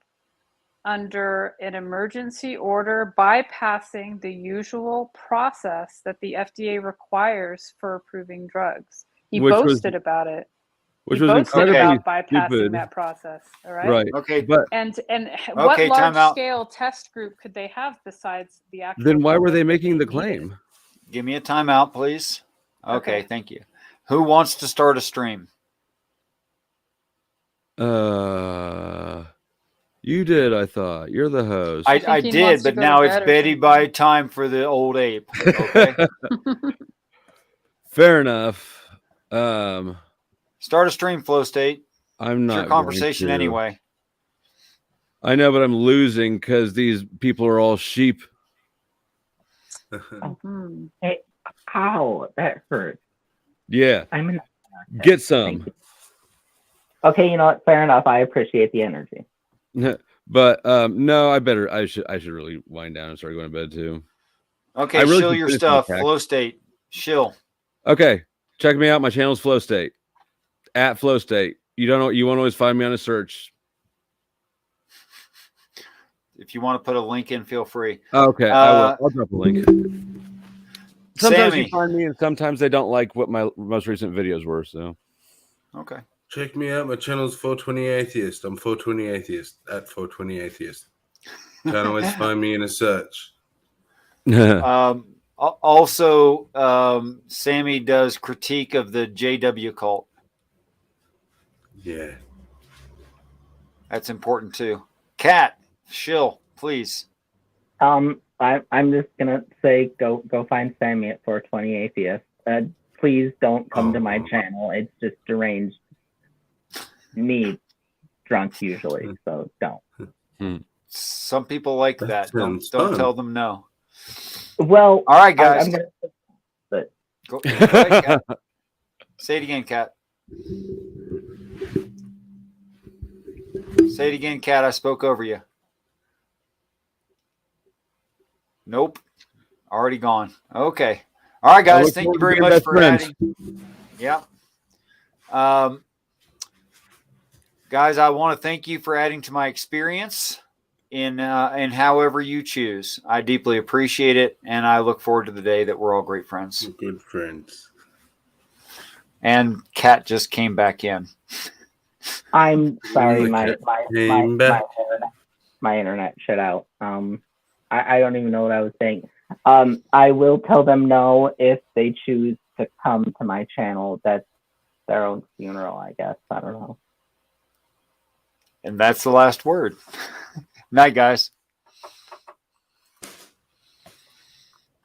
under an emergency order, bypassing the usual process that the FDA requires for approving drugs. He boasted about it. Which was incredibly about bypassing stupid. That process. All right. Right. Okay. But what large scale test group could they have besides the actual? Then why were they making the claim? Give me a timeout, please. Okay, thank you. Who wants to start a stream? You did, I thought. You're the host. I I think he did, wants to but go to now it's bed or Betty something. by time for the old ape. Okay. Fair enough. Start a stream, Flow State. I'm It's not your conversation going to. anyway. I know, but I'm losing because these people are all sheep. Mhm. Hey, ow, that hurt. Yeah. I'm in. Get Thank some. you. Okay, you know what? Fair enough. I appreciate the energy. But no, I should really wind down and start going to bed too. Okay, I really shill should your finish my stuff. pack. Flow State. Shill. Okay. Check me out. My channel's Flow State. At Flow State. You won't always find me on a search. If you want to put a link in, feel free. Okay, I will. I'll drop a link. Sometimes Sammy. you find me, and sometimes they don't like what my most recent videos were. So, okay. Check me out. My channel's 420 Atheist. I'm 420 Atheist at 420 Atheist. Can't always find me in a search. Also, Sammy does critique of the JW cult. Yeah. That's important too. Cat, shill, please. I'm just gonna say go find Sammy at 420 Atheist. Please don't come to my channel. It's just deranged me drunk usually, so don't. Some people like that. Don't tell them no. Well, all right, guys. I'm gonna. But go ahead, Kat. Say it again, Kat. Say it again, Kat. I spoke over you. Nope. Already gone. Okay. All right, guys. Thank you very much for adding. Yeah. Guys, I want to thank you for adding to my experience in however you choose. I deeply appreciate it, and I look forward to the day that we're all great friends. Good friends. And Kat just came back in. I'm sorry, my internet shut out. I don't even know what I was saying. I will tell them no if they choose to come to my channel. That's their own funeral, I guess. I don't know. And that's the last word. Night, guys.